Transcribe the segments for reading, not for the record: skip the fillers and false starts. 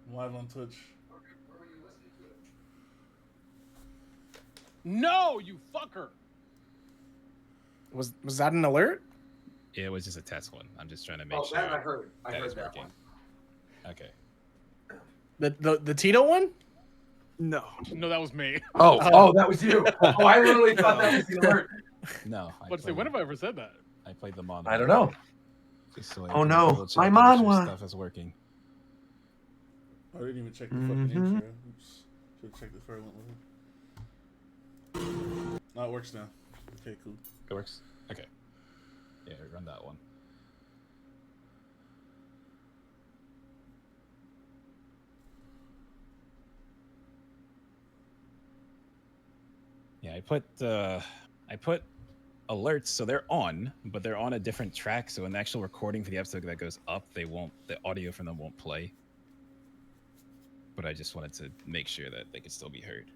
I'm live on Twitch. No, you fucker. Was that an alert? Yeah, it was just a test one. I'm just trying to make sure that I heard. I that heard is that working. one. Okay. The Tito one? No, that was me. Oh, that was you. Oh, I literally thought that was the alert. No. Let's see. When have I ever said that? I played them on. I don't know. Just so I Oh, can no. double check My to make sure manhwa. stuff is working. I didn't even check the fucking intro. Oops. Should have checked it before I went with it. Oh, it works now. Okay, cool. It works. Okay. Yeah, run that one. Yeah, I put alerts, so they're on, but they're on a different track. So in the actual recording for the episode that goes up, the audio from them won't play. But I just wanted to make sure that they could still be heard.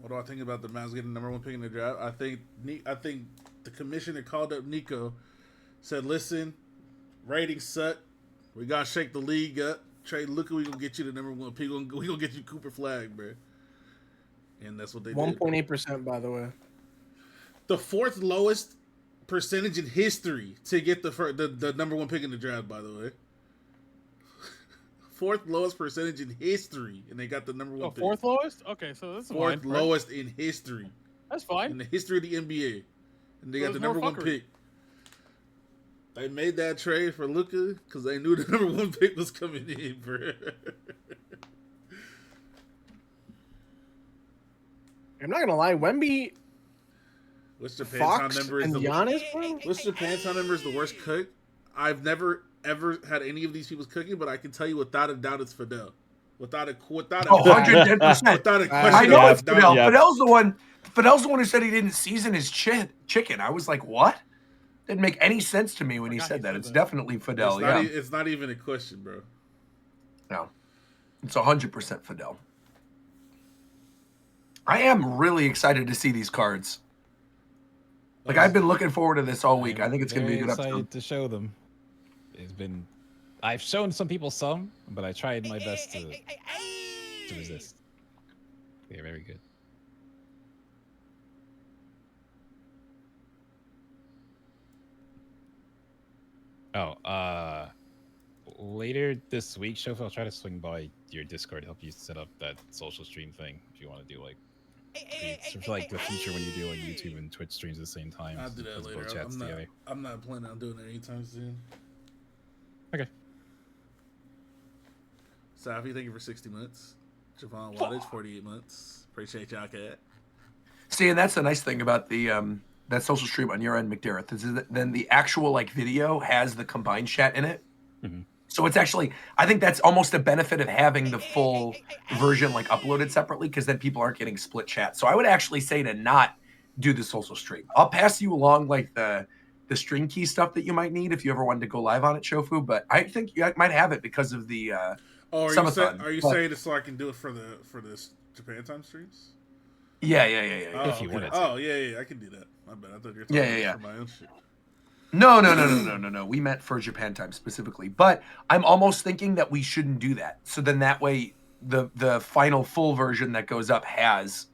What do I think about the Mavs getting number one pick in the draft? I think the commissioner called up Nico, said, "Listen, ratings suck. We gotta shake the league up. Trade Luka, we gonna get you the number one pick. We gonna get you Cooper Flag, bro." And that's what they did. 1.8%, by the way. The fourth lowest percentage in history to get the number one pick in the draft, by the way. Fourth lowest percentage in history, and they got the number one pick. Fourth lowest? Okay, so that's fourth fine, lowest in history. That's fine. In the history of the NBA. And they got the number one pick. They made that trade for Luka because they knew the number one pick was coming in, bro. I'm not gonna lie, Wemby, What's Japan's Fox, number is and the Giannis, bro? What's Japan's number is the worst cook? I've never ever had any of these people's cooking, but I can tell you without a doubt it's Fidel. Without a 110%. Without a question. I know it's Fidel. Yeah. Fidel's the one who said he didn't season his chicken. I was like, what? Didn't make any sense to me when he said that. It's definitely Fidel. It's not even a question, bro. No, it's 100% Fidel. I am really excited to see these cards. Like, I've been looking forward to this all week. I think it's going to be a good episode. To show them. I've shown some people some, but I tried my best to resist. They're very good. Oh, later this week, Shofu, I'll try to swing by your Discord, help you set up that social stream thing if you want to do like it's like the feature when you do like YouTube and Twitch streams at the same time. I'll do that later. I'm not planning on doing it anytime soon. Okay. Safi, thank you for 60 months. Javon Wattage, 48 months. Appreciate y'all, cat. See, and that's the nice thing about the that social stream on your end, McDareth, is that then the actual like video has the combined chat in it. Mm-hmm. So it's actually, I think that's almost a benefit of having the full version like uploaded separately, because then people aren't getting split chat. So I would actually say to not do the social stream. I'll pass you along like the string key stuff that you might need if you ever wanted to go live on it, Shofu. But I think you might have it because of the are you saying it so I can do it for the Japan time streams? Yeah. Oh, if you wanted to. Oh, yeah, I can do that. My bad. I thought you were talking about for my own shit. No. We meant for Japan time specifically. But I'm almost thinking that we shouldn't do that. So then that way the final full version that goes up has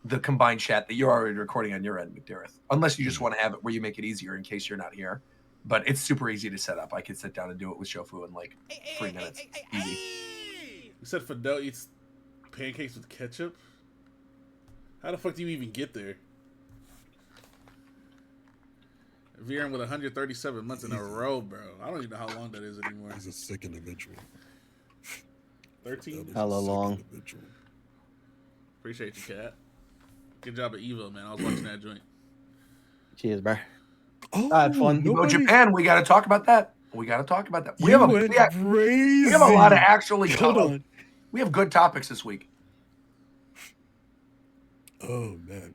the combined chat that you're already recording on your end, McDareth. Unless you just want to have it where you make it easier in case you're not here. But it's super easy to set up. I could sit down and do it with Shofu in like 3 minutes. Easy. You said Fidel eats pancakes with ketchup? How the fuck do you even get there? Veering with 137 months in a row, bro. I don't even know how long that is anymore. He's a sick individual. 13? Hella long. Appreciate you, cat. Good job at Evo, man. I was watching that joint. Cheers, bro. Oh, I had fun. Evo Japan, we got to talk about that. We have crazy. a lot of actually. Hold on. We have good topics this week. Oh man,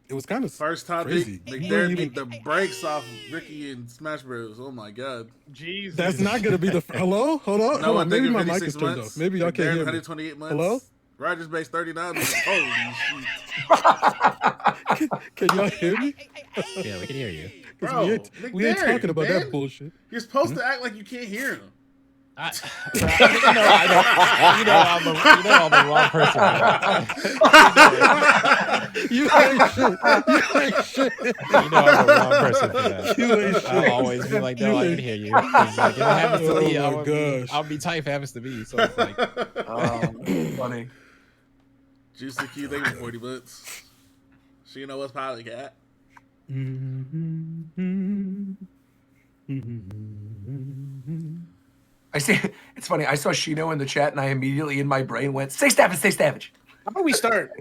it was kind of First topic, crazy. McDarren beat the brakes off of Ricky and Smash Bros. Oh my god. Jesus. That's not gonna be the. Hello, hold on. No, Maybe my mic is turned off. Maybe y'all can't hear me. 128 months. Hello. Rogers base 39 months. Holy shit. Can y'all hear me? Yeah, we can hear you. Bro, we ain't talking about man. that bullshit. You're supposed to act like you can't hear him. I'm the wrong person. You ain't shit. You ain't shit. I'm the wrong person for that. You ain't shit. I'll always be like, no, I can hear you. 'Cause, like, if it happens to Oh me, my I'll be tight if it happens to me. So it's like, Funny. Juicy Q, thank you for 40 bucks. She know what's probably cat. I see. It's funny. I saw Shino in the chat, and I immediately in my brain went, "Stay savage, stay savage." How about we start?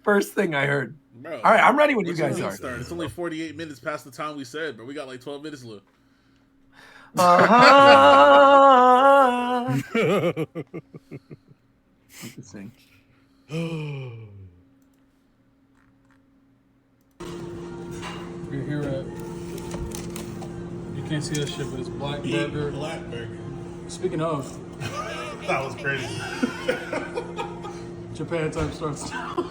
First thing I heard. Bro, All right, I'm ready when you what guys mean are. start? It's only 48 minutes past the time we said, but we got like 12 minutes left. Interesting. You're here at. You can't see that shit, but it's Black Burger. Black burger. Speaking of, That was crazy. Japan time starts now.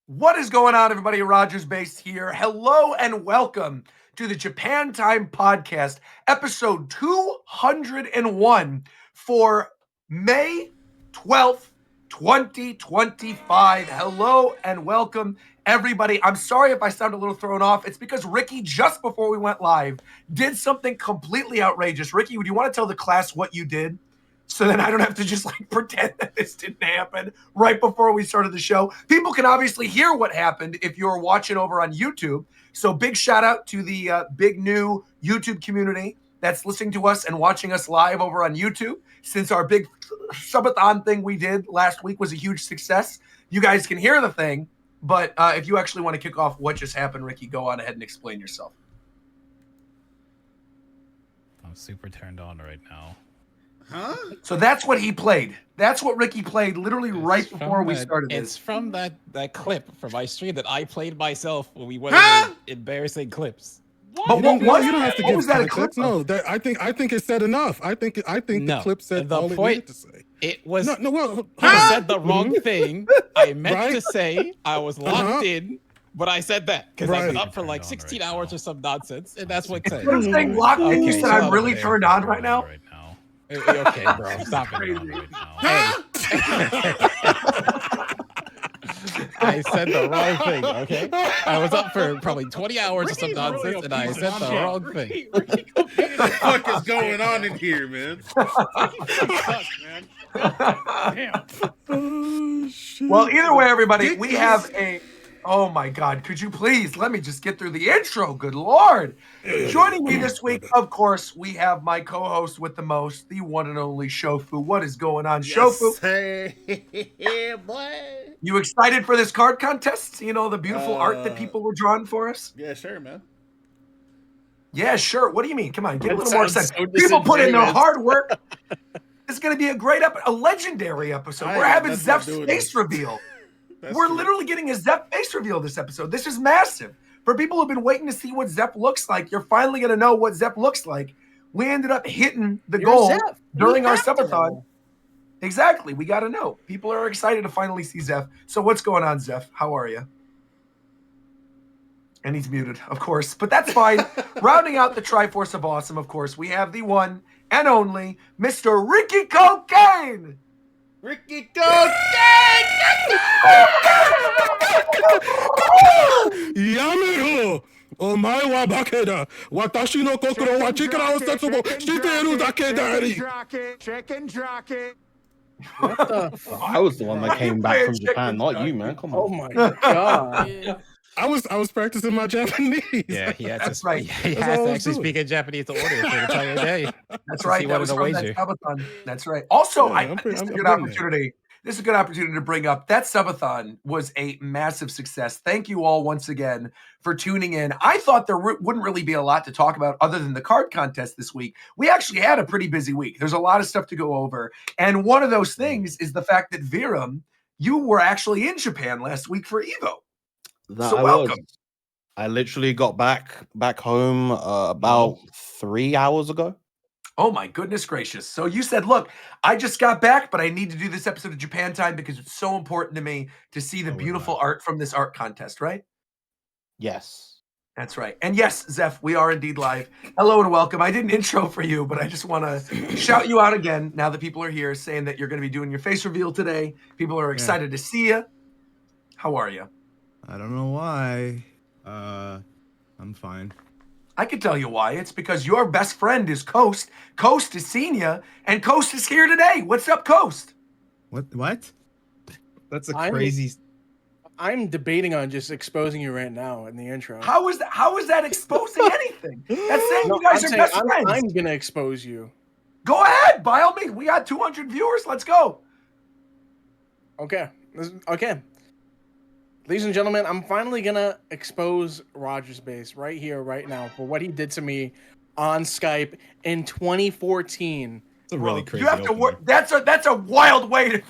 What is going on, everybody? Rogers Base here. Hello and welcome to the Japan Time Podcast, episode 201 for May 12th, 2025. Hello and welcome, everybody. I'm sorry if I sound a little thrown off. It's because Ricky, just before we went live, did something completely outrageous. Ricky, would you want to tell the class what you did? So then I don't have to just like pretend that this didn't happen right before we started the show. People can obviously hear what happened if you're watching over on YouTube. So big shout out to the big new YouTube community that's listening to us and watching us live over on YouTube. Since our big subathon thing we did last week was a huge success, you guys can hear the thing. But if you actually want to kick off what just happened, Ricky, go on ahead and explain yourself. I'm super turned on right now. Huh? So that's what he played. That's what Ricky played literally right before we started It's this. from that clip from my stream that I played myself when we went Huh? over embarrassing clips. But You don't, what you don't have to what give was that a context. clip of? No, that, I think it said enough. I think No, the clip said the all it point- needed to say. It was No, well, I said the wrong thing. I meant Right? to say I was locked in, but I said that because I've been Right. up for like 16 hours or some nonsense, and that's what it said. Instead of saying locked in, you Okay, said chill I'm out really there. turned on right now. Okay, bro, stop it right now. Hey. I said the wrong thing, okay? I was up for probably 20 hours or some nonsense, and I said the wrong thing. What the fuck is going on in here, man? man. Damn. Oh, shit. Well, either way, everybody, we have a. Oh my God! Could you please let me just get through the intro? Good Lord! Joining me this week, of course, we have my co-host with the most, the one and only Shofu. What is going on, Shofu? Hey, yeah, boy. You excited for this card contest? You know, the beautiful art that people were drawing for us? Yeah, sure, man. Yeah, sure. What do you mean? Come on, get a That little more sounds sense. so People put in their disingenuous. hard work. It's going to be a great a legendary episode. We're having That's not Zeph's doing face this. reveal. That's We're true. literally getting a Zeph face reveal this episode. This is massive. For people who've been waiting to see what Zeph looks like, you're finally going to know what Zeph looks like. We ended up hitting the You're goal Zeph. during We our have to subathon. know. Exactly. We got to know. People are excited to finally see Zeph. So what's going on, Zeph? How are you? And he's muted, of course, but that's fine. Rounding out the Triforce of Awesome, of course, we have the one and only Mr. Ricky Cocaine. Ricky, go! やめろお前は化けだ私の心は力を絶望しているだけであり What the? I was the one that came back from Japan, not Chicken you, man. Come Oh on. my god! Yeah. I was practicing my Japanese. Yeah, he had That's to. right. He That's has all to I was actually doing. speak in Japanese to order for the entire day. That's To right. see That what was in a from that wager. subathon. That's right. Also, Yeah, this is a I'm good getting there. opportunity. This is a good opportunity to bring up that subathon was a massive success. Thank you all once again for tuning in. I thought there wouldn't really be a lot to talk about other than the card contest this week. We actually had a pretty busy week. There's a lot of stuff to go over. And one of those things is the fact that Viram, you were actually in Japan last week for Evo. That So I welcome. was. I literally got back home about 3 hours ago. Oh my goodness gracious. So you said, look, I just got back, but I need to do this episode of Japan Time because it's so important to me to see the Oh, we're beautiful live. art from this art contest, right? Yes. That's right. And yes, Zeph, we are indeed live. Hello and welcome. I did an intro for you, but I just want to shout you out again now that people are here saying that you're going to be doing your face reveal today. People are excited to see you. How are you? I don't know why. I'm fine. I can tell you why. It's because your best friend is Coast. Coast is seen you, and Coast is here today. What's up, Coast? What? That's a I'm- crazy. I'm debating on just exposing you right now in the intro. How is that exposing anything? That's saying No, you guys I'm are saying best friends. I'm gonna expose you. Go ahead, by all means. We got 200 viewers. Let's go. Okay. Okay. Ladies and gentlemen, I'm finally gonna expose Roger's base right here, right now, for what he did to me on Skype in 2014. It's a really Bro, crazy. you have to opener. work. That's a wild way to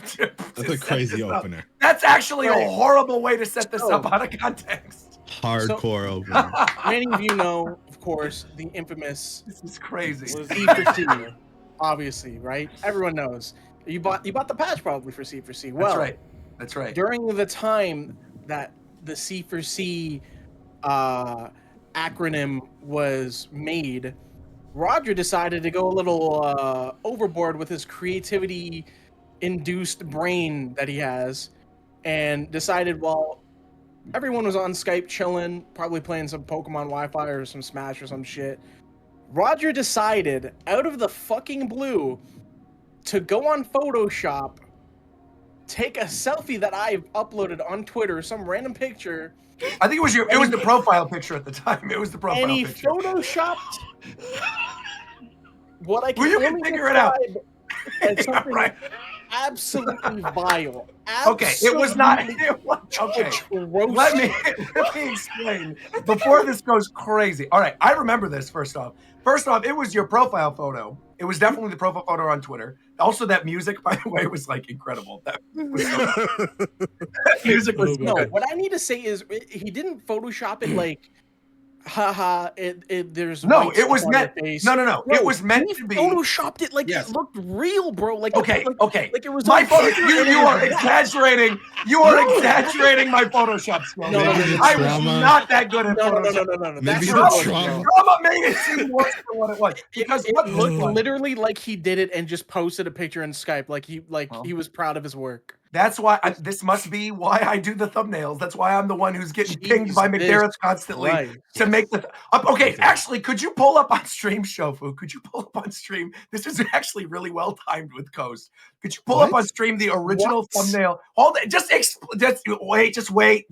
That's a set crazy this up. opener. That's actually Right. a horrible way to set this So- up out of context. Hardcore opener. Many of you know, of course, the infamous This is crazy. C for C, obviously, right? Everyone knows. You bought the patch probably for C for C. Well, That's right. That's right. during the time that the C for C acronym was made, Roger decided to go a little overboard with his creativity induced brain that he has, and decided while everyone was on Skype chilling, probably playing some Pokemon Wi-Fi or some Smash or some shit, Roger decided out of the fucking blue to go on Photoshop, take a selfie that I've uploaded on Twitter, some random picture, I think it was the profile picture at the time. It was the profile and he picture. photoshopped what I can Well, you can only figure it out. describe as Yeah, something right. absolutely vile. Okay, it was not. Absolutely It was, okay. atrocious. Let me explain before this goes crazy. All right, I remember this. First off, it was your profile photo. It was definitely the profile photo on Twitter. Also, that music, by the way, was like incredible. That was so that music was No, good. what I need to say is he didn't Photoshop it like, haha, there's No, white it was stuff on meant. your face. No. It was meant he to be. Photoshopped it like Yes. it looked real, bro. Like Okay, okay. like it was My on photo. paper You and it are was- exaggerating. You are exaggerating my Photoshop skills. No, I was trauma. not that good at No. Photoshop. Maybe That's the what it was, trauma. bro. Trauma made it seem worse than what it was. Because It what looked was- literally like he did it and just posted a picture in Skype, like he was proud of his work. That's why this must be why I do the thumbnails. That's why I'm the one who's getting pinged by Jesus McDarrett's constantly Christ. to make the. Okay, actually, could you pull up on stream, Shofu? Could you pull up on stream? This is actually really well timed with Coast. Could you pull up What? on stream the original What? thumbnail? Hold it. Just wait.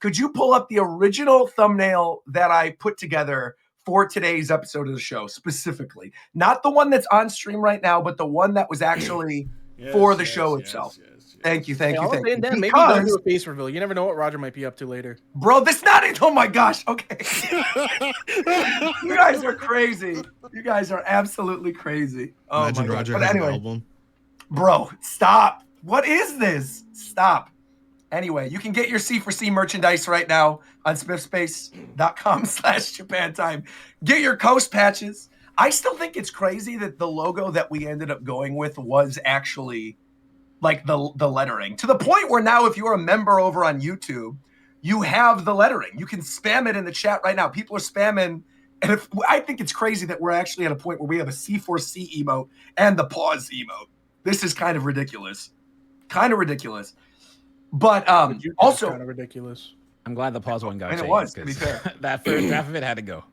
Could you pull up the original thumbnail that I put together for today's episode of the show specifically? Not the one that's on stream right now, but the one that was actually for the show itself. Thank you. Hey, all I'm saying, Dan, maybe Because- don't do a face reveal. You never know what Roger might be up to later. Bro, this not it. Oh my gosh. Okay. You guys are crazy. You guys are absolutely crazy. Oh Imagine my God. Roger But has anyway, an album. bro, stop. What is this? Stop. Anyway, you can get your C4C merchandise right now on smithspace.com/Japan time. Get your Coast patches. I still think it's crazy that the logo that we ended up going with was actually like the lettering, to the point where now if you're a member over on YouTube, you have the lettering. You can spam it in the chat right now. People are spamming. And I think it's crazy that we're actually at a point where we have a C4C emote and the pause emote. This is kind of ridiculous. But also kind of ridiculous. I'm glad the pause one got And it changed. was, to be 'cause fair. that first draft of it had to go.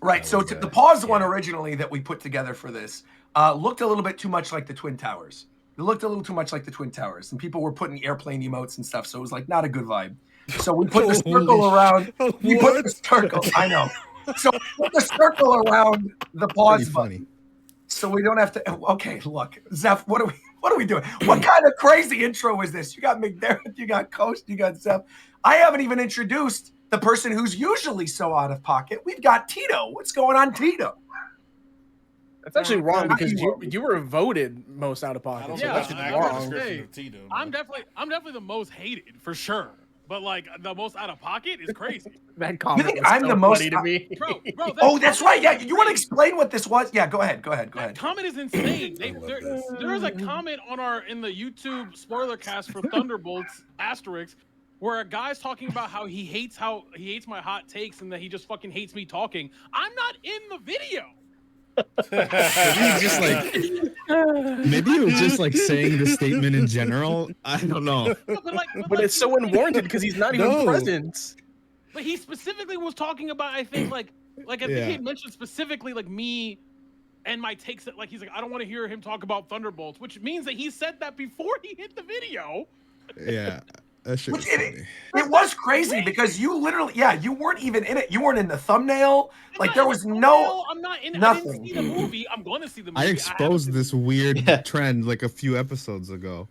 right. That So was, the pause one yeah. originally that we put together for this looked a little bit too much like the Twin Towers. It looked a little too much like the Twin Towers, and people were putting airplane emotes and stuff, so it was like not a good vibe. So we put the circle around. We put the circle. I know. So we put the circle around the pause button, so we don't have to. Okay, look, Zeph, what are we doing? What kind of crazy intro is this? You got McDermott, you got Coast, you got Zeph. I haven't even introduced the person who's usually so out of pocket. We've got Tito. What's going on, Tito? That's actually wrong because you were voted most out of pocket. So that's wrong. I'm definitely the most hated for sure. But like the most out of pocket is crazy. That comment. You think I'm the most to me, bro? Oh, that's right. Yeah, you want to explain what this was? Yeah, go ahead. That comment is insane. There is a comment in the YouTube spoiler cast for Thunderbolts asterisk where a guy's talking about how he hates my hot takes and that he just fucking hates me talking. I'm not in the video. Maybe he was just like saying the statement in general. I don't know. But it's so unwarranted because he's not even present. But he specifically was talking about, I think, I think he had mentioned specifically like me and my takes that he's like, I don't want to hear him talk about Thunderbolts, which means that he said that before he hit the video. Yeah. That shit was funny. It was crazy because you literally, you weren't even in it. You weren't in the thumbnail. There was no. I'm not in. Nothing. I didn't see the movie. I'm going to see the movie. I exposed this weird trend like a few episodes ago.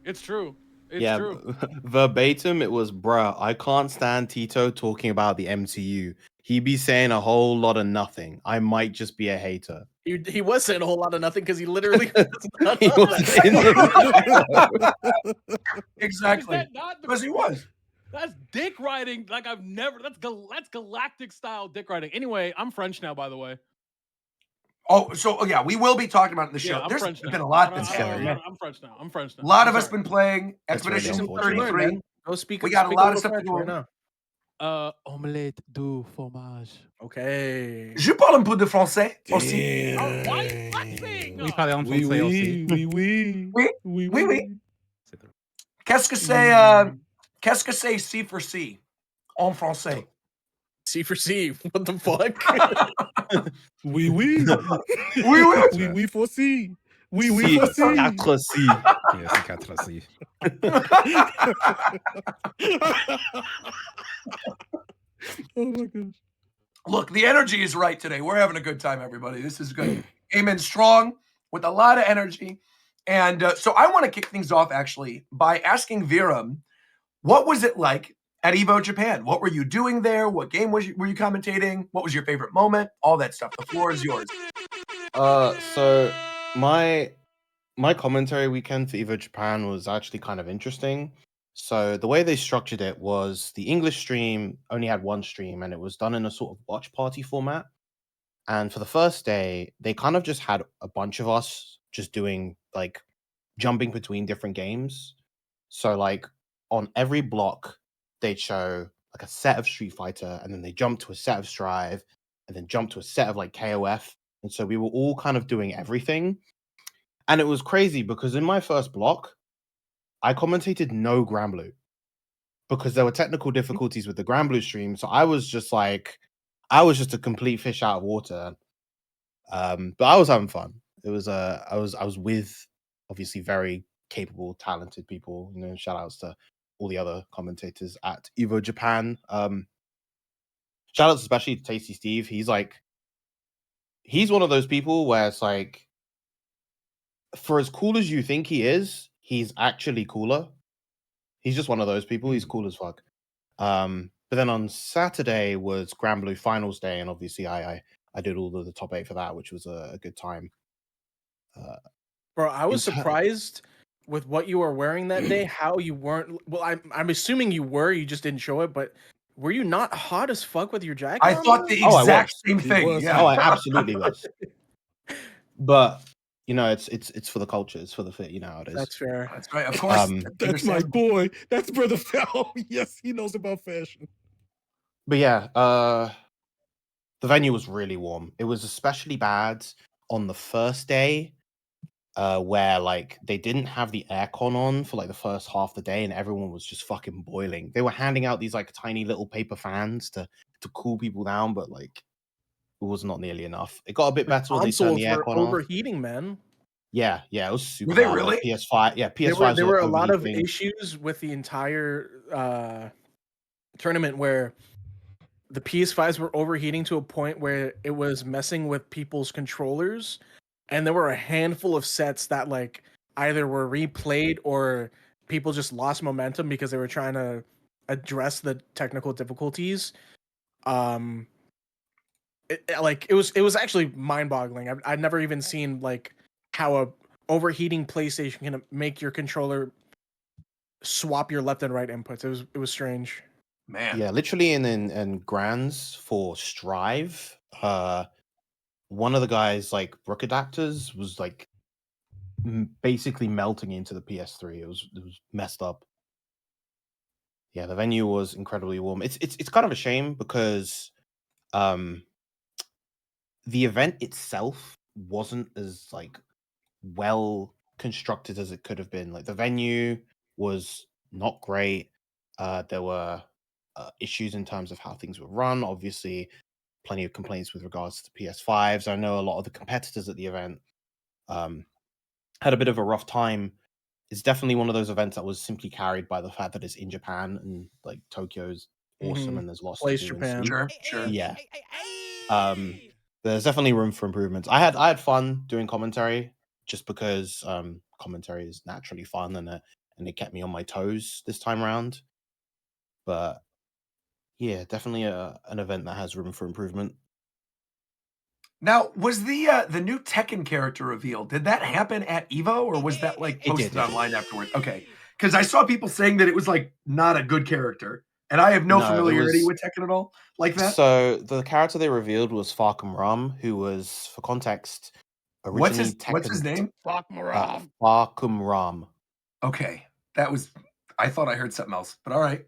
It's true. It's true. Verbatim, it was, bruh, I can't stand Tito talking about the MCU. He be saying a whole lot of nothing. I might just be a hater. He was saying a whole lot of nothing because he literally Exactly. Because he was. That's dick riding like I've never. That's galactic style dick riding. Anyway, I'm French now, by the way. Oh, so yeah, we will be talking about it in the show. I'm There's French been now. a lot that's happened. I'm French now. I'm French now. A lot of us been playing That's really Expedition unfortunate. 33. Go speak. We got a lot of stuff to French go right over. now. Omelette du fromage. Okay. Je parle un peu de français aussi. Oh, why are you flexing? Oui, parlez en français aussi. Oui. Qu'est-ce que c'est C for C en français? C for C. What the fuck? Oui. Oui. Oui for C. Oui C, for C. 4C. Yeah, c'est 4C. Oh my gosh. Look, the energy is right today. We're having a good time, everybody. This is good. Amen. Strong with a lot of energy. And so I want to kick things off actually by asking Viram, what was it like at Evo Japan? What were you doing there? What game were you commentating? What was your favorite moment? All that stuff. The floor is yours. So my commentary weekend for Evo Japan was actually kind of interesting. So the way they structured it was the English stream only had one stream, and it was done in a sort of watch party format. And for the first day, they kind of just had a bunch of us just doing jumping between different games. So on every block, they'd show a set of Street Fighter, and then they jump to a set of Strive, and then jump to a set of KOF. And so we were all kind of doing everything. And it was crazy because in my first block, I commentated no Granblue because there were technical difficulties with the Granblue stream. So I was just a complete fish out of water. But I was having fun. It was I was with obviously very capable, talented people. Shout outs to all the other commentators at Evo Japan. Shout outs especially to Tasty Steve. He's one of those people where it's for as cool as you think he is, he's actually cooler. He's just one of those people. He's cool as fuck. But then on Saturday was Granblue Finals Day, and obviously I did all of the top 8 for that, which was a good time. Bro, I was surprised with what you were wearing that day. How you weren't? Well, I'm assuming you were. You just didn't show it. But were you not hot as fuck with your jacket? I thought the exact same thing. Yeah. Oh, I absolutely was. But it's for the culture. It's for the fit. You know how it is. That's fair. That's right. Of course. That's my boy. That's Brother Fel. Yes, he knows about fashion. But yeah, the venue was really warm. It was especially bad on the first day, where they didn't have the aircon on for the first half of the day, and everyone was just fucking boiling. They were handing out these tiny little paper fans to cool people down, but it was not nearly enough. It got a bit better when they turned the aircon off. Overheating, man. Yeah, it was super Were they bad. really? Like PS5, yeah, There PS5s were a lot of overheating. issues with the entire tournament where the PS5s were overheating to a point where it was messing with people's controllers, and there were a handful of sets that like either were replayed or people just lost momentum because they were trying to address the technical difficulties. It was actually mind-boggling. I'd never even seen like how a overheating PlayStation can make your controller swap your left and right inputs. It was strange. Man. Yeah, literally in Grands for Strive, one of the guys like Brook adapters was like basically melting into the PS3. It was messed up. Yeah, the venue was incredibly warm. It's kind of a shame because um the event itself wasn't as like well constructed as it could have been. Like the venue was not great. There were issues in terms of how things were run. Obviously, plenty of complaints with regards to PS5s. I know a lot of the competitors at the event had a bit of a rough time. It's definitely one of those events that was simply carried by the fact that it's in Japan and like Tokyo's awesome and there's lots to Place do and Japan. see. Sure. Yeah. There's definitely room for improvements. I had fun doing commentary just because commentary is naturally fun and it kept me on my toes this time around. But yeah, definitely an event that has room for improvement. Now, was the new Tekken character revealed? Did that happen at Evo, or was that like It did. posted online afterwards? Okay, because I saw people saying that it was like not a good character, and I have no No, it familiarity was with Tekken at all, like that. so the character they revealed was Farkum Ram, who was, for context, What's originally what's his Tekken name? Farkum Ram. Okay, that was. I thought I heard something else, but all right.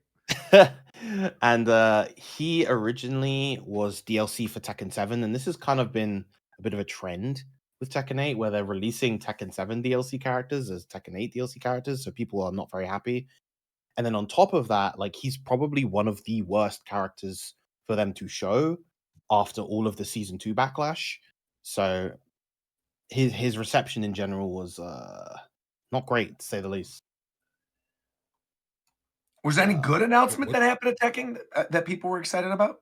And he originally was DLC for Tekken 7, and this has kind of been a bit of a trend with Tekken 8 where they're releasing Tekken 7 DLC characters as Tekken 8 DLC characters, so people are not very happy. And then on top of that, like he's probably one of the worst characters for them to show after all of the season 2 backlash. So his reception in general was not great to say the least. Was any good announcement that happened at Tekken that people were excited about?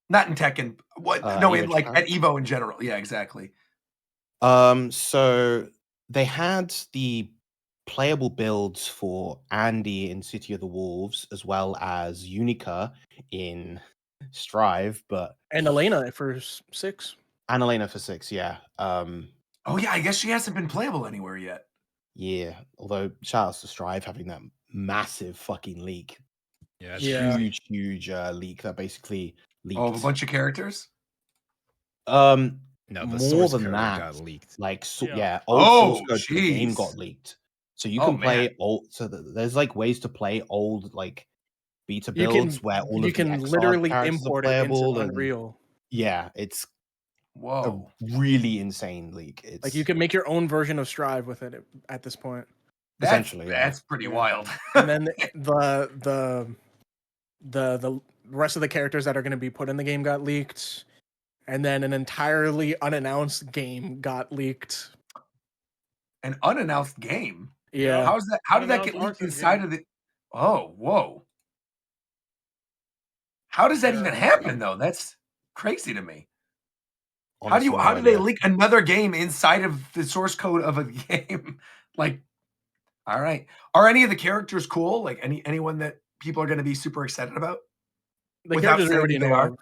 Not in Tekken. What? No, Evo in like Japan? at Evo in general. Yeah, exactly. So they had the playable builds for Andy in City of the Wolves as well as Unica in Strive, but And Elena for 6. and Elena for 6, yeah. Oh yeah, I guess she hasn't been playable anywhere yet. Yeah, although shout outs to Strive having that massive fucking leak. Yeah, that's Yeah. crazy. Huge leak that basically leaked. Oh, a bunch of characters. No, the More source than code that, got leaked. like Yeah. old source Oh, code for the game got jeez. leaked. So you Oh, can play man. old. So there's like ways to play old like beta You builds can where all you of the can XR literally characters are import it into playable, and Unreal. yeah, it's a Whoa. really insane leak. It's Like you can make your own version of Strive with it at this point. essentially, yeah. That's pretty Yeah. wild. And then the rest of the characters that are going to be put in the game got leaked, and then an entirely unannounced game got leaked. An unannounced game. Yeah. How's that? How did that get Unannounced leaked Arxis inside game. of the? Oh, whoa. How does that Yeah. even happen though? That's crazy to me. Honestly, no How do they idea. leak another game inside of the source code of a game? Like, all right. Are any of the characters cool? Like anyone that people are going to be super excited about? The Without characters we saying already who they know are? of.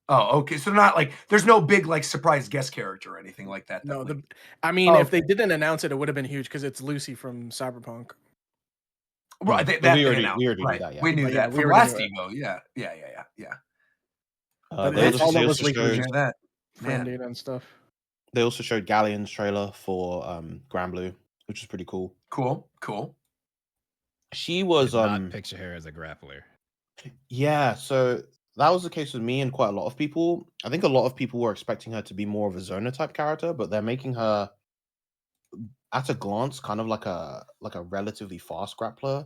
Oh, okay. So not like there's no big like surprise guest character or anything like that. No, leaked. I mean, Oh, if they didn't announce it, it would have been huge because it's Lucy from Cyberpunk. right, But that we they already announced. knew Right. that. Yeah, We knew But yeah, that we from already last knew it. Evo. Yeah. But they all that also was leaked was showed just Hear that, frame man. data and stuff. they also showed Galleon's trailer for Grand Blue, which is pretty cool. Cool. She was Did not picture her as a grappler. Yeah, so that was the case with me and quite a lot of people. I think a lot of people were expecting her to be more of a Zona type character, but they're making her at a glance kind of like a relatively fast grappler.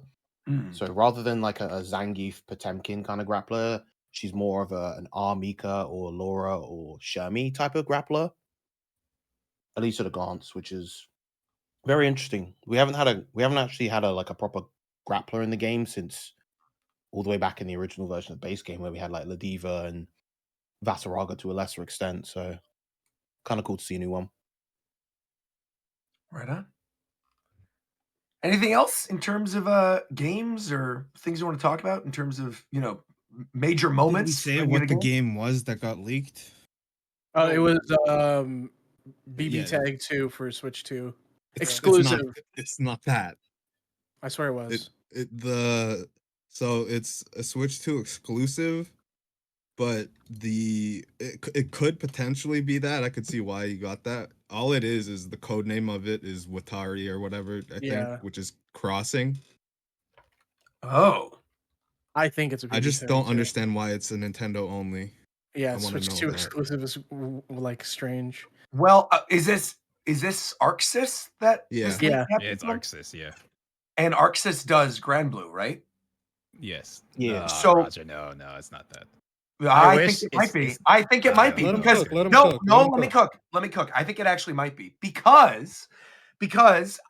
Mm. So rather than like a Zangief Potemkin kind of grappler, she's more of an Armika or Laura or Shermie type of grappler. At least at a glance, which is Very interesting. We haven't actually had a proper grappler in the game since all the way back in the original version of the base game, where we had like Ladiva and Vasaraga to a lesser extent. So kind of cool to see a new one. Right on. Anything else in terms of games or things you want to talk about in terms of major Did we moments? say for any what of the game? game was that got leaked? It was BB Yeah. Tag 2 for Switch 2. It's Exclusive. It's not that. I swear it was. So it's a Switch 2 exclusive, but it could potentially be that. I could see why you got that. All it is the code name of it is Watari or whatever, I think, which is crossing. Oh. I think it's a BB I just Tag don't 2. understand why it's a Nintendo only. Yeah, I wanna Switch know 2 that. exclusive is like strange. Well, is this Arxis that Yeah. this Yeah. leak happened Yeah, it's from? Arxis. Yeah. And Arxis does Grand Blue, right? Yes. Yeah. So- Roger, no, it's not that. I wish think it might be. it's- I think it might be Let him because cook, let him no, cook, no. let him Let me cook. Let me cook. I think it actually might be because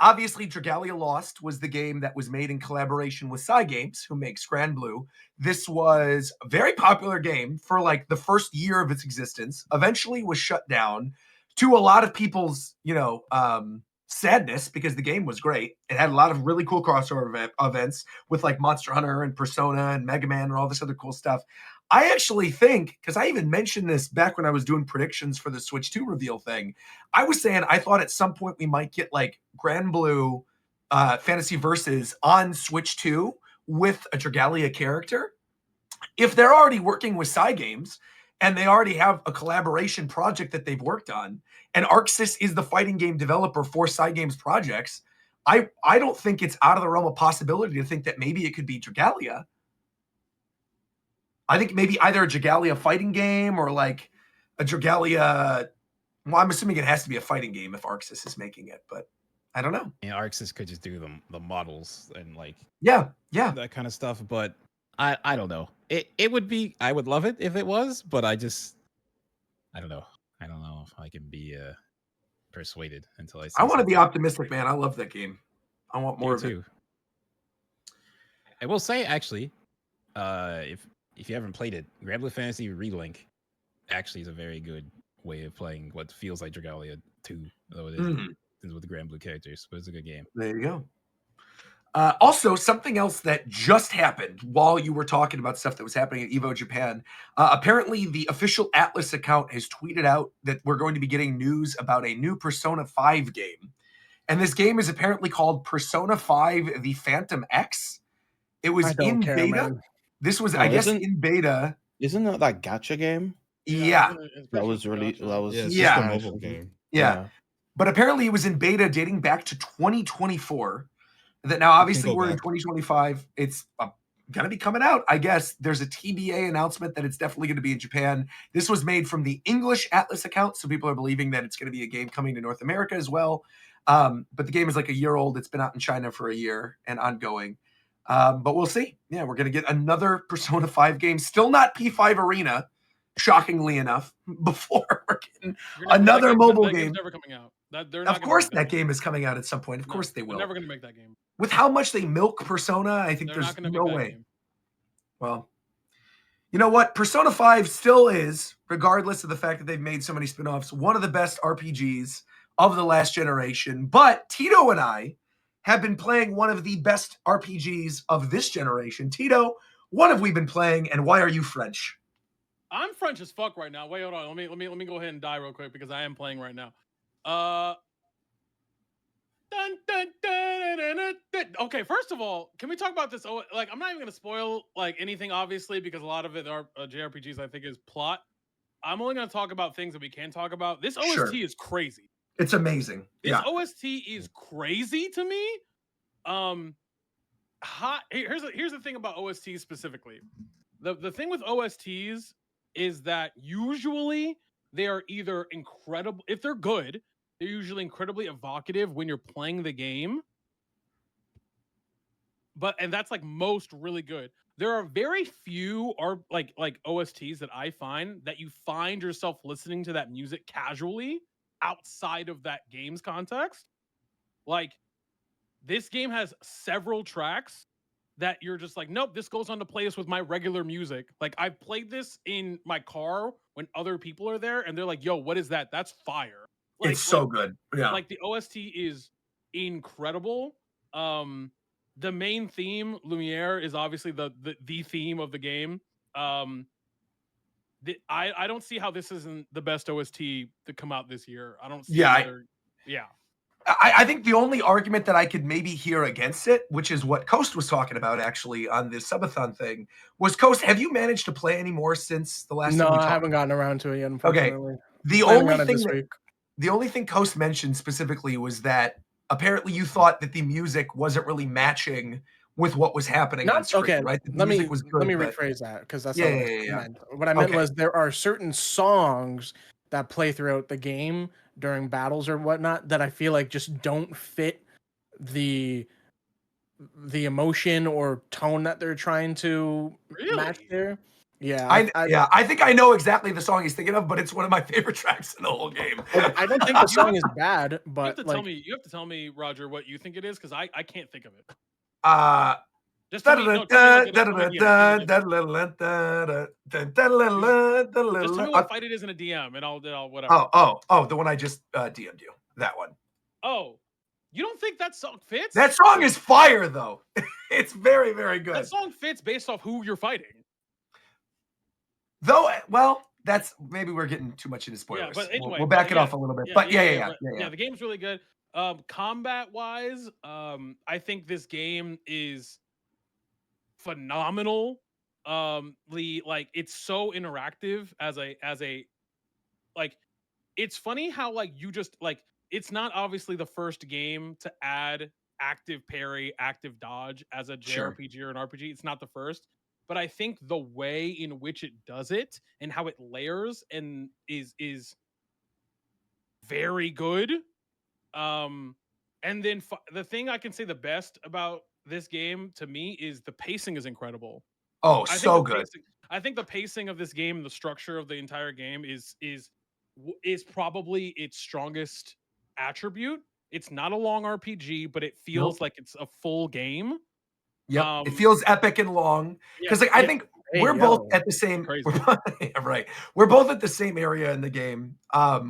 obviously Dragalia Lost was the game that was made in collaboration with Cygames, who makes Grand Blue. This was a very popular game for like the first year of its existence. Eventually, was shut down to a lot of people's sadness because the game was great. It had a lot of really cool crossover events with like Monster Hunter and Persona and Mega Man and all this other cool stuff. I actually think, because I even mentioned this back when I was doing predictions for the Switch 2 reveal thing, I was saying I thought at some point we might get like Grand Blue Fantasy Versus on Switch 2 with a Dragalia character. If they're already working with Cygames and they already have a collaboration project that they've worked on, and Arxis is the fighting game developer for Cygames projects, I don't think it's out of the realm of possibility to think that maybe it could be Dragalia. I think maybe either a Dragalia fighting game or like a Dragalia. Well, I'm assuming it has to be a fighting game if Arxis is making it, but I don't know. Yeah, Arxis could just do the models and like Yeah. that kind of stuff, but I don't know. It would be, I would love it if it was, but I don't know. I don't know if I can be persuaded until I see I want to be something. optimistic, man. I love that game. I want more Me of it. too. I will say actually, if you haven't played it, Grand Blue Fantasy Relink actually is a very good way of playing what feels like Dragalia 2, though it is with the Grand Blue characters, but it's a good game. There you go. Also, something else that just happened while you were talking about stuff that was happening at EVO Japan. Apparently, the official Atlas account has tweeted out that we're going to be getting news about a new Persona 5 game. And this game is apparently called Persona 5 The Phantom X. It was I don't in care, beta. man. This was, Oh, I guess, isn't- in beta. Isn't that gacha game? Yeah. That was released. That was Yeah, it's Yeah. just a mobile game. Yeah. But apparently it was in beta dating back to 2024. That now, obviously, go we're in back. 2025. It's going to be coming out, I guess. There's a TBA announcement that it's definitely going to be in Japan. This was made from the English Atlas account, so people are believing that it's going to be a game coming to North America as well. But the game is like a year old. It's been out in China for a year and ongoing. But we'll see. Yeah, we're going to get another Persona 5 game. Still not P5 Arena, shockingly enough, before we're getting another mobile that game. game's never coming out. They're not Of gonna course, make that game is coming out at some point. Of No, course, they they're will. never gonna make that game. With how much they milk Persona, I think They're there's not gonna no make that way. game. Well, you know what? Persona 5 still is, regardless of the fact that they've made so many spin-offs, one of the best RPGs of the last generation. But Tito and I have been playing one of the best RPGs of this generation. Tito, what have we been playing, and why are you French? I'm French as fuck right now. Wait, hold on. Let me go ahead and die real quick because I am playing right now. Dun, dun, dun, dun, dun, dun. Okay, first of all, can we talk about this? Like, I'm not even gonna spoil like anything, obviously, because a lot of it are JRPGs. I think is plot. I'm only gonna talk about things that we can talk about. This OST Sure. is crazy. It's amazing. This Yeah. OST is crazy to me. Here's the thing about OSTs specifically. The thing with OSTs is that usually they are either incredible, if they're good, they're usually incredibly evocative when you're playing the game. And that's like most really good. There are very few like OSTs that I find that you find yourself listening to that music casually outside of that game's context. Like, this game has several tracks that you're just like, nope, this goes on to play this with my regular music. Like, I've played this in my car when other people are there, and they're like, yo, what is that? That's fire. Like, It's so good. Yeah. Like, the OST is incredible. The main theme, Lumiere, is obviously the theme of the game. I don't see how this isn't the best OST to come out this year. I don't see yeah. I think the only argument that I could maybe hear against it, which is what Coast was talking about actually on this subathon thing, was Coast, have you managed to play any more since the last No, time we I talked? haven't gotten around to it yet, Okay. unfortunately. The only thing Coast mentioned specifically was that apparently you thought that the music wasn't really matching with what was happening on screen, okay. right? The Let me music was good, rephrase that, because that's Yeah, not what yeah, I yeah. meant. What I meant Okay. was there are certain songs that play throughout the game during battles or whatnot that I feel like just don't fit the emotion or tone that they're trying to match there. Yeah, I think I know exactly the song he's thinking of, but it's one of my favorite tracks in the whole game. I don't think the song is bad, but You have to tell me, Roger, what you think it is, because I can't think of it. Just tell me what fight it is in a DM, and I'll whatever. Oh, the one I just DM'd you. That one. Oh, you don't think that song fits? That song is fire, though. It's very, very good. That song fits based off who you're fighting. Though, well, that's maybe we're getting too much into spoilers. Yeah, but anyway, we'll back it off a little bit. But yeah. The game's really good. Combat wise, I think this game is phenomenal. Like, it's so interactive as a like, it's funny how, like, you just, like, it's not obviously the first game to add active parry, active dodge as a JRPG or an RPG. It's not the first, but I think the way in which it does it and how it layers and is very good. And then the thing I can say the best about this game to me is the pacing is incredible. Oh, so good. I think the pacing of this game, the structure of the entire game is probably its strongest attribute. It's not a long RPG, but it feels like it's a full game. Yep, it feels epic and long, because I think we're both at the same right. We're both at the same area in the game,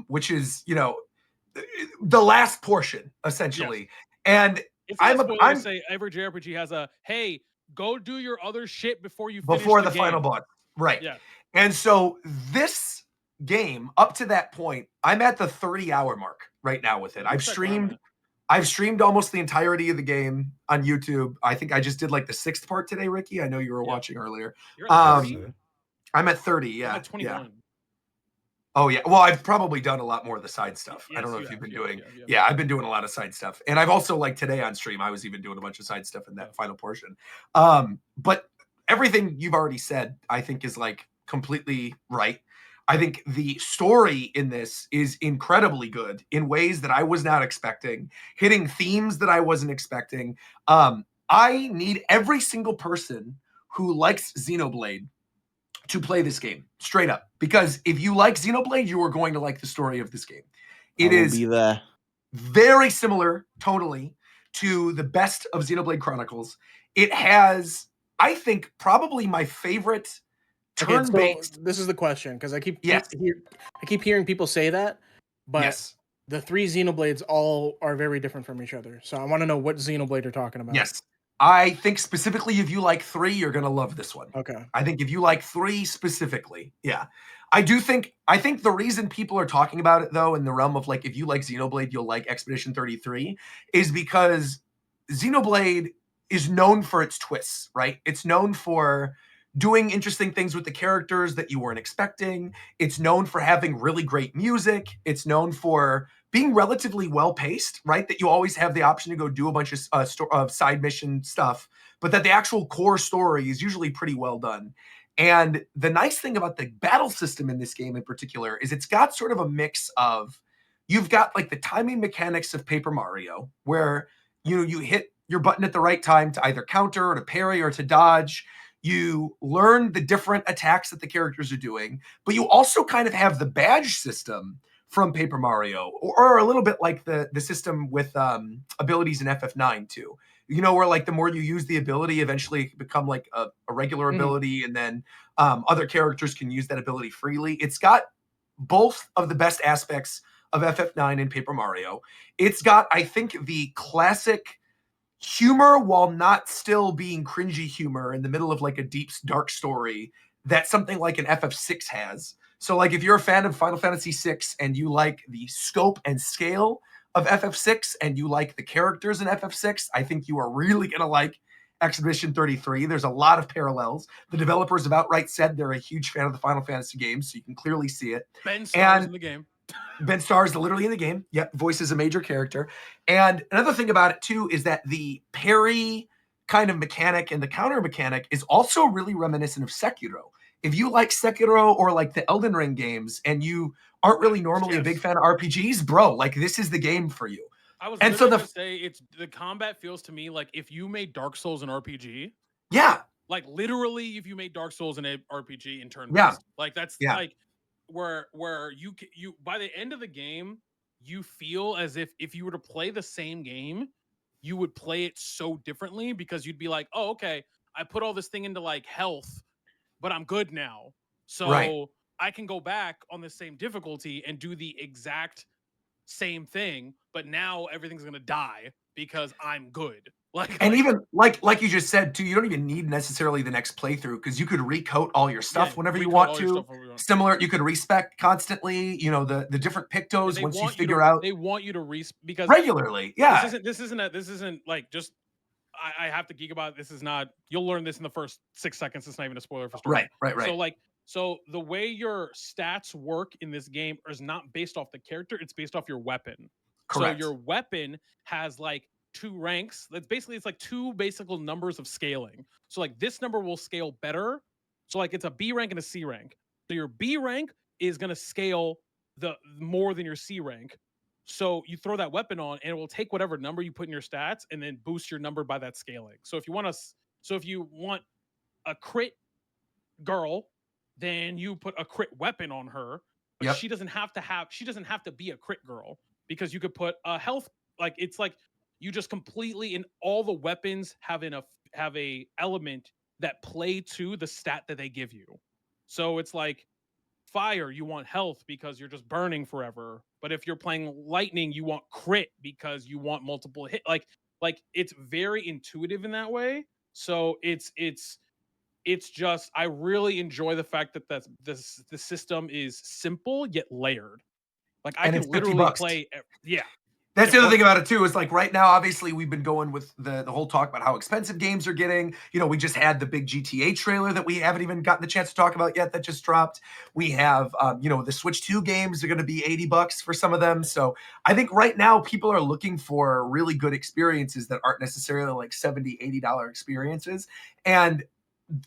which is, you know, the last portion essentially. And I'm say every JRPG has a, hey, go do your other shit before you finish the final boss, right? Yeah. And so this game, up to that point, I'm at the 30-hour mark right now with it. I've streamed almost the entirety of the game on YouTube. I think I just did like the 6th part today, Ricky. I know you were watching earlier. I'm at 30. Yeah. I'm at 21. Yeah. Oh yeah. Well, I've probably done a lot more of the side stuff. I don't know if you've been doing. Yeah, I've been doing a lot of side stuff, and I've also, like, today on stream, I was even doing a bunch of side stuff in that final portion. But everything you've already said, I think, is like completely right. I think the story in this is incredibly good in ways that I was not expecting, hitting themes that I wasn't expecting. I need every single person who likes Xenoblade to play this game straight up, because if you like Xenoblade, you are going to like the story of this game. It is very similar tonally to the best of Xenoblade Chronicles. It has, I think, probably my favorite turn-based. So this is the question, because I keep hearing people say that, but the 3 Xenoblades all are very different from each other. So I want to know what Xenoblade you're talking about. Yes. I think specifically if you like 3, you're going to love this one. Okay. I think if you like 3 specifically, I think the reason people are talking about it, though, in the realm of, like, if you like Xenoblade, you'll like Expedition 33, is because Xenoblade is known for its twists, right? It's known for doing interesting things with the characters that you weren't expecting. It's known for having really great music. It's known for being relatively well-paced, right? That you always have the option to go do a bunch of side mission stuff, but that the actual core story is usually pretty well done. And the nice thing about the battle system in this game in particular is it's got sort of a mix of, you've got like the timing mechanics of Paper Mario, where you hit your button at the right time to either counter or to parry or to dodge. You learn the different attacks that the characters are doing, but you also kind of have the badge system from Paper Mario, or a little bit like the system with abilities in FF9 too. You know, where like the more you use the ability, eventually it can become like a regular ability, and then other characters can use that ability freely. It's got both of the best aspects of FF9 and Paper Mario. It's got, I think, the classic humor while not still being cringy humor in the middle of like a deep, dark story that something like an FF6 has. So like if you're a fan of Final Fantasy VI and you like the scope and scale of FF6 and you like the characters in FF6, I think you are really going to like Expedition 33. There's a lot of parallels. The developers have outright said they're a huge fan of the Final Fantasy games, so you can clearly see it. Ben stars in the game. Ben Starr is literally in the game. Yep, voices a major character. And another thing about it too is that the parry kind of mechanic and the counter mechanic is also really reminiscent of Sekiro. If you like Sekiro or like the Elden Ring games and you aren't really normally a big fan of RPGs, bro, like this is the game for you. I was and so gonna say it's the combat feels to me like if you made Dark Souls an RPG. Yeah. Like literally, if you made Dark Souls an RPG in turn-based, Yeah. like that's like where you by the end of the game, you feel as if you were to play the same game, you would play it so differently because you'd be like, oh, okay, I put all this thing into like health, but I'm good now. So I can go back on the same difficulty and do the exact same thing, but now everything's gonna die because I'm good. And even like you just said too, you don't even need necessarily the next playthrough because you could recoat all your stuff whenever you want to. Similar, you could respec constantly. You know the different pictos once you figure out. They want you to because regularly. Yeah, this isn't like just. I have to geek about it. This is not. You'll learn this in the first 6 seconds. It's not even a spoiler for story. Right. So the way your stats work in this game is not based off the character. It's based off your weapon. Correct. So your weapon has like 2 ranks. It's like 2 basic numbers of scaling. So like this number will scale better. So like it's a B rank and a C rank. So your B rank is going to scale the more than your C rank. So you throw that weapon on and it will take whatever number you put in your stats and then boost your number by that scaling. So if you want a crit girl, then you put a crit weapon on her. But she doesn't have to be a crit girl because you could put a health, like it's like you just completely, and all the weapons have a element that play to the stat that they give you. So it's like fire, you want health because you're just burning forever. But if you're playing lightning, you want crit because you want multiple hit. Like it's very intuitive in that way. So it's just, I really enjoy the fact that the system is simple yet layered. Like I can literally play. Yeah. That's the other thing about it too, is like right now, obviously we've been going with the whole talk about how expensive games are getting. You know, we just had the big GTA trailer that we haven't even gotten the chance to talk about yet that just dropped. We have, the Switch 2 games are going to be $80 for some of them. So I think right now people are looking for really good experiences that aren't necessarily like $70, $80 experiences. And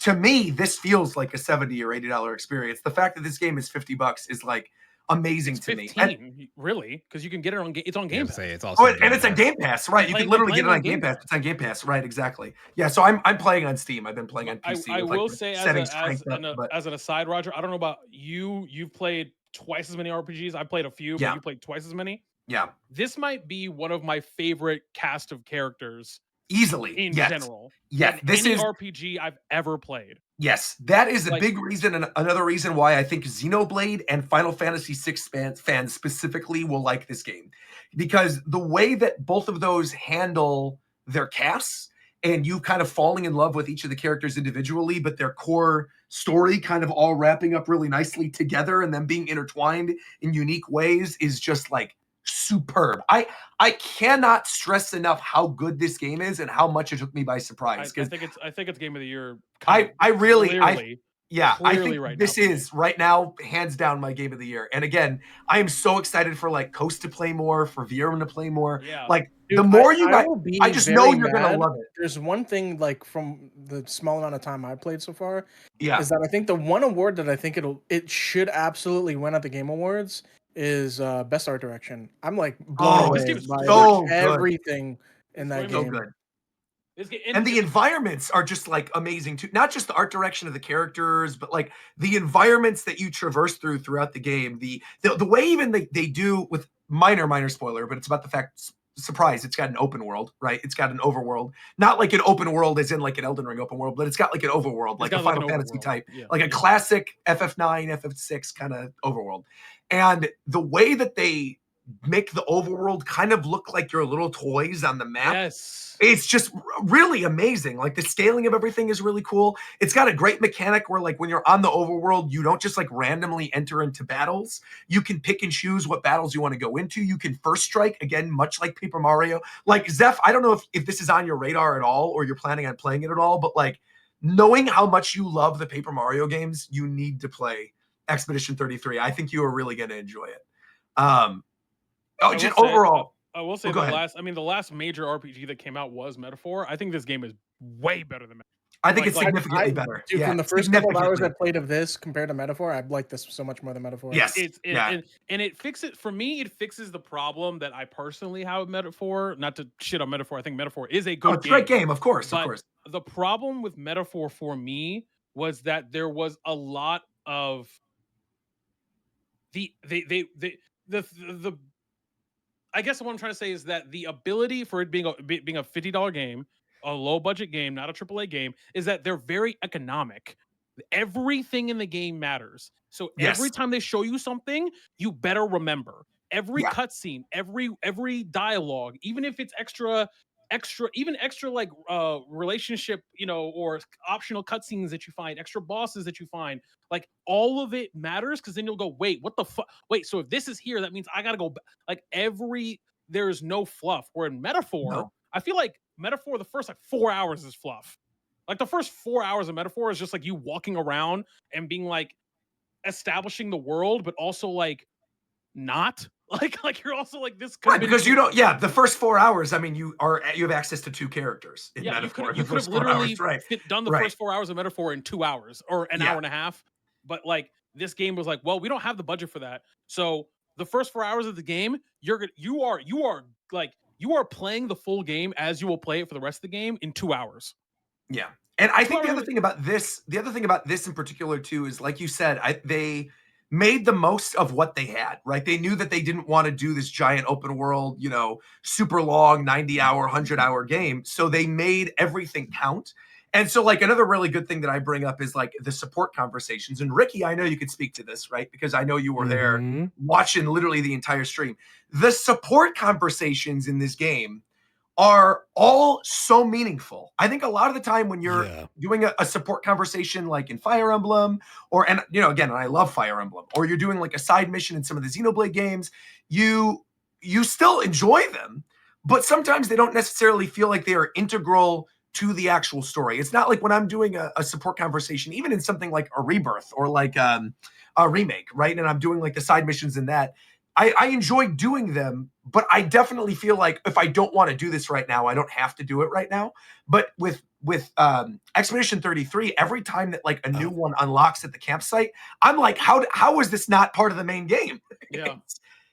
to me, this feels like a $70 or $80 experience. The fact that this game is $50 is like amazing to me. And really, because you can get it on. It's on Game Pass. It's also and it's on Game Pass, right? You can literally get it on Game Pass. It's on Game Pass, right? Exactly. Yeah. So I'm playing on Steam. I've been playing on PC. I will say as an aside, Roger, I don't know about you. You've played twice as many RPGs. I played a few, but you played twice as many. Yeah. This might be one of my favorite cast of characters. Easily, in general. Yes, this is RPG I've ever played. Yes, that is a big reason, and another reason why I think Xenoblade and Final Fantasy VI fans specifically will like this game, because the way that both of those handle their casts, and you kind of falling in love with each of the characters individually, but their core story kind of all wrapping up really nicely together and then being intertwined in unique ways is just like superb. I cannot stress enough how good this game is and how much it took me by surprise. I think it's game of the year. I think this is right now hands down my game of the year. And again, I am so excited for like Coast to play more, for Vierum to play more. Yeah. Like dude, the more you guys, I just know you're gonna love it. There's one thing like from the small amount of time I played so far, is that I think the one award that I think it should absolutely win at the Game Awards is best art direction. I'm like blown away by everything in that game. Good. And the environments are just like amazing too. Not just the art direction of the characters, but like the environments that you traverse throughout the game. The way even they do with minor spoiler, but it's about the fact, surprise, it's got an open world, right? It's got an overworld. Not like an open world as in like an Elden Ring open world, but it's got like an overworld, like a Final Fantasy type, like a classic FF9, FF6 kind of overworld. And the way that they make the overworld kind of look like your little toys on the map. Yes. It's just really amazing. Like the scaling of everything is really cool. It's got a great mechanic where like when you're on the overworld, you don't just like randomly enter into battles. You can pick and choose what battles you want to go into. You can first strike, again, much like Paper Mario. Like Zeph, I don't know if this is on your radar at all or you're planning on playing it at all, but like knowing how much you love the Paper Mario games, you need to play Expedition 33. I think you are really going to enjoy it. Just overall. I will say the last major RPG that came out was Metaphor. I think this game is way better than Metaphor. I think it's significantly better. Dude, from the first couple of hours I played of this compared to Metaphor, I like this so much more than Metaphor. Yes. And it fixes, for me, it fixes the problem that I personally have with Metaphor. Not to shit on Metaphor. I think Metaphor is a good game. It's a great game, of course. The problem with Metaphor for me was that there was a lot of the I guess what I'm trying to say is that the ability for it being a $50 game, a low budget game, not a AAA game, is that they're very economic. Everything in the game matters. So every time they show you something, you better remember. Every cutscene, every dialogue, even if it's extra like relationship, or optional cutscenes that you find, extra bosses that you find, like all of it matters, because then you'll go, wait, what the fuck? Wait, so if this is here, that means I gotta go like there's no fluff. Where in Metaphor, I feel like Metaphor, the first like 4 hours is fluff. Like the first 4 hours of Metaphor is just like you walking around and being like establishing the world, but also like not. Like you're also like this, right? Because you don't. Yeah, the first 4 hours. I mean, you have access to two characters in Metaphor. You could have literally done the first 4 hours of Metaphor in 2 hours or an hour and a half. But like this game was like, well, we don't have the budget for that. So the first 4 hours of the game, you are playing the full game as you will play it for the rest of the game in 2 hours. Yeah, and I think the other thing about this in particular too is, like you said, they made the most of what they had, right? They knew that they didn't want to do this giant open world, super long 90-hour, 100-hour game. So they made everything count. And so like another really good thing that I bring up is like the support conversations. And Ricky, I know you could speak to this, right? Because I know you were there watching literally the entire stream. The support conversations in this game are all so meaningful. I think a lot of the time when you're doing a support conversation like in Fire Emblem, again, and I love Fire Emblem, or you're doing like a side mission in some of the Xenoblade games, you still enjoy them, but sometimes they don't necessarily feel like they are integral to the actual story. It's not like when I'm doing a support conversation, even in something like a Rebirth or like a remake, right? And I'm doing like the side missions in that. I enjoy doing them, but I definitely feel like if I don't want to do this right now, I don't have to do it right now. But with Expedition 33, every time that like a new one unlocks at the campsite, I'm like, how is this not part of the main game? Yeah,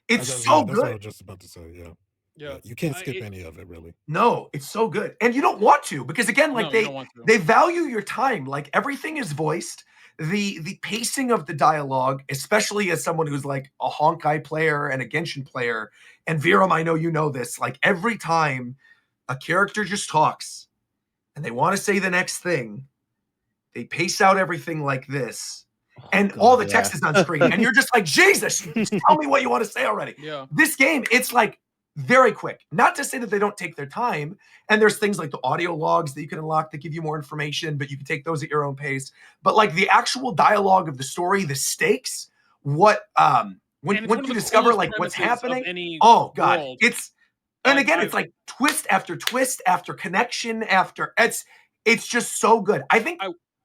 it's so that's good. what I was just about to say. Yeah, you can't skip any of it really. No, it's so good, and you don't want to, because again, like they value your time. Like everything is voiced. The pacing of the dialogue, especially as someone who's like a Honkai player and a Genshin player, and Viram, I know you know this, like every time a character just talks and they want to say the next thing, they pace out everything like this, and all the text is on screen, and you're just like, Jesus, just tell me what you want to say already. Yeah. This game, it's like very quick. Not to say that they don't take their time, and there's things like the audio logs that you can unlock that give you more information, but you can take those at your own pace. But like the actual dialogue of the story, the stakes, when you discover like what's happening, oh god, world. It's like twist after twist after connection after it's just so good. I think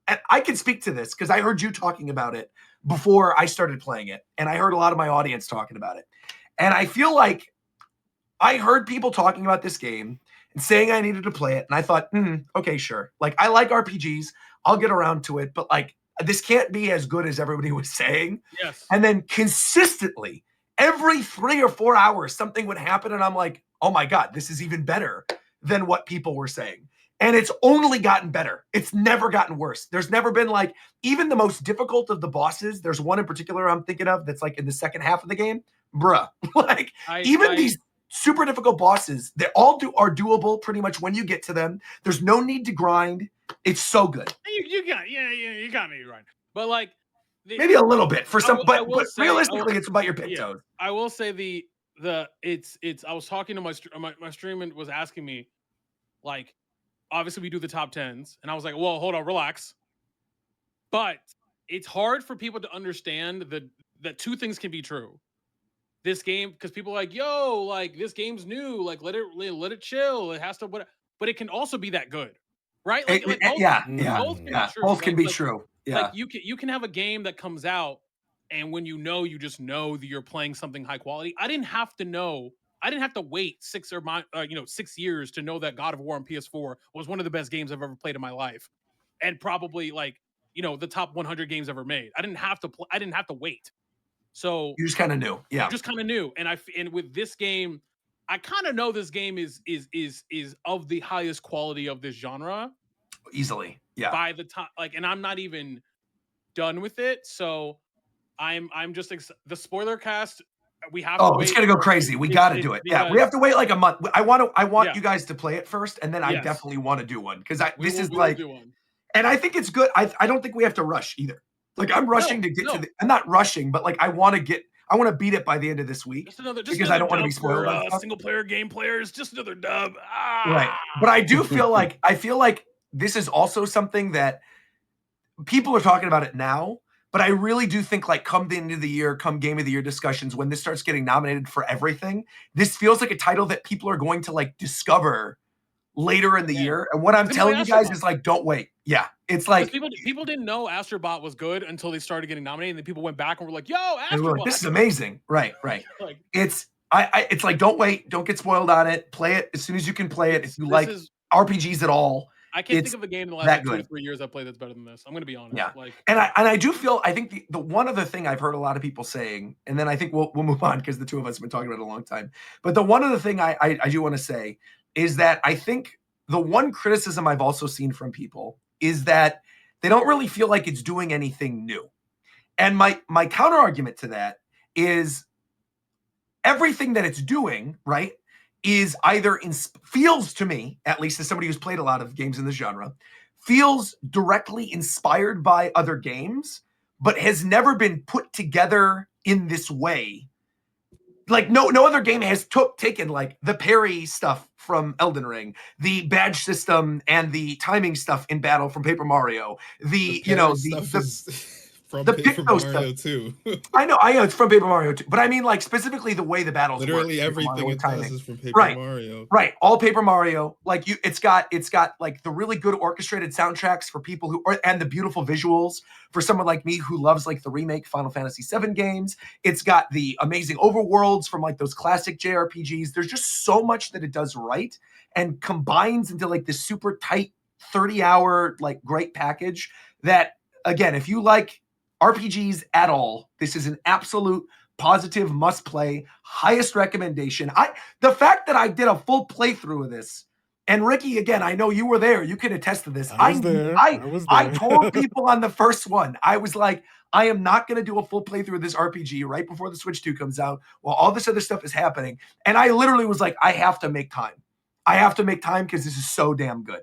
and I can speak to this because I heard you talking about it before I started playing it, and I heard a lot of my audience talking about it, and I feel like I heard people talking about this game and saying I needed to play it. And I thought, okay, sure. Like, I like RPGs. I'll get around to it. But, like, this can't be as good as everybody was saying. Yes. And then consistently, every 3 or 4 hours, something would happen. And I'm like, oh, my God, this is even better than what people were saying. And it's only gotten better. It's never gotten worse. There's never been like, even the most difficult of the bosses, there's one in particular I'm thinking of that's like in the second half of the game. Bruh. Like, these super difficult bosses, they all are doable pretty much when you get to them. There's no need to grind. It's so good. You got me right. But like maybe a little bit for some, but realistically, say, it's about your pig toes. I will say it's I was talking to my stream and was asking me, like, obviously we do the top 10s, and I was like, well, hold on, relax. But it's hard for people to understand that two things can be true. This game, because people are like, yo, like this game's new, like let it chill. It has to, but it can also be that good, right? Like both can be true. Yeah. Like you can have a game that comes out, and when you just know that you're playing something high quality. I didn't have to wait 6 years to know that God of War on PS4 was one of the best games I've ever played in my life, and probably like the top 100 games ever made. I didn't have to wait. So you just kind of knew, yeah. Just kind of knew, and with this game, I kind of know this game is of the highest quality of this genre, easily, yeah. By the time, and I'm not even done with it, so I'm just the spoiler cast. We have. Oh, it's gonna go crazy. We got to do it. Yeah, we have to wait like a month. I want you guys to play it first, and then I definitely want to do one because this is like, and I think it's good. I don't think we have to rush either. Like I'm rushing to get to the. I'm not rushing, but like I want to beat it by the end of this week because I don't want to be spoiled. Single player game players, just another dub. Right, but I do feel like this is also something that people are talking about it now. But I really do think like come the end of the year, come game of the year discussions, when this starts getting nominated for everything, this feels like a title that people are going to like discover later in the year. And what I'm telling you guys is like, don't wait. Yeah. It's like people didn't know Astrobot was good until they started getting nominated. And then people went back and were like, yo, Astrobot. Like, this is amazing. Right. Like, it's like, don't wait. Don't get spoiled on it. Play it as soon as you can play it. If you like RPGs at all. I can't think of a game in the last 2 or 3 years I've played that's better than this. I'm going to be honest. Yeah. And I do feel, I think the one other thing I've heard a lot of people saying, and then I think we'll move on because the two of us have been talking about it a long time. But the one other thing I do want to say is that I think the one criticism I've also seen from people is that they don't really feel like it's doing anything new. And my counter argument to that is everything that it's doing, right, is either feels to me, at least as somebody who's played a lot of games in this genre, feels directly inspired by other games, but has never been put together in this way. Like no other game has taken like the parry stuff from Elden Ring, the badge system and the timing stuff in Battle from Paper Mario, the from Paper Mario too. I know it's from Paper Mario too, but I mean like specifically the way the battles literally work, everything it does is from Paper Mario. Right, all Paper Mario. Like it's got like the really good orchestrated soundtracks for people and the beautiful visuals for someone like me who loves like the remake Final Fantasy VII games. It's got the amazing overworlds from like those classic JRPGs. There's just so much that it does right and combines into like this super tight 30-hour like great package that, again, if you like RPGs at all, this is an absolute positive must play, highest recommendation. The fact that I did a full playthrough of this, and Ricky, again, I know you were there, you can attest to this. I was there. I told people on the first one, I was like, I am not going to do a full playthrough of this RPG right before the Switch 2 comes out while all this other stuff is happening. And I literally was like, I have to make time. I have to make time because this is so damn good.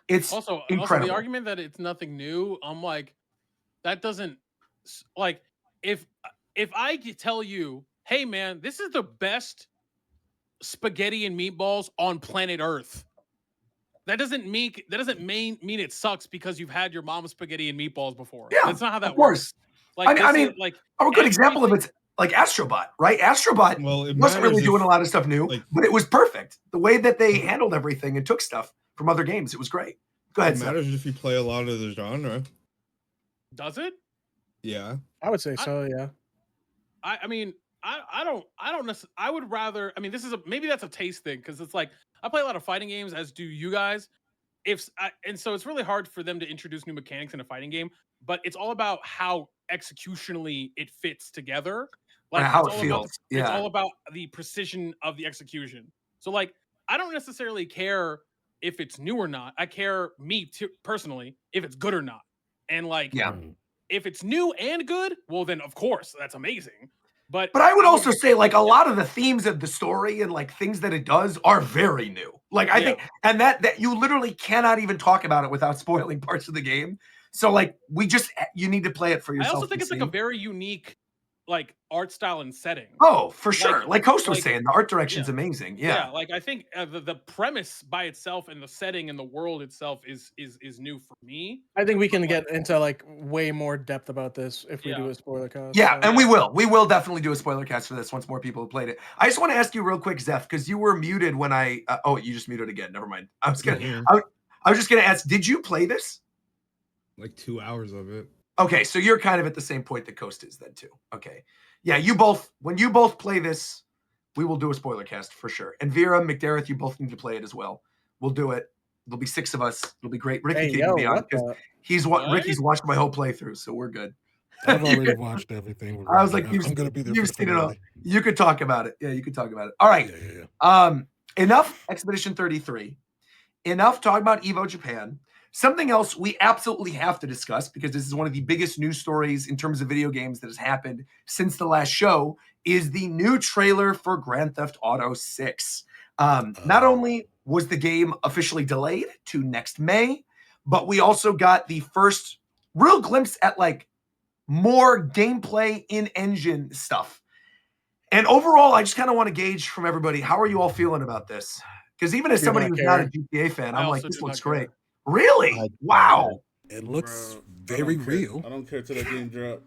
It's incredible. Also, the argument that it's nothing new, I'm like, that doesn't, like, if I tell you, hey man, this is the best spaghetti and meatballs on planet Earth, that doesn't mean it sucks because you've had your mom's spaghetti and meatballs before. Yeah, that's not how that works. Like, I mean, like a good example of it's like Astrobot, right? Astrobot wasn't really doing a lot of stuff new, but it was perfect. The way that they handled everything and took stuff from other games, it was great. Go ahead. It matters if you play a lot of the genre. Does it? Yeah, I would say so. Yeah. I mean, I don't necessarily. I would rather. I mean, maybe that's a taste thing because it's like I play a lot of fighting games, as do you guys. And so it's really hard for them to introduce new mechanics in a fighting game, but it's all about how executionally it fits together. Like how it feels. Yeah. It's all about the precision of the execution. So like, I don't necessarily care if it's new or not. I care personally if it's good or not. And like, if it's new and good, well then of course that's amazing. But I would also say like a lot of the themes of the story and like things that it does are very new. Like I think, and that you literally cannot even talk about it without spoiling parts of the game. So like you need to play it for yourself. I also think it's like a very unique like art style and setting. Oh, for sure. Like Coast was saying, the art direction's amazing. Yeah. Like I think the premise by itself and the setting and the world itself is new for me. I think we can get into like way more depth about this if we do a spoiler cast. Yeah, and we will. We will definitely do a spoiler cast for this once more people have played it. I just want to ask you real quick, Zeph, because you were muted when I. Oh, you just muted again. Never mind. I was just gonna ask. Did you play this? Like 2 hours of it. Okay, so you're kind of at the same point that Coast is then too. Okay. Yeah, when you both play this, we will do a spoiler cast for sure. And Vera, McDareth, you both need to play it as well. We'll do it. There'll be 6 of us. It'll be great. Ricky can be on because Ricky's watched my whole playthrough, so we're good. I've already watched everything. I was like, I'm gonna be there. You've seen it all. You could talk about it. Yeah, you could talk about it. All right. Enough Expedition 33. Enough talking about Evo Japan. Something else we absolutely have to discuss, because this is one of the biggest news stories in terms of video games that has happened since the last show, is the new trailer for Grand Theft Auto 6. Not only was the game officially delayed to next May, but we also got the first real glimpse at like more gameplay in-engine stuff. And overall, I just kind of want to gauge from everybody, how are you all feeling about this? Because even as somebody who's not a GTA fan, I'm like, this looks great. Really? Wow. It looks very real. I don't care till that game drop.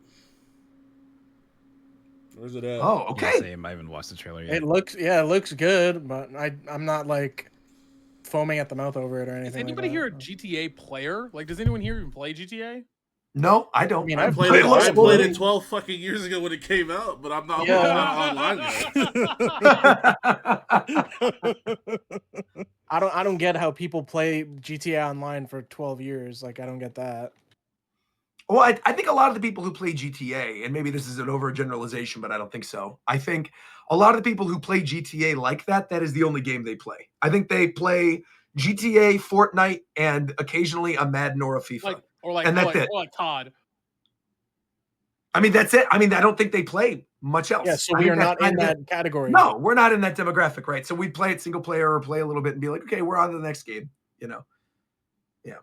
Where's it at? Oh, okay. Yeah, same. I haven't watched the trailer yet. It looks good, but I'm not like foaming at the mouth over it or anything. Is anybody here a GTA player? Like, does anyone here even play GTA? No, I don't. I mean, I played it 12 fucking years ago when it came out, but I'm not online yet. I don't get how people play GTA Online for 12 years. Like, I don't get that. Well, I think a lot of the people who play GTA, and maybe this is an overgeneralization, but I don't think so. I think a lot of the people who play GTA like that is the only game they play. I think they play GTA, Fortnite, and occasionally a Madden or a FIFA. And that's it. Or like COD. I mean, that's it. I mean, I don't think they play much else. Yeah, so we are not in that category. No, we're not in that demographic, right? So we play it single player or play a little bit and be like, okay, we're on to the next game, you know? Yeah.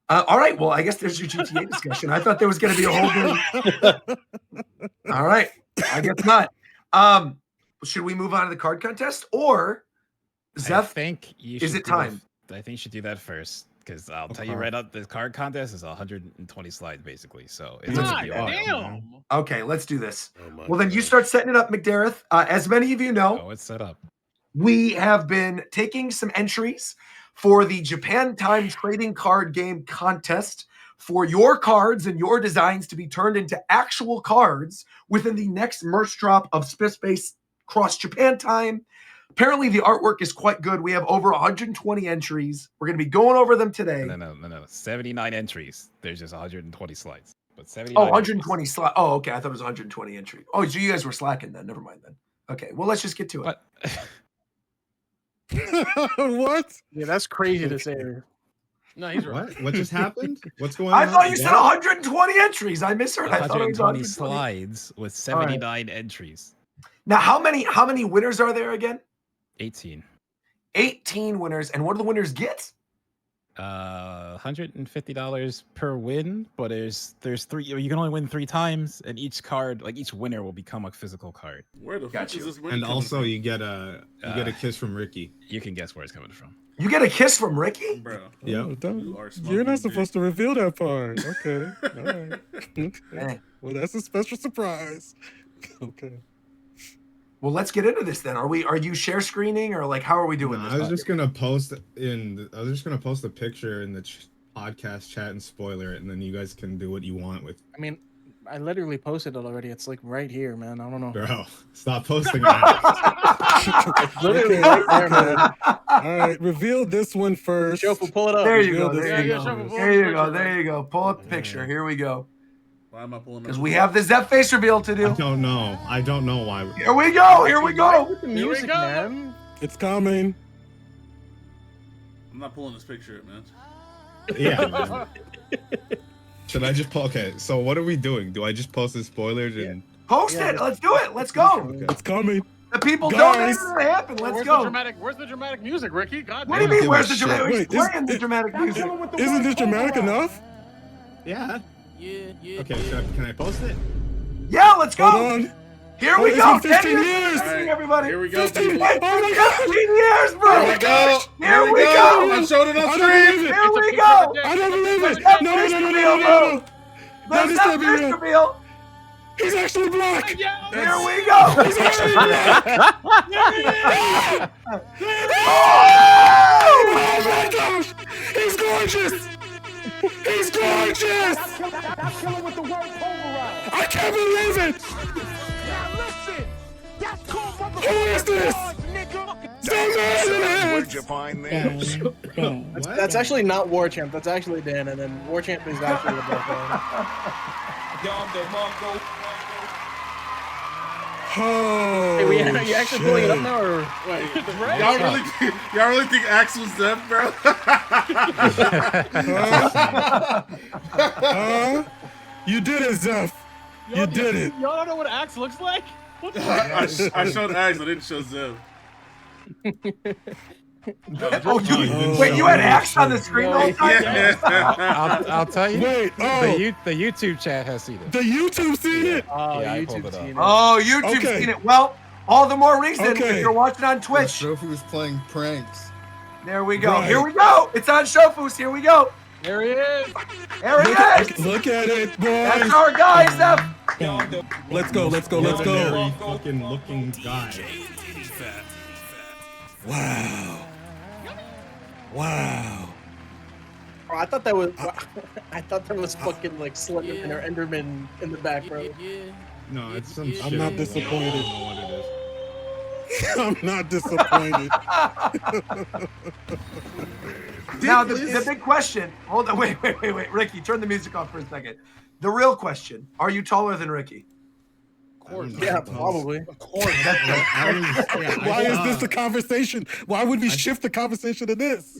All right. Well, I guess there's your GTA discussion. I thought there was going to be a whole new... All right. I guess not. Should we move on to the card contest, or Zeph? I think you should do that first, because I'll tell you right up, the card contest is 120 slides basically. So it's damn. Okay, let's do this. Well, then you start setting it up, McDareth. As many of you know, it's set up. We have been taking some entries for the Japan Time Trading Card Game Contest for your cards and your designs to be turned into actual cards within the next merch drop of Space Cross Japan Time. Apparently, the artwork is quite good. We have over 120 entries. We're going to be going over them today. No. 79 entries. There's just 120 slides. But 79 120 slides. Oh, okay. I thought it was 120 entries. Oh, so you guys were slacking then. Never mind then. Okay, well, let's just get to it. What? Yeah, that's crazy to say. No, he's right. What just happened? What's going on? I thought you said 120 entries. I misheard. I thought it was 120 slides with 79 entries. Now, how many winners are there again? 18. 18 winners. And what do the winners get? $150 per win, but there's 3. You can only win 3 times, and each card, like each winner, will become a physical card. Where the fuck is this win? And also, you get a kiss from Ricky. You can guess where it's coming from. You get a kiss from Ricky? Bro. Yeah. You're not supposed to reveal that part. Okay. All right. Okay. Well, that's a special surprise. Okay. Well, let's get into this then. Are you share screening, or like how are we doing this? I was just gonna post a picture in the podcast chat and spoiler it, and then you guys can do what you want with. I mean, I literally posted it already. It's like right here, man. I don't know. Bro, stop posting that. It's literally right there, man. All right, reveal this one first. Shofu, pull it up. There you go. There There you go. Pull up the picture. Here we go. Why am I pulling? Because we have the Zeph face reveal to do. I don't know why. Here we go. The music, man. It's coming. I'm not pulling this picture up, man. Yeah. Should I just post? Okay, so what are we doing? Do I just post the spoilers and? Post it. Let's do it. Let's go. It's coming. The people Guys. don't know it happen. Let's Where's go. the dramatic? Where's the dramatic music, Ricky? God What do you damn. mean? Where's the shit. dramatic? Wait, He's playing the dramatic music. Isn't this dramatic enough? Yeah. Okay, can I post it? Yeah, let's Hold go. on. Here Oh, we it's go. been 10 15 years. years. All right, Everybody. Here we go. 15. people. Oh my God. 15 years, bro. Here we go. Here we go. I showed it on I don't stream. believe it. Here we It's a go. picture I don't believe it. That's No. bro. That's That's not not real. Mr. Beal. He's actually black. Yeah. Here we go. He's actually black. Oh! Oh my gosh. He's gorgeous. He's gorgeous. I can't believe it. Who is this? Where'd you find this? That's actually not War Champ. That's actually Dan, and then War Champ is actually the black guy. Oh, Hey, you actually pulling it up now, or Wait, Y'all really think Axe was them, bro? You did it, Zeph. You did it. Y'all don't know what Axe looks like? What the I showed Axe, I didn't show Zeb. Oh, dude. Wait, you had Axe on the screen the whole time? Yeah. I'll tell you. Wait, The YouTube chat has seen it. the YouTube seen it. oh, Yeah, I pulled YouTube it up. seen it. Oh, YouTube's Okay. seen it. Well, all the more reason if Okay. you're watching on Twitch. Shofu was playing pranks. There we go. Right. Here we go. It's on Shofu's. Here we go. There he is. There he is. Look at it, That's boys. our guy, Zeph. Let's go. Legendary fucking looking guy. Wow. Oh, I thought that was fucking like Slenderman or Enderman in the back, bro. No, it's some shit. I'm not I disappointed. don't know what it is. I'm not disappointed. Now, the big question. Hold on. Wait. Ricky, turn the music off for a second. The real question. Are you taller than Ricky? Yeah, probably. I was, yeah, Why is this the conversation? Why would we shift the conversation to this?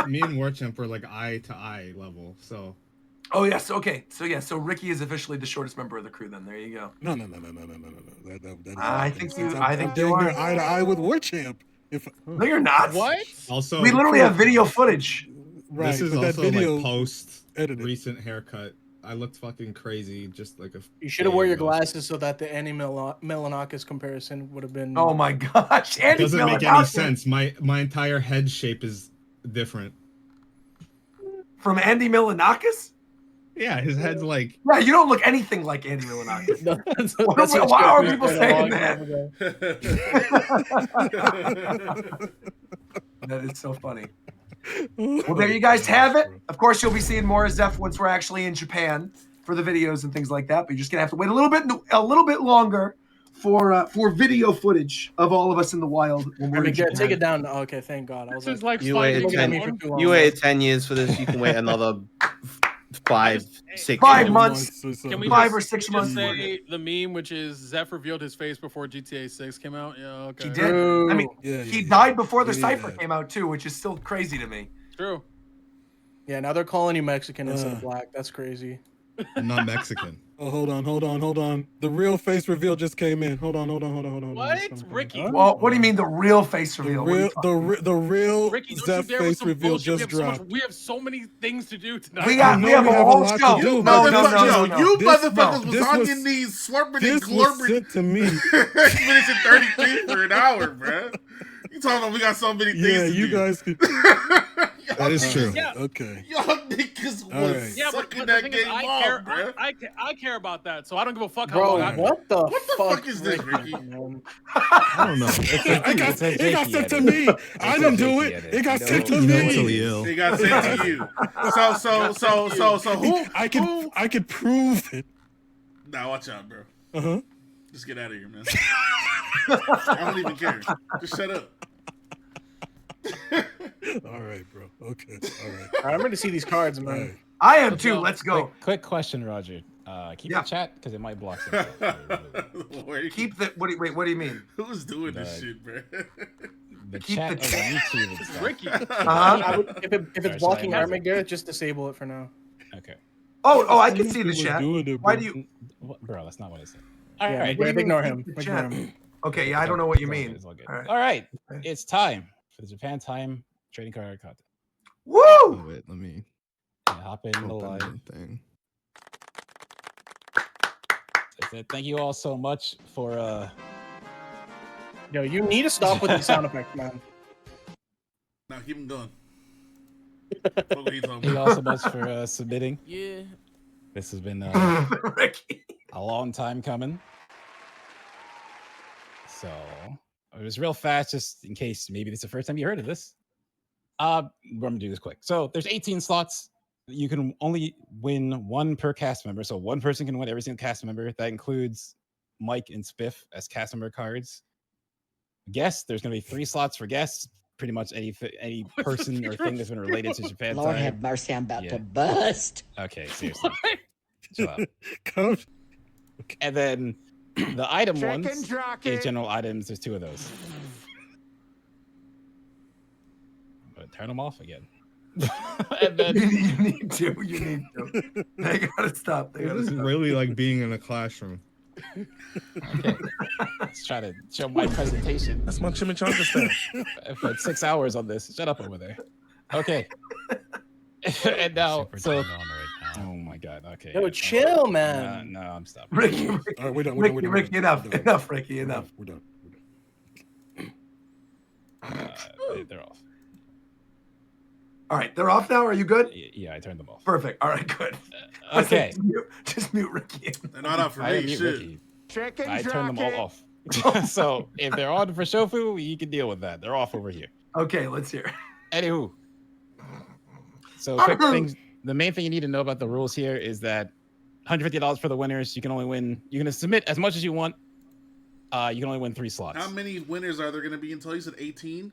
me and Warchamp are like eye to eye level, so. Oh, yes. Okay. So Ricky is officially the shortest member of the crew then. There you go. No. That is I think you I'm doing are. eye to eye with War Champ. If No, you're not. What? Also, We literally have video footage. right, this is but that also video my post edited. recent haircut. I looked fucking crazy, just like a. You should have wore your day ago. glasses so that the Annie Milanakis comparison would have been. Oh my gosh. It Andy doesn't make any Milanakis. sense. My entire head shape is different. From Andy Milanakis? Yeah, his head's like. Yeah, you don't look anything like Andy Milanakis. No, that's Why what are Joe people said a saying long that? time ago. That is so funny. Well, there you guys have it. Of course, you'll be seeing more of Zeph once we're actually in Japan for the videos and things like that. But you're just gonna have to wait a little bit longer for video footage of all of us in the wild when I we're mean, in yeah, Japan. take it down. Oh, okay, thank God. I was This is like, like You finding waited looking at me one- for too long. You waited 10 years for this. You can wait another 5, 6 5 years. months. Can we 5 just- or 6 just months. say the meme, which is Zeph revealed his face before GTA 6 came out? Yeah, okay. He did. I mean, Yeah, he yeah. died before the Yeah. cipher came out too, which is still crazy to me. True. Yeah, now they're calling you Mexican instead of black. That's crazy. I'm not Mexican. Oh, hold on. The real face reveal just came in. Hold on. What? Ricky. Well, what do you mean the real face The reveal? What are you real, talking the real Ricky, don't Zeph you dare with face some reveal bullshit. just we have dropped. we have so many things to do tonight. We got- I know we have a whole lot show. to do, No, but no, this- no, Yo, you This- motherfuckers was this on was- your knees slurping and This was glurping. sent to me. Finishing 33 for an hour, bro. You talking about we got so many things Yeah, to you do. guys could. That is true. Yeah. Okay. Y'all niggas All was right. Yeah, but sucking the that thing is, game I off, care. bro. I care about that, so I don't give a fuck how Bro, long I. what the What the fuck is this, Ricky, Ricky? man? I don't know. It got sent to me. I didn't do it. It got sent to He's me. mentally ill. They got sent to you. So who? I could prove it. Nah, watch out, bro. Uh-huh. Just get out of here, man. I don't even care. Just shut up. All right, bro. Okay. All right. All right, I'm ready to see these cards, All man. right. I am too. Let's go. Quick question, Roger. Keep Yeah. the chat because it might block some stuff. Keep the. What do you mean? Who's doing this The- shit, bro? The Keep chat the of chat. YouTube and stuff. Ricky. I would, if it's Sorry, blocking sorry, Armic there, just disable it for now. Okay. Oh, I can see the He was chat. doing it, Why bro. do you? Bro, that's not what I said. All Yeah, right. What do you mean ignore keep him. the Ignore chat? him. Okay, yeah, I don't know what you It's all mean. good, it's all good. All right. All right. Okay. It's time for the Japan Time trading card content. Woo! Oh wait, let me Hop in the open live. the thing. I said, thank you all so much for Yo, you need to stop with these sound effects, man. Now keep him going. Fuck what he talking thank you about. all so much for submitting. Yeah. This has been Ricky. a long time coming. So it was real fast, just in case maybe this is the first time you heard of this. I'm gonna do this quick. So there's 18 slots. You can only win one per cast member. So one person can win every single cast member. That includes Mike and Spiff as cast member cards. Guests, there's gonna be 3 slots for guests. Pretty much any person or thing that's been related to Japan. Lord Time. have mercy, I'm about Yeah. to bust. Okay, seriously. What? Chill out. Come- And then the item Chicken ones jockey. is general items. There's 2 of those. But turn them off again. And then You need to. You need to. They gotta stop. They gotta This is stop. really like being in a classroom. okay, let's try to show my presentation. That's my chimichanga stuff. I've had 6 hours on this. Shut up over there. Okay. And now, Super Oh, so turned on right now. Oh my god. Okay. Yo, chill, man. No, I'm stopping. Ricky, All right, we're done. We're done. We're done. Ricky, enough, enough, Ricky, We're enough. done. We're done. They're off. All right, they're off now. Are you good? Yeah, I turned them off. Perfect. All right, good. Okay. Just mute Ricky. They're not off for I me. mute Shit. Ricky. Chicken I turned them all jockey. off. So if they're on for shofu, you can deal with that. They're off over here. Okay, let's hear. Anywho, so quick things. The main thing you need to know about the rules here is that $150 for the winners. You can only win. You can submit as much as you want. You can only win 3 slots. How many winners are there going to be until you said 18?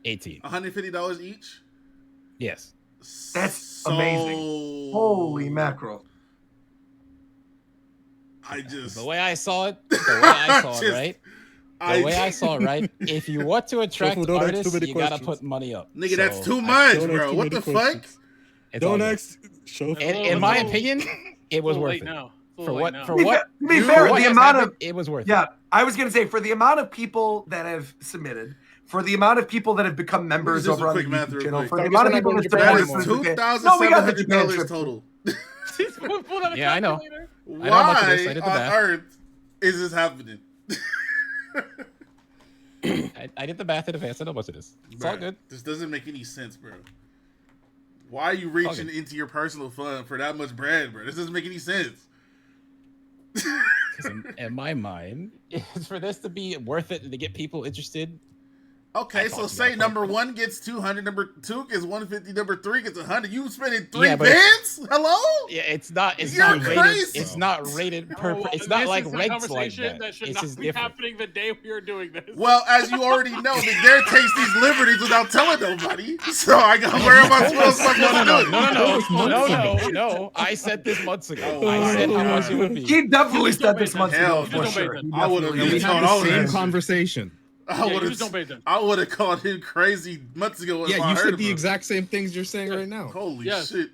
18. $150 each? Yes. That's amazing. Holy mackerel. I just... The way I saw it, right? I The way I saw it, right? If you want to attract Shofu, don't ask artists, too many you gotta questions. put money up. Nigga, So, that's too much, Don't ask bro. too What many the fuck? questions. it's all Don't good. ask. Show. In my opinion, it was It's worth late it. now. It's a For little what? late now. For what? To be you- fair, for what the has amount happened, of it was worth it. yeah, I was gonna say for the amount of people that have submitted, for the amount of people that have become members do some over on the quick math YouTube real channel, quick. for the Sorry, amount of we're people not that doing That Japan supported is anymore. No, we got the Japan $2,700 trip. total. Pull out a Yeah, I know. calculator. I know how much it is. I Why did the on math. earth is this happening? I did the math in advance. I know how much it is. It's all Bruh, good. This doesn't make any sense, bro. Why are you reaching into your personal fund for that much bread, bro? This doesn't make any sense. Because in my mind, it's for this to be worth it and to get people interested. Okay, I so thought you say got number purple. 1 gets 200, number 2 gets 150, number 3 gets 100. You spending 3 Yeah, but bands? Hello? Yeah, it's not. It's You're not rated. crazy. It's not rated per. No, It's not this like is a regs like conversation that. should It's not just be different. happening the day we are doing this. Well, as you already know, the Dare takes these liberties without telling nobody. So I got where am I supposed to do it? No. I said this months ago. I said how much it would be. He definitely said this months Hell ago for no. sure. He I would've definitely just did. told all of Same that. conversation. I you would just don't pay have. attention. I would have called him crazy months ago. if Yeah, I you heard said of the him. exact same things you're saying right now. Holy Yes. shit!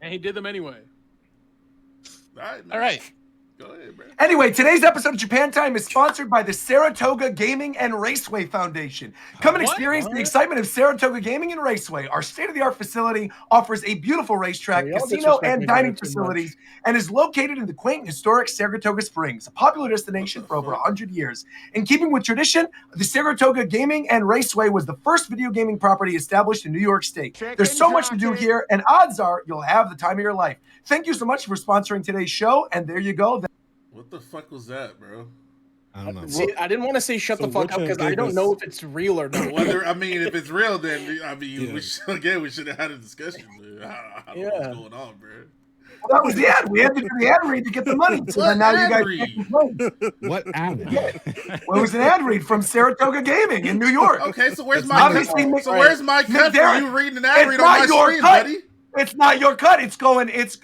And he did them anyway. All right, man. All right. Go ahead, bro. Anyway, today's episode of Japan Time is sponsored by the Saratoga Gaming and Raceway Foundation. Come and What? experience the excitement of Saratoga Gaming and Raceway. Our state-of-the-art facility offers a beautiful racetrack, Y'all casino, disrespect and me dining too much. facilities, and is located in the quaint and historic Saratoga Springs, a popular destination for over 100 years. In keeping with tradition, the Saratoga Gaming and Raceway was the first video gaming property established in New York State. There's so much to do here, and odds are you'll have the time of your life. Thank you so much for sponsoring today's show, and there you go. What the fuck was that, bro? I don't know. See, I didn't want to say shut So the fuck up Witcher because I gave don't us- know if it's real or not. Whether I mean, if it's real, then I mean, Yeah. we should have had a discussion. Man. I don't know Yeah. what's going on, bro. Well, that was the ad. We had to do the ad read to get the money. So What then now you ad guys read? can't complain. What ad? Well, it was an ad read from Saratoga Gaming in New York. Okay, so where's It's my obviously cut? Nick- So where's my cut for Derek, you reading an ad it's read not on my your stream, cut. buddy? It's not your cut. It's going. It's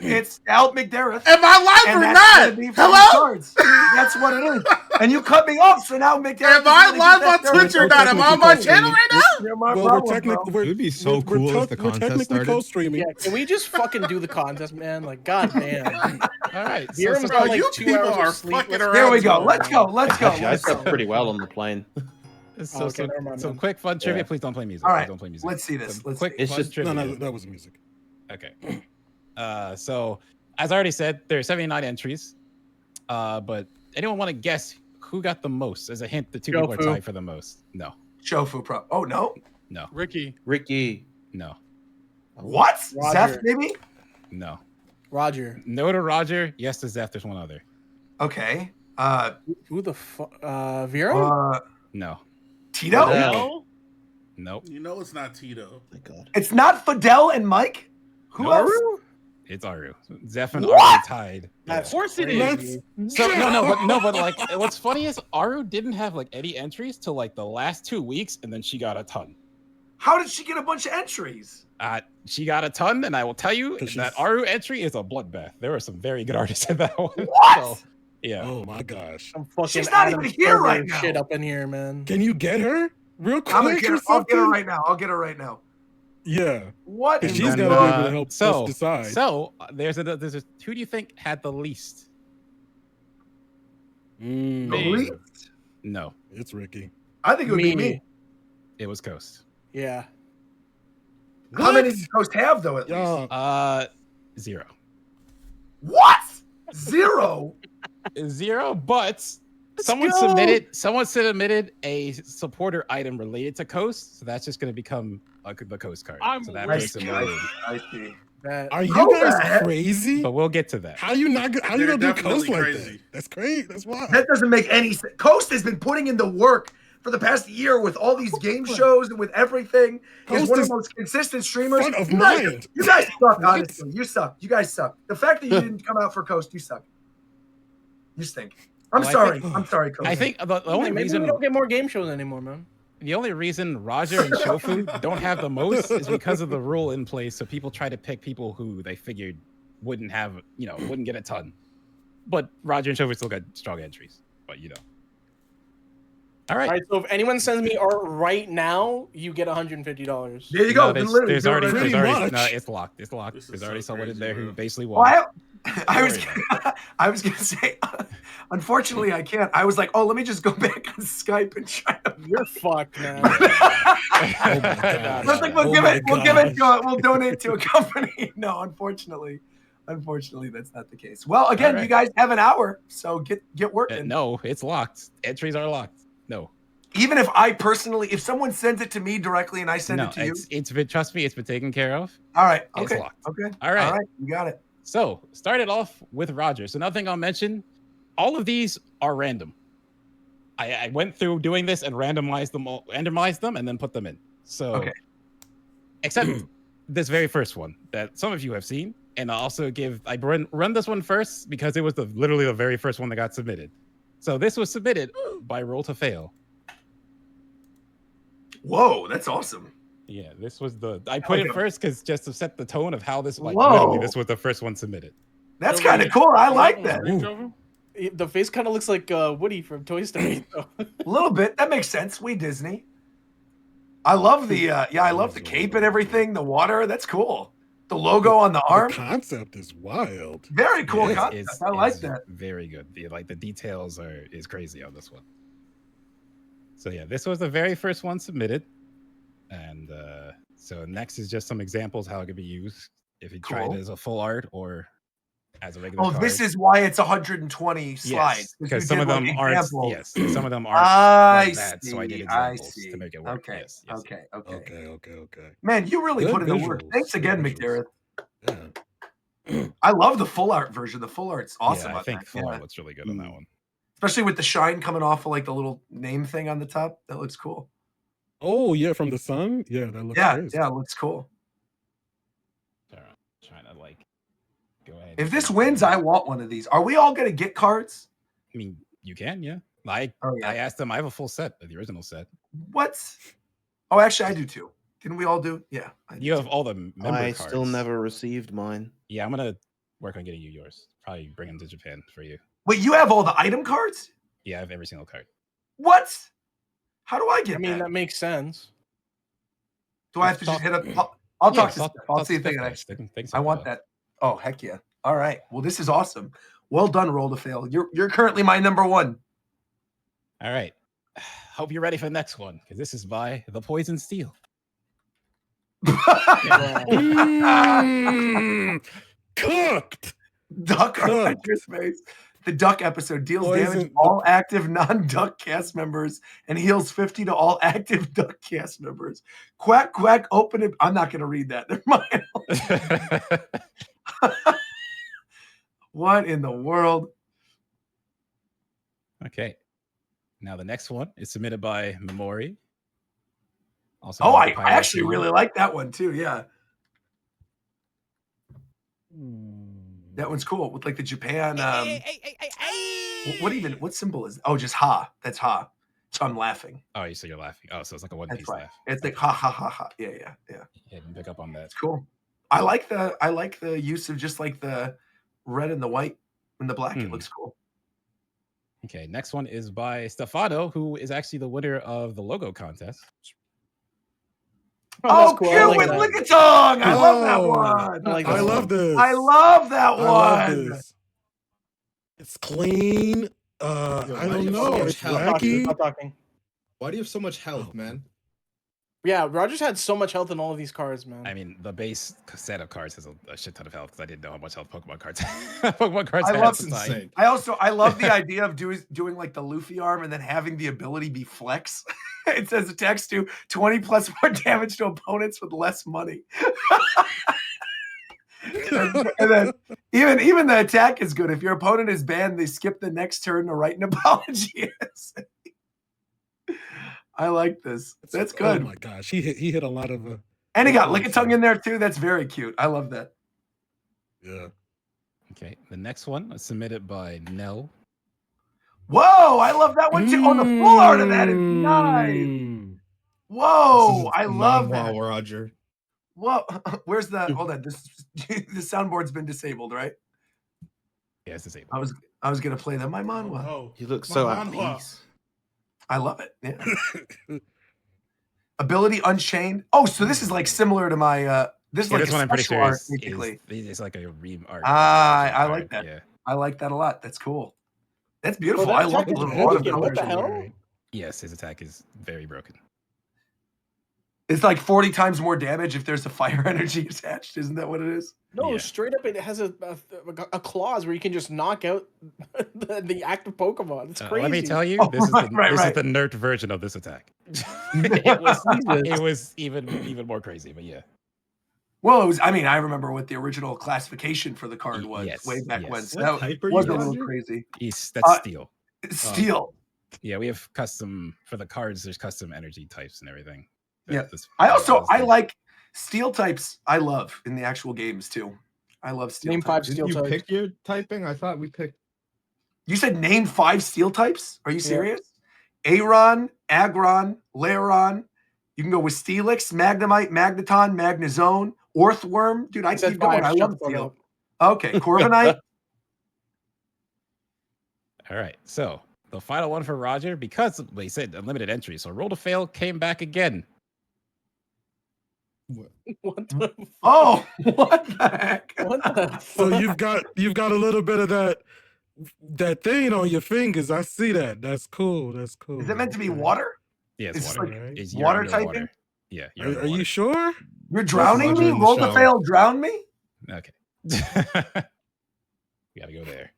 Al McDareth. Am I live and or that's gonna not? be for these Hello? cards. That's what it is. And you cut me off, so now McDareth. Am I live on Twitch or not? Am I on my channel right now? You're my Well, problem, we're technically bro. It would be so cool if the we're contest technically started. co-streaming. Yeah, can we just fucking do the contest, man? Like, goddamn. All right. Veerum's Bro, got like you 2 people hours are of sleep. fucking Let's around. There we go. bro. Let's go. Let's go. Actually, I Let's go. slept pretty well on the plane. So, okay, never mind, some man. quick fun trivia. Yeah. Please don't play music. All Please right, don't play music. let's see this. Some Let's quick see. It's fun just- trivia. No, that was music. Okay. So as I already said, there are 79 entries. But anyone want to guess who got the most? As a hint, the two people are Shofu. tied for the most. No. Shofu Pro. Oh no. No. Ricky. Ricky. No. What? Roger. Zeph, maybe? No. Roger. No to Roger. Yes to Zeph. There's one other. Okay. Who the fuck? Veerum? No. Tito? Fidel. No. Nope. You know it's not Tito. My God. It's not Fidel and Mike? Who No. else? It's Aru. Zeph and What? Aru tied. Of course it is. So but like what's funny is Aru didn't have like any entries till like the last 2 weeks, and then she got a ton. How did she get a bunch of entries? She got a ton, and I will tell you 'Cause that she's- Aru entry is a bloodbath. There were some very good artists in that one. What? So, yeah. Oh my gosh. I'm fucking She's not Adam even here Silver right now. shit up in here, man. Can you get her real quick I'm gonna get or her. I'll get her something? right now. I'll get her right now. Yeah. What? And in she's the- gotta be able to help so, us decide. So there's a who do you think had the least? Mm, The least? No, it's Ricky. I think it would be me. it was Coast. Yeah. How many does Coast have though? At least? Yeah. 0. What? 0? 0, but someone go. submitted a supporter item related to Coast, so that's just going to become the Coast card. I'm so that with person you. will win. I see. That, Are you How guys the heck? crazy? But we'll get to that. How you not? How you They're gonna do Coast definitely like crazy. that? That's crazy. That's wild. That doesn't make any sense. Coast has been putting in the work for the past year with all these game shows and with everything. He's Coast one of is the most consistent streamers. front of You guys- mind. You guys suck, honestly. You suck. You guys suck. The fact that you didn't come out for Coast, you suck. You stink. I'm Well, I sorry. think- I'm sorry, Coast. I think the only maybe reason we don't get more game shows anymore, man. Roger and Shofu don't have the most is because of the rule in place. So people try to pick people who they figured wouldn't have, wouldn't get a ton. But Roger and Shofu still got strong entries. But all right. All right, so if anyone sends me art right now, you get $150. There you go. No, Then literally there's do it already, right Pretty there's already much. no, it's locked. It's locked. This is There's already so someone in crazy, there who bro. basically Well, won. I was gonna say, unfortunately, I can't. I was like, oh, let me just go back on Skype and try to. You're fucked, man. I was like, we'll Oh give my it. We'll give it. gosh. We'll donate to a company. No, unfortunately, that's not the case. Well, again, All right. you guys have an hour, so get working. No, it's locked. Entries are locked. No. Even if I personally, if someone sends it to me directly and I send No, it to you, it's been, trust me, it's been taken care of. all right, it's okay, locked. okay, All right. all right, you got it. So started off with Roger. So another thing I'll mention, all of these are random. I went through doing this and randomized them, and then put them in. So, Okay. except this very first one that some of you have seen, and I'll also I run this one first because it was literally the very first one that got submitted. So this was submitted by Roll to Fail. Whoa, that's awesome. Yeah, this was I put it Okay. first because just to set the tone of how this, Whoa. literally, this was the first one submitted. That's kind of cool. I like that. The face kind of looks like Woody from Toy Story. A little bit. That makes sense. We Disney. I love the I love the cape and everything. The water. That's cool. The logo on the arm. The concept is wild. Very cool Yeah, concept. I like It's that. Very good. The details is crazy on this one. So yeah, this was the very first one submitted, and so next is just some examples how it could be used if you try Cool. it as a full art or as a regular. Oh, card. this is why it's 120 slides. yes, because some of them aren't. Yes, some of them aren't I like that. So I did see, examples see. to make it work. Okay, Yes, yes, okay, yes. okay. Okay. Man, you really Good put in the work. visuals, Thanks good again, visuals. McDareth. Yeah. I love the full art version. The full art's awesome. Yeah, I on think that. full Yeah. art looks really good on that one. Especially with the shine coming off of like the little name thing on the top. That looks cool. Oh yeah, from the sun. Yeah, that looks Yeah, crazy. yeah, it looks cool. Sorry, I'm trying to go ahead. If and this see. wins, I want one of these. Are we all gonna get cards? I mean, you can, yeah. I Oh yeah. asked them. I have a full set of the original set. What? Oh, actually, I do too. Didn't we all do? Yeah. You have all the member I cards. still never received mine. Yeah, I'm gonna work on getting you yours. Probably bring them to Japan for you. Wait, you have all the item cards? Yeah, I have every single card. What? How do I get I mean, that? that makes sense. Do I have to just hit up? I'll talk to Steph. I'll see if they can. I want that. Oh, heck yeah. All right. Well, this is awesome. Well done, Roll to Fail. You're currently my number one. All right. Hope you're ready for the next one, because this is by The Poison Steel. Cooked. Duck on your face. The Duck episode deals damage to all active non-Duck cast members and heals 50 to all active Duck cast members. Quack, quack, open it. I'm not going to read that. Never mind. What in the world? Okay. Now the next one is submitted by Memori. Also, I actually really like that one too. Yeah. That one's cool with like the Japan. What symbol is? Oh, just ha. That's ha. So I'm laughing. Oh, so you're laughing. Oh, so it's like a one piece laugh. It's like ha ha ha ha. Yeah. Yeah, you can pick up on that. It's cool. I like the use of just like the red and the white and the black. It looks cool. Okay, next one is by Stefano, who is actually the winner of the logo contest. Oh, cool. Cute with Lickitung! I love that one. I love this. I love that one. Love this. It's clean. I don't know. It's wacky. Why do you have so much health, man? Yeah, Roger's had so much health in all of these cards, man. I mean, the base set of cards has a shit ton of health because I didn't know how much health Pokemon cards Pokemon cards had. That's insane. I love the idea of doing like the Luffy arm and then having the ability be flex. It says attacks do 20 plus more damage to opponents with less money. And then even the attack is good. If your opponent is banned, they skip the next turn to write an apology. I like this. That's good. Oh my gosh, he hit a lot of. And he got Lickitung in there too. That's very cute. I love that. Yeah. Okay, the next one was submitted by Nell. Whoa, I love that one too. Oh, the full art of that is nice. Whoa, I love that. Wow, Roger. Whoa, where's the? Hold on, the soundboard's been disabled, right? Yeah, it's disabled. I was gonna play that. My manhwa. Oh, You look so at peace. I love it. Yeah. Ability Unchained. Oh, so this is like similar to my this is like this a one I'm pretty special sure art, is basically. it's like a art. I like that. Yeah. I like that a lot. That's cool. That's beautiful. That I love attack the is little broken. What the watercolors. hell? Yes, his attack is very broken. It's like 40 times more damage if there's a fire energy attached. Isn't that what it is? No, Yeah. straight up, it has a clause where you can just knock out the active Pokemon. It's crazy. Let me tell you, Oh, this is right, the nerd version of this attack. it was even more crazy, but yeah. Well, it was. I mean, I remember what the original classification for the card was Yes, way back yes. when. So What that type are was you, a little Roger? crazy. That's steel. Steel. Yeah, we have custom for the cards. There's custom energy types and everything. Yeah. I like steel types. I love in the actual games too. I love steel. Name 5 types. steel Did you types. pick your typing? I thought we picked. You said name 5 steel types? Are you serious? Aeron, Aggron, Lairon. You can go with Steelix, Magnemite, Magneton, Magnezone, Orthworm. Dude, I said keep going. 5, I shut love the fuck steel. up. Okay, Corviknight. All right, so the final one for Roger, because they said unlimited entry, so Roll to Fail came back again. What the? Oh, what the heck? What the? So you've got a little bit of that thing on your fingers. I see that. That's cool. That's cool. Is it meant to be Okay. water? Yeah, it's It's water. like It's water underwater. typing? Yeah. Are you sure? You're drowning Roger me? in the Roll to shower. fail, drown me? Okay. We gotta go there.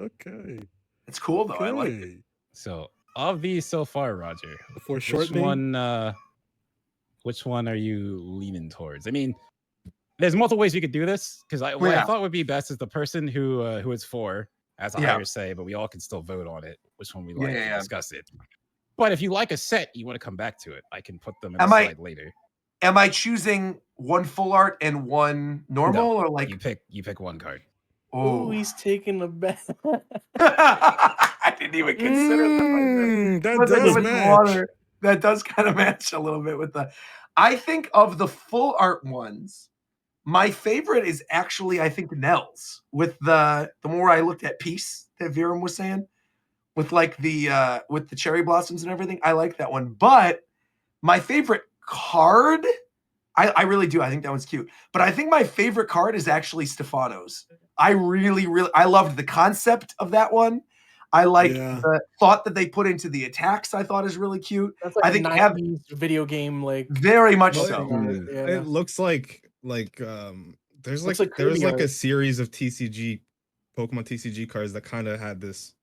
Okay. It's cool though. I like it. Okay. So of these so far, Roger, Before which shortening. which one are you leaning towards? I mean, there's multiple ways we could do this because what I Yeah. thought would be best is the person who it's for has a Yeah. higher say, but we all can still vote on it, which one we like, and Yeah. discuss it. But if you like a set, you want to come back to it, I can put them in Am a I- slide later. Am I choosing one full art and one normal No, or like You pick one card. Oh, oh he's taking a bath. I didn't even consider that. That What's it does with match. water? That does kind of match a little bit with the. I think of the full art ones, my favorite is actually I think Nell's with the more I looked at Peace that Viram was saying with like the with the cherry blossoms and everything. I like that one, but my favorite card. I really do. I think that one's cute. But I think my favorite card is actually Stefano's. I really I loved the concept of that one. I like the thought that they put into the attacks. I thought is really cute. That's like I think 90s video game like very much Well, so. It looks like there's Looks like like there was Kirby like a art. series of Pokemon TCG cards that kind of had this.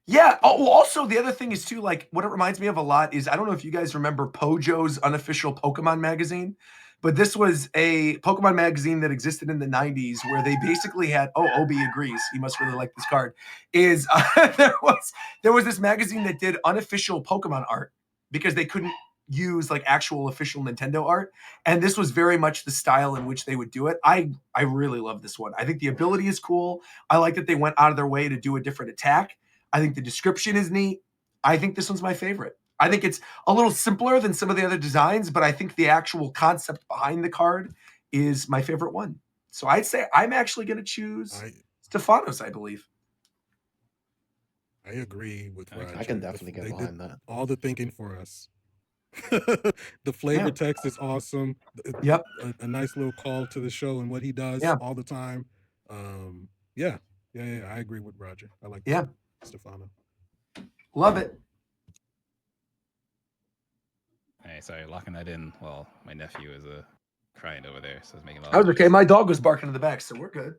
Yeah. Oh, well, also the other thing is too, like what it reminds me of a lot is I don't know if you guys remember Pojo's unofficial Pokemon magazine, but this was a Pokemon magazine that existed in the 90s where they basically had. Oh, Obi agrees. He must really like this card. Is there was this magazine that did unofficial Pokemon art because they couldn't use like actual official Nintendo art, and this was very much the style in which they would do it. I really love this one. I think the ability is cool. I like that they went out of their way to do a different attack. I think the description is neat. I think this one's my favorite. I think it's a little simpler than some of the other designs, but I think the actual concept behind the card is my favorite one. So I'd say I'm actually going to choose Stefanos, I believe. I agree with Roger. I can definitely get behind that. All the thinking for us. The flavor text is awesome. Yep. A nice little call to the show and what he does all the time. Yeah. I agree with Roger. I like Stefano. Love it. Hey, sorry, locking that in. Well, my nephew is crying over there, so it's making a lot. That was okay. My dog was barking in the back, so we're good.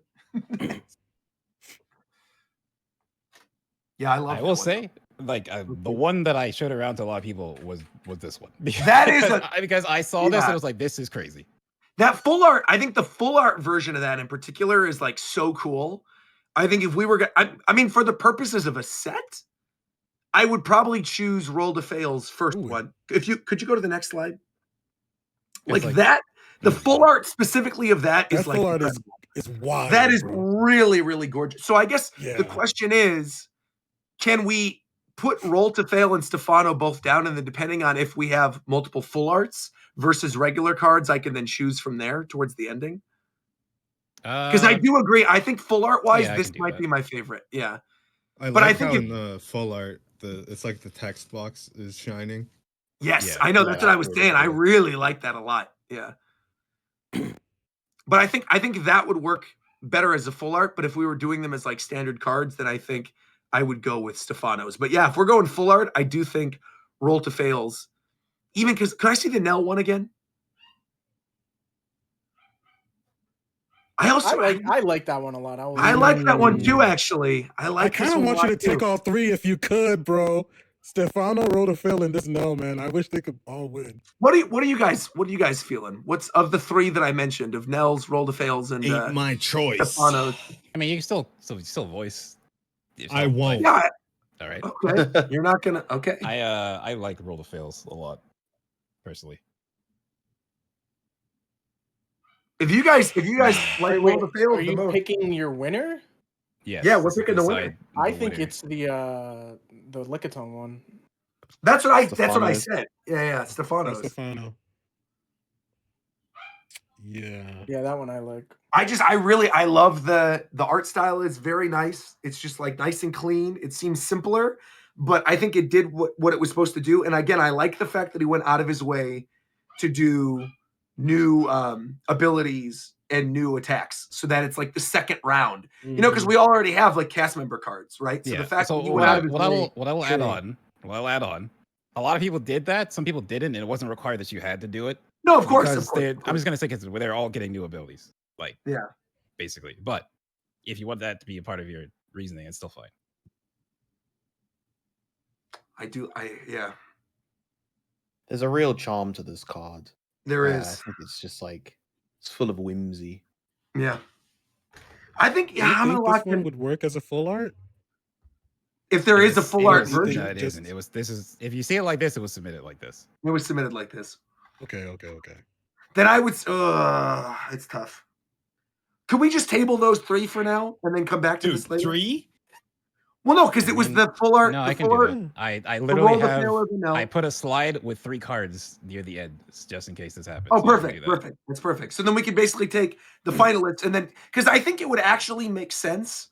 Yeah, I love. I will say, like the one that I showed around to a lot of people was this one. That is because I saw this and I was like, this is crazy. That full art. I think the full art version of that in particular is like so cool. I think if we were, I mean, for the purposes of a set, I would probably choose Roll to Fail's first one. Could you go to the next slide? Like that, the full art specifically of that is like full art is wild. That is really, really gorgeous. So I guess the question is, can we put Roll to Fail and Stefano both down, and then depending on if we have multiple full arts versus regular cards, I can then choose from there towards the ending. Because I do agree. I think full art wise, this might be my favorite. Yeah. I think in the full art, it's like the text box is shining. Yes, I know. That's what I was saying. I really like that a lot. Yeah. But I think that would work better as a full art. But if we were doing them as like standard cards, then I think I would go with Stefano's. But yeah, if we're going full art, I do think Roll to Fails. Even because, could I see the Nell one again? I like that one a lot. I like that one too, actually. I kind of want you to take all three if you could, bro. Stefano, Roll to Fail, and this Nell, man. I wish they could all win. What are you guys feeling? What's of the three that I mentioned of Nell's, Roll to Fails, and Ain't my choice. Stefano's? I mean, you can still voice. I won't. Yeah. All right. Okay. You're not gonna. Okay. I like Roll to Fails a lot, personally. If you guys like Roll to Fails, are you picking your winner? Yes. Yeah, we're picking the winner. I think it's the Lickitung one. That's what I said. Yeah, Stefano. Yeah, that one I like. I love the art style. Is very nice. It's just like nice and clean. It seems simpler, but I think it did what it was supposed to do. And again, I like the fact that he went out of his way to do new abilities and new attacks, so that it's like the second round. You know, because we already have like cast member cards, right? So the fact that what I will add on, a lot of people did that. Some people didn't, and it wasn't required that you had to do it. No, of course. I'm just gonna say because they're all getting new abilities, like basically. But if you want that to be a part of your reasoning, it's still fine. There's a real charm to this card. There is. I think it's just like it's full of whimsy. Yeah. I think I'm gonna lock this one would work as a full art. If there is a full art version, no, it isn't. If you see it like this, it was submitted like this. It was submitted like this. Okay. Then I would. It's tough. Could we just table those three for now and then come back to this later? 3? Well, no, because it was the full art. No, the I can full do art, that. I the literally roll the have. fail or the no. I put a slide with 3 cards near the end, just in case this happens. Oh, so I can do perfect, that. perfect. That's perfect. So then we can basically take the finalists and then, because I think it would actually make sense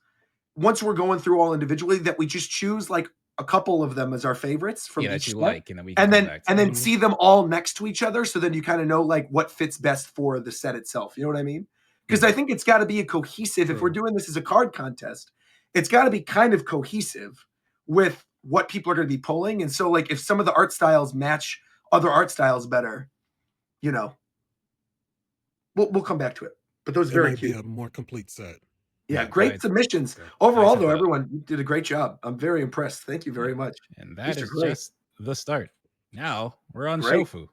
once we're going through all individually that we just choose like a couple of them as our favorites from Yeah, each that you set, like, and then we can come back to and then it. see them all next to each other. So then you kind of know like what fits best for the set itself. You know what I mean? Because I think it's got to be a cohesive. If we're doing this as a card contest, it's got to be kind of cohesive with what people are going to be pulling. And so like if some of the art styles match other art styles better, you know, we'll come back to it. But those It very might cute. be a more complete set. Yeah, Yeah, great right. submissions. Okay. Overall, Nice though, effort. everyone you did a great job. I'm very impressed. Thank you very much. And that These are is great. just the start. Now we're on Great. shofu.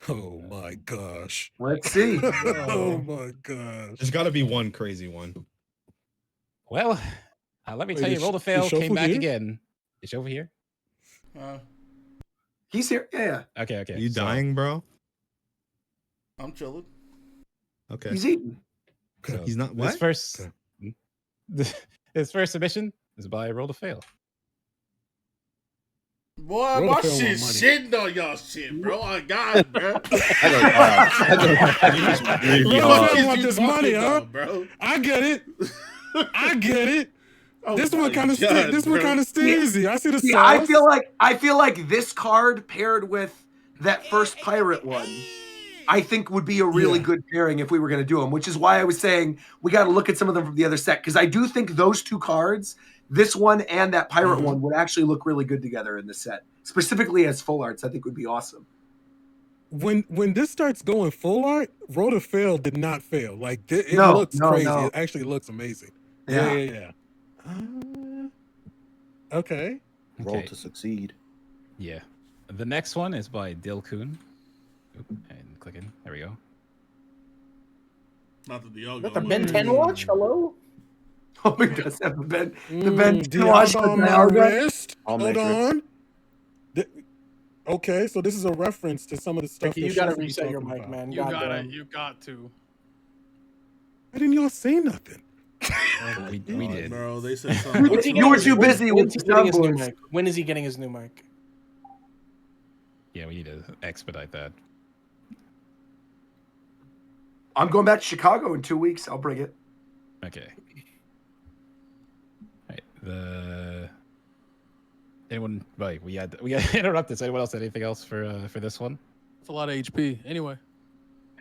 Oh my gosh. Let's see. Oh my gosh. There's got to be one crazy one. Well, let me Wait, tell you, is- roll to is fail came Shofu back here? again. Is over here? He's here. Yeah, Okay. Are you dying, bro? I'm chilling. Okay. he's eating. So He's not This what? first, his first submission is by roll to fail. Boy, Roll my the film shit on money. shitting on y'all shit, bro. I got it, bro. Roll Fuck the is film on you this talking money, huh? about, bro? I get it. I get it. Oh This my one kind of God, this one bro. kind of steezy. I see the See, sauce. I feel like this card paired with that first pirate one, I think would be a really Yeah. good pairing if we were going to do them. Which is why I was saying we got to look at some of them from the other set because I do think those 2 cards, this one and that pirate one, would actually look really good together in the set. Specifically as full arts, I think would be awesome. When this starts going full art, Roll to Fail did not fail. Like it No, looks no, crazy. no. It actually looks amazing. Yeah. Yeah. Okay. Roll Okay. to succeed. Yeah. The next one is by Dilkun. And click in. There we go. Not that the y'all Is go. that the Ben 10 watch? Hello? Oh, he does have the Ben. The Ben Diablo watch on with my the wrist. I'll Hold measure it. on. Okay, so this is a reference to some of the stuff. Ricky, you that gotta Shofu be reset your talking mic, about. man. You got Goddamn. it. You got to. Why didn't y'all say nothing? We Oh, did. bro. They said something. When's he You were getting- too busy when's with he getting his new soundboards. mic? When is he getting his new mic? Yeah, we need to expedite that. I'm going back to Chicago in 2 weeks. I'll bring it. Okay. All right. Anyone? Right. We had interrupted. So anyone else had anything else for this one? It's a lot of HP. Anyway.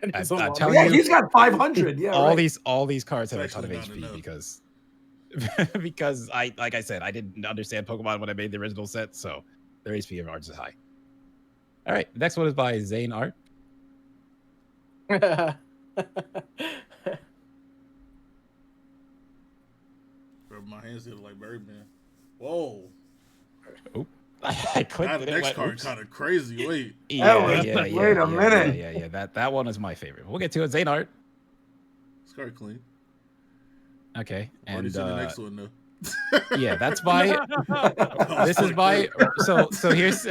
I'm It's a lot. telling Yeah, you, he's got 500. Yeah, all right. these cards have a ton of Actually not HP enough. because like I said, I didn't understand Pokemon when I made the original set, so their HP are just high. All right, next one is by Zane Art. Bro, my hands look like Birdman. Whoa. I clicked That it. It next went, card oops. kind of crazy. Wait. Wait a minute. Yeah. That one is my favorite. We'll get to it. Zane Art. This card clean. Okay, Already and seen the next one though. yeah, that's by. This is by. So here's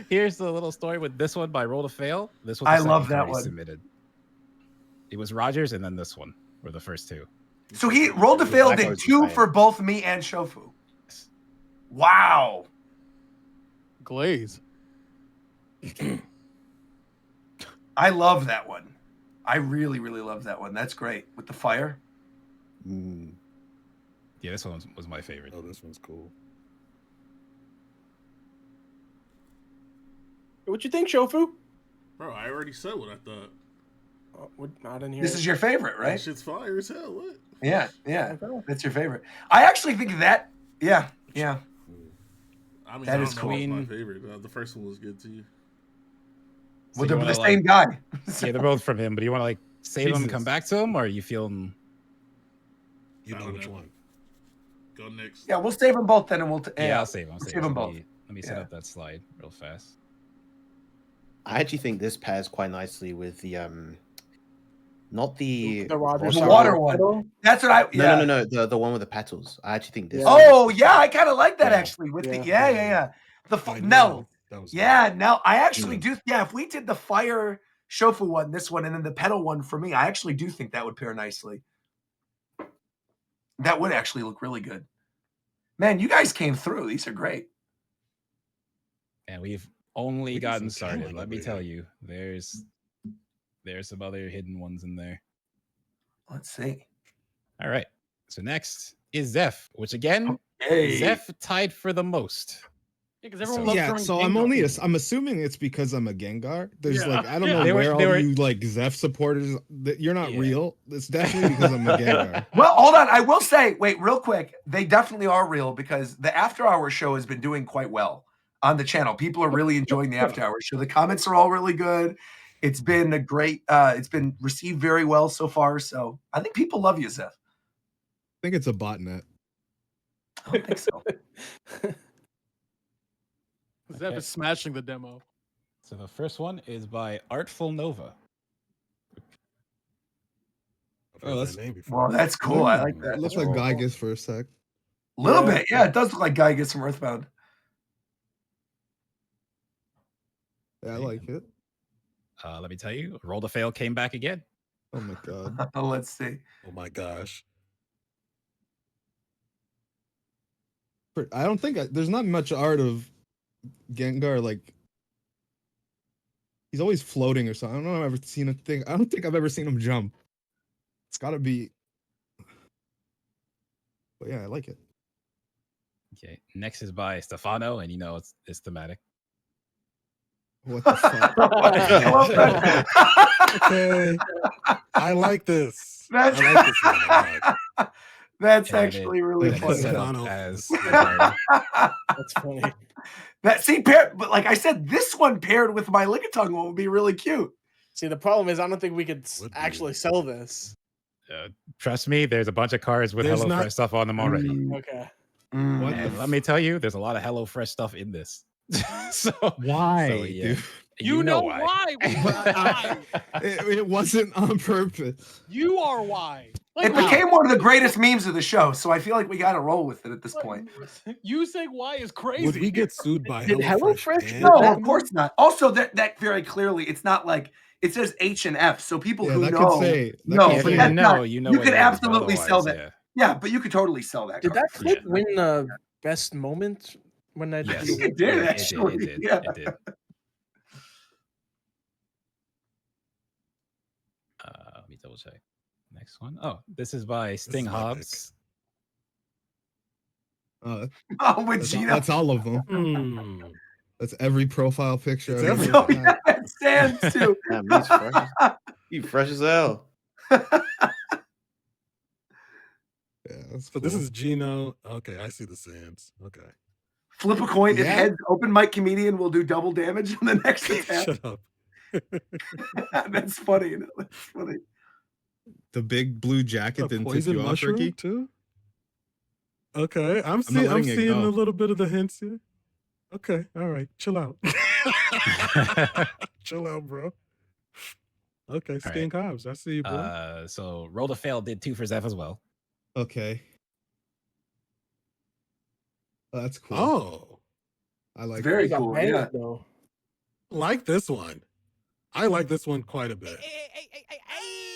here's the little story with this one by Roll to Fail. This was the I second love that card he one. submitted. It was Rogers, and then this one were the first 2. So he rolled to fail, Black did Rose is 2 fine. for both me and Shofu. Wow. Glaze. I love that one. I really, really love that one. That's great. With the fire. Mm. Yeah, this one was my favorite. Oh, this one's cool. What you think, Shofu? Bro, I already said what I thought. Not in here. This is your favorite, That right? shit's fire as hell. What? Yeah. That's your favorite. I actually think that, yeah. I mean, That I is don't know what's my Queen. favorite. The first one was good too. So Well, you they're wanna, the same guy. Yeah, they're both from him. But do you want to like save them and come Jesus. back to him, or are you feeling? You I know don't which know. one. Go next. Yeah, we'll save them both then, and we'll. Yeah, I'll save them. Save them both. Let me set Yeah. up that slide real fast. I actually think this pairs quite nicely with the not the Rogers The song. water one. That's what I. Yeah. no, the one with the petals. I actually think this. Yeah. Oh yeah, I kind of like that Yeah. actually. With the Yeah. yeah. The I no. know. That was Yeah, now I actually do. Yeah, if we did the fire Shofu one, this one, and then the pedal one for me, I actually do think that would pair nicely. That would actually look really good. Man, you guys came through. These are great. And we've only We got gotten some started. talent Let me over tell here. you, there's some other hidden ones in there. Let's see. All right. So next is Zeph, which again, Hey. Zeph tied for the most. Yeah, because everyone So- loves Yeah, throwing so I'm Gengar. only I'm assuming it's because I'm a Gengar. There's Yeah. like I don't Yeah. know They were- where they all were- you like Zeph supporters that you're not Yeah. real. It's definitely because I'm a Gengar. Well, hold on. I will say, wait, real quick. They definitely are real because the After Hours show has been doing quite well on the channel. People are really enjoying the After Hours show. The comments are all really good. It's been a great, it's been received very well so far. So I think people love you, Zeph. I think it's a botnet. I don't think so. Zeph Okay. is smashing the demo. So the first one is by Artful Nova. I've heard Oh, that that's- name before. Well, that's cool. I like It that. looks like Gygus for a sec. A little Yeah. bit. Yeah, it does look like Guy gets from Earthbound. Yeah, I like it. Let me tell you, Roll to Fail came back again. Oh my god. Let's see. Oh my gosh. I don't think there's not much art of Gengar like he's always floating or something. I don't know if I've ever seen a thing. I don't think I've ever seen him jump. It's gotta be. But yeah, I like it. Okay. Next is by Stefano, and you know it's thematic. What the fuck? I love that. Okay. I like this. That's, I like this one a lot. that's And actually really and it's funny. set up Stefano. as That's funny. That see, paired, but like I said, this one paired with my Lickitung one would be really cute. See, the problem is I don't think we could Would be. actually sell this. trust me, there's a bunch of cards with There's HelloFresh not- stuff on them already. Okay. What the And let me tell you, there's a lot of HelloFresh stuff in this. so Why, so, yeah. dude? You know why? Why? It wasn't on purpose. You are why. It became one of the greatest memes of the show, so I feel like we got to roll with it at this point. You saying why is crazy. Would we get sued by Did HelloFresh? HelloFresh and No, that of course not. Also, that very clearly, it's not like it says H and F, so people Yeah, who that know, could say no, Yeah, but if that's you know, not- you know. you what could it is, but absolutely sell otherwise, that. Yeah. Yeah, but you could totally sell that. Did card. that clip Yeah. win best moment when that? Yes. It did, Yeah, actually. It did. Yeah. It did. Let me double check. Next one. Oh, this is by Sting is Hobbs. Uh, Oh, with that's, Gino. that's all of them. Hmm. That's every profile picture. It's I've every- ever Oh, yeah, had. that's Sans too. Damn, he's fresh. He fresh as hell. Yeah, that's So this cool. is Gino. Okay, I see the sands. Okay. Flip a coin. If Yeah. heads, open mic comedian will do double damage on the next attack. Shut up. That's funny. You know? That's funny. The big blue jacket A didn't piss poison you off, mushroom Ricky? too. Okay, I'm not seeing. I'm letting it seeing go. a little bit of the hints here. Okay, all right, chill out. Chill out, bro. Okay, Sting Hobbs. I see you, bro. So Roll to Fail did 2 for Zeph as well. Okay. Oh, that's cool. Oh, I like Very He got cool. banged, Yeah. though. like this one. I like this one quite a bit.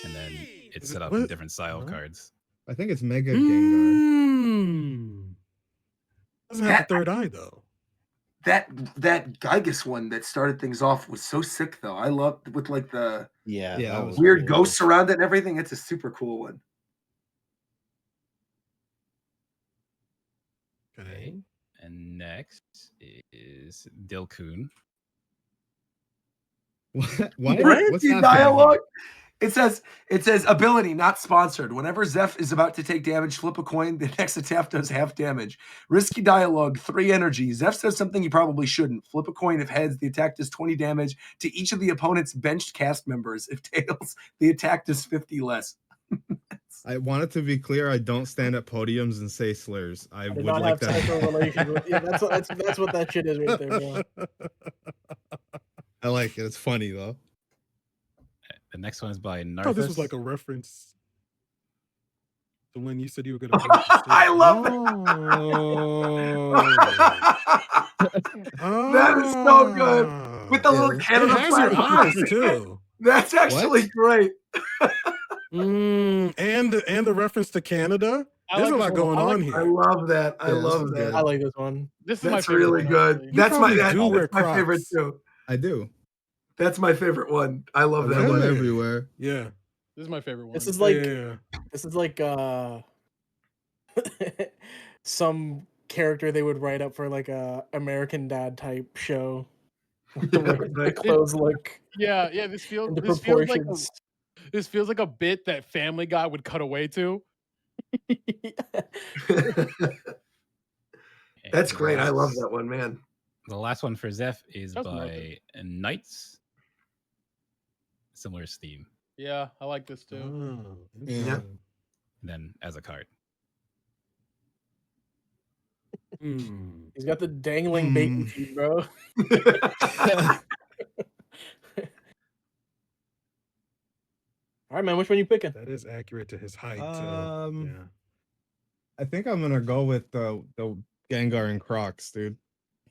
And then it's Is it- set up what? in different style Huh? cards. I think it's Mega Gengar. Doesn't have the third eye though. That Gygus one that started things off was so sick though. I love with like the Yeah. Yeah, that that was was weird cool. ghosts around it and everything. It's a super cool one. Okay. And next is Dilkun. What? What's Brandy happening? dialogue. It says ability not sponsored. Whenever Zeph is about to take damage, flip a coin. The next attack does half damage. Risky dialogue, 3 energy. Zeph says something he probably shouldn't. Flip a coin. If heads, the attack does 20 damage to each of the opponent's benched cast members. If tails, the attack does 50 less. I want it to be clear. I don't stand at podiums and say slurs. I I did would not like have sexual that. relations with. Yeah, that's what that shit is right there, bro. I like it. It's funny though. The next one is by I Narthus. thought this was like a reference to when you said you were gonna. I love that. That is so good. With the little It Canada has your flag. eyes too. That's actually great. And the reference to Canada. There's a lot this one. going I like- on I here. love that. I Yeah, this love is that. good. I like this one. This is my That's favorite really one, good. actually. That's my probably do wear that's my favorite Crocs. too. I do. That's my favorite one. I I love that wear them one. Okay. everywhere. Yeah. This is my favorite one. This is like Yeah. this is like some character they would write up for like a American Dad type show. The clothes look yeah. This feels and the this feels like proportions. this feels like a bit that Family Guy would cut away to. That's great. I love Last- that one, man. The last one for Zeph is That's worth by Knights. Similar theme. Yeah, I like this too. Oh, Yeah. interesting. Then as a card. Hmm. He's got the dangling bacon feet, bro. All right, man. Which one you picking? That is accurate to his height. Um, Yeah. I think I'm gonna go with the Gengar and Crocs, dude.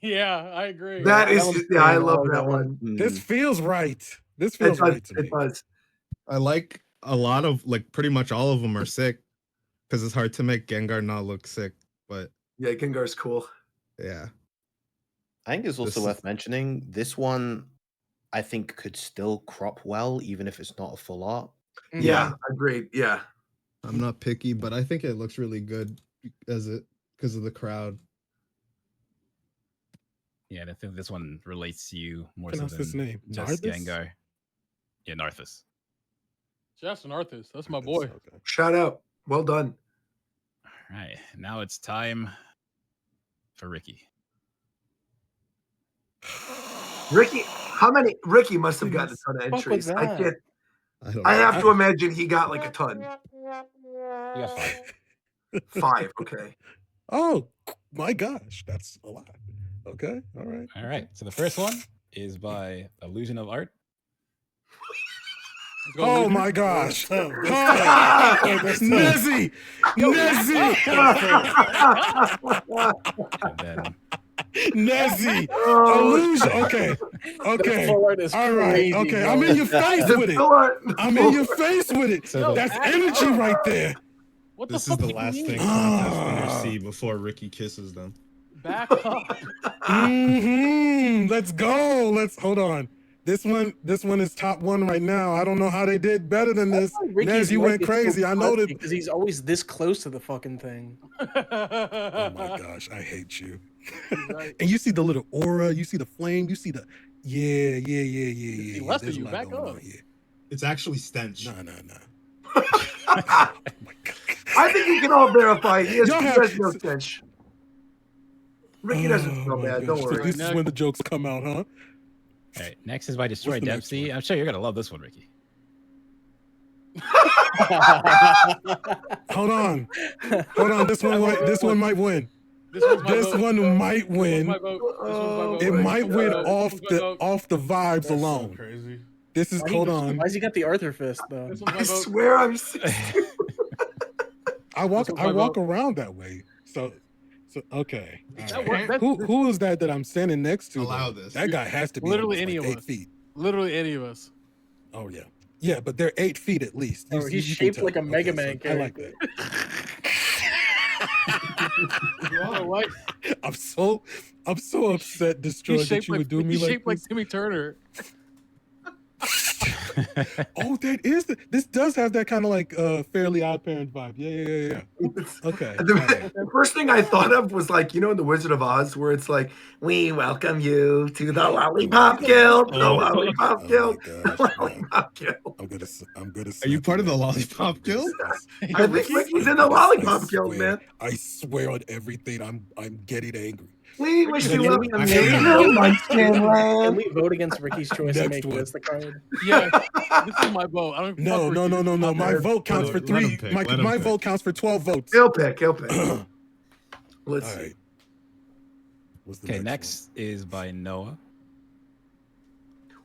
Yeah, I agree. That that is, one's yeah, I pretty love good, that man. one. This feels right. This It feels does. right to me. It does. I like a lot of like pretty much all of them are sick because it's hard to make Gengar not look sick. But Yeah, Gengar's cool. yeah, I think it's also This is- worth mentioning this one. I think could still crop well, even if it's not a full art. Yeah, agreed. Yeah. I'm not picky, but I think it looks really good because of the crowd. Yeah, and I think this one relates to you more so Pronounce than his name. just Narthus? Gengar. Yeah, Narthus. Justin Arthas, that's my Narthus, boy. okay. Shout out. Well done. All right, now it's time for Ricky. Ricky, how many? Ricky must have gotten a ton of Fuck was entries. I that? can't. I don't I know. have to imagine he got like a ton. You got 5. 5. Okay. Oh my gosh, that's a lot. Okay, all right. All right, so the first one is by Illusion of Art. Let's go, Oh Luigi. my gosh. Oh, That's Nezzy! Nezzy! And then Nezzy! Oh, Illusion. Okay. The Okay. full art is All right. crazy, Okay. bro. I'm in your face the with it. fill art- I'm in your face with it. So That's energy right there. What This the is fuck the do last you thing mean? contest Ah. winners see before Ricky kisses them. Back up. Let's go. Hold on. This one is top one right now. I don't know how they did better than this. Nez, you went crazy. I know that. because he's always this close to the fucking thing. Oh my gosh, I hate you. Right. And you see the little aura, you see the flame, you see the yeah. see less of There's a you. lot Back going up. on here. It's actually stench. No. I Oh my God. think we can all verify he has, Y'all he have- has no stench. Ricky doesn't Oh feel my bad. gosh. Don't So worry. this is when the jokes come out, huh? all right, next is by Destroy What's the next Dempsey. one? I'm sure you're gonna love this one, Ricky. Hold on. This one might win. This one's my This vote. one might This one's win. my vote. This one's my vote. It my might win God. off This one's my vote. the vibes That's so alone. crazy. This is hold on. Why has he got the Arthur fist though? This one's I my vote. swear I'm serious. I walk This one's my vote. around that way. So okay. All That right. worked. That- Who is that I'm standing next to? Allow though? this. That guy has to be Literally almost any like of 8 us. feet. Literally any of us. Oh yeah. Yeah, but they're 8 feet at least. Oh, he's you can shaped tell. like a Mega Man I like character. Oh, what? that. I'm so upset, Destroy, He's that shaped you like would do me he's like shaped like this. Timmy Turner. Oh, that is this does have that kind of like Fairly Odd Parent vibe. Yeah. Okay. The first thing I thought of was like, you know, in the Wizard of Oz, where it's like, "We welcome you to the Lollipop Guild, the Oh. Lollipop Oh Guild, my the gosh, man. Lollipop Guild." I'm gonna. Are you part of the Lollipop Guild? I think Ricky's in the Lollipop Guild, man. I swear on everything, I'm getting angry. We wish Can you we- welcome can we to vote- Munchkin Can Land. we vote against Ricky's choice and Next make one. this the card? Yeah, this is my vote. I don't give a No. fuck Ricky. My vote counts for Let him 3. pick, My let him pick. vote counts for 12 votes. He'll pick. All Let's see. right. What's the Okay, next next is by Noah.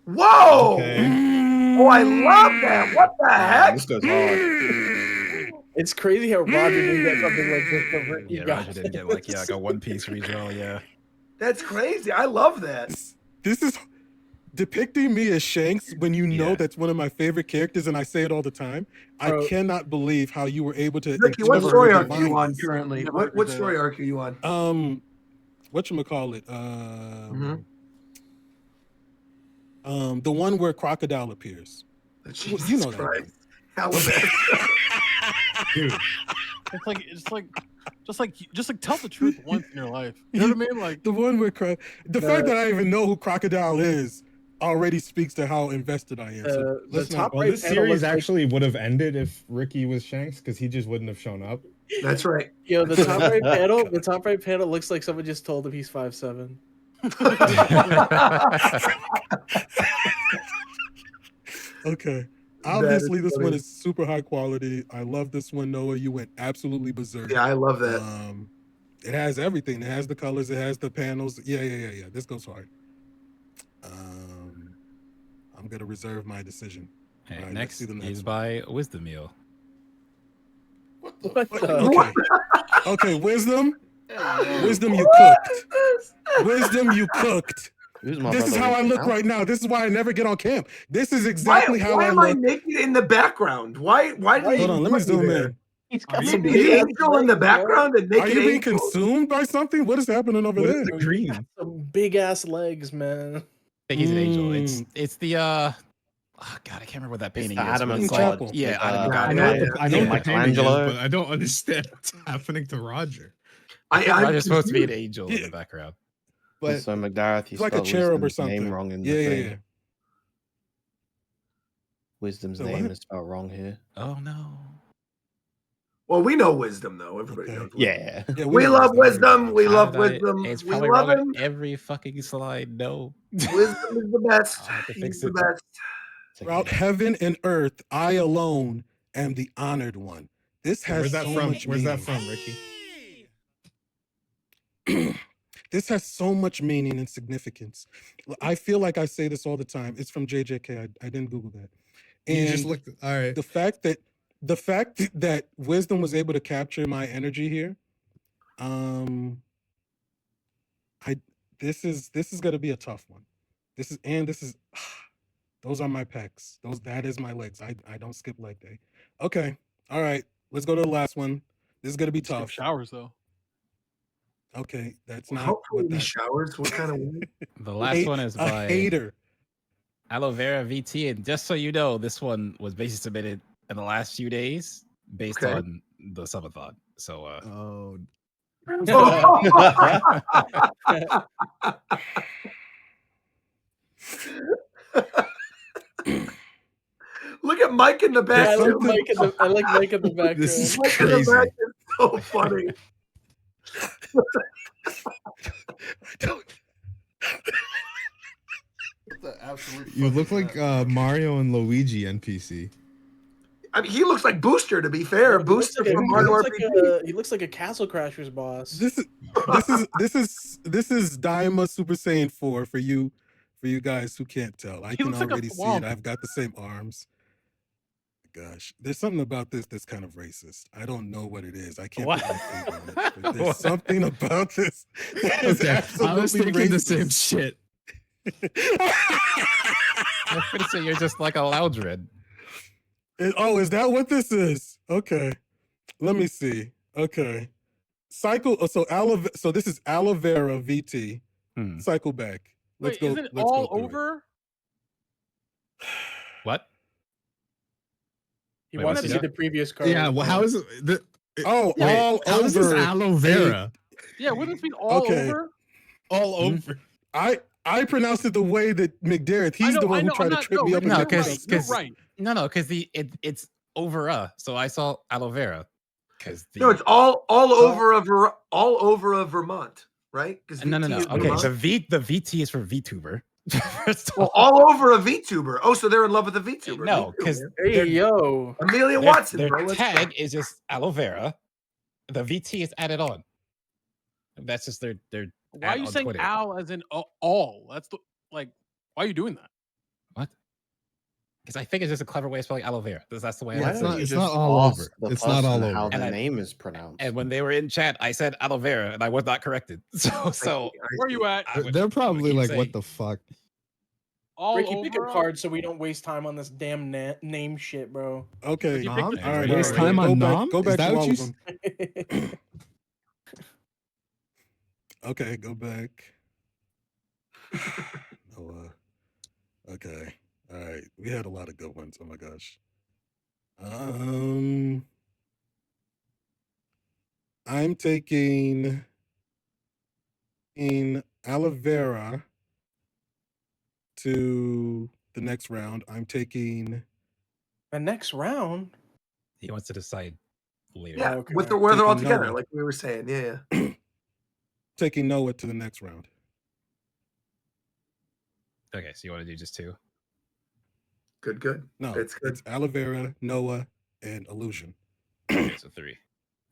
Whoa! Okay. one? Oh, I love that. What the heck? This goes hard. It's crazy how Roger didn't get something like this, but Ricky Yeah, got Roger didn't get like a One Piece redraw. Yeah, That's crazy. I love that. This is depicting me as Shanks when you know Yeah. that's one of my favorite characters and I say it all the time. Bro. I cannot believe how you were able to. Ricky, what interpret story the arc are you on lines. currently? Never What heard that. story arc are you on? Whatchamacallit? The one where Crocodile appears. Jesus you know that Christ. one. How was that? Dude, just like tell the truth once in your life. You know what I mean? Like The one where the fact that I even know who Crocodile is already speaks to how invested I am. So The let's top not. well, right this panel series looks like- actually would have ended if Ricky was Shanks because he just wouldn't have shown up. That's right. Yo, the top right panel. The top right panel looks like someone just told him he's 5'7". Okay. Obviously, this funny. one is super high quality. I love this one, Noah. You went absolutely berserk. Yeah, I love that. It has everything. It has the colors. It has the panels. Yeah. This goes hard. I'm gonna reserve my decision. Hey, All right, let's next see the next is one. by Wisdom Meal. What the? What fuck? the- Okay. Okay, Wisdom. Wisdom, you cooked. Wisdom, you cooked. Who's my This is brother how I Ricky look now? right now. This is why I never get on cam. This is exactly how why I am I look. naked in the background? Why did Hold he on, let me put zoom there? in. He's Are got you some The being- big ass angel in the legs, bro. background and Are naked you being angel? consumed by something? What is happening over What there? is the green? Some big ass legs, man. I think he's an angel. Mm. It's the oh God, I can't remember what that It's painting the is. Adam but and it's God like, God. yeah, with, Adam and I God. know Yeah. what the- I know what the painting is, Michelangelo. but I don't understand what's happening to Roger. I think I'm Roger's supposed to be an confused. angel in the background. But So McDareth, you it's like a spelled cherub or Wisdom's something. name wrong in the Yeah. thing. Wisdom's So name what? is spelled wrong here. Oh no. Well, we know wisdom though. Everybody Okay. knows. Wisdom. Yeah. Yeah, We know love wisdom. We How love did I- wisdom. It's We probably love wrong him. on every fucking slide. No. Wisdom is the best. I'll have to He's fix the it. best. It's okay. Throughout heaven and earth, I alone am the honored one. This has Where's that so from? much Where's that meaning. from, Ricky? This has so much meaning and significance. I feel like I say this all the time. It's from JJK. I didn't Google that. You And just looked. All right. the fact that wisdom was able to capture my energy here, this is gonna be a tough one. This is those are my pecs. That is my legs. I don't skip leg day. Okay. All right. Let's go to the last one. This is gonna be skip tough. showers though. Okay, that's not Hopefully what he that. showers. What kind of weird? The last one is a by hater. Aloe Vera VT, and just so you know, this one was basically submitted in the last few days based Okay. on the subathon. So Oh, Look at Mike in the Yeah, back. I like too. Mike in the background. this is Mike in the crazy. back is so funny. The absolute You look fucking like mess. Mario and Luigi NPC. I mean, he looks like Booster. To be fair, He looks Booster like a- from he Mario looks RPG. he looks like a Castle Crashers boss. This is Daima Super Saiyan 4 for you guys who can't tell. I He can looks like a already see swamp. it. I've got the same arms. Gosh, there's something about this that's kind of racist. I don't know what it is. I can't put my finger on it. But there's something about this that is Okay, absolutely I was thinking the same racist. shit. I'm gonna say you're just like a Loudred. Oh, is that what this is? Okay. Let me see. Okay. So this is aloe vera VT. Hmm. Cycle back. Wait, isn't it all over? What? He Wait, wants what's to he see got? the previous card. Yeah, well, how is it? Oh, Wait, all how is this over. aloe vera? Yeah, wouldn't it be all Okay. over? All Hmm? over. I pronounced it the way that McDareth. I He's know, the one I who know, tried I'm to not- trip no, me up. Ricky, in No, the you're comments. right, you're 'cause- right. No, because it's over. So I saw aloe vera. Because No, it's all over of Vermont, right? 'Cause no. VT is Okay, Vermont. the VT is for VTuber. First of Well, all. all over a VTuber. Oh, so they're in love with a VTuber. No, Me too, because man. Hey yo, Amelia Watson, their bro. Let's go. tag is just aloe vera. The VT is added on. That's just their Why are you on saying Twitter. al as in all? That's the like. Why are you doing that? What? Because I think it's just a clever way of spelling aloe vera. That's the way Yeah, I it's say not- it. it's not all ask over. the It's not all person how over. their And I- name is pronounced. And when they were in chat, I said aloe vera, and I was not corrected. So Where are you at? I would- They're I would probably keep like, saying- what the fuck? all Ricky, pick a over 'em. card so we don't waste time on this damn name shit, bro. Okay. You picked Nom? it. All right. Waste all time right. on Go back. Nom? Go Is back that to what all you of them. Okay. Go back. Okay. All right. We had a lot of good ones. Oh my gosh. I'm taking in aloe vera to the next round. I'm taking The next round. He wants to decide later. Yeah, Okay. with where they're all Taking together, Noah. like we were saying. Yeah. taking Noah to the next round. Okay, so you want to do just 2? Good. No, It's good. it's aloe vera, Noah, and illusion. Okay, so 3.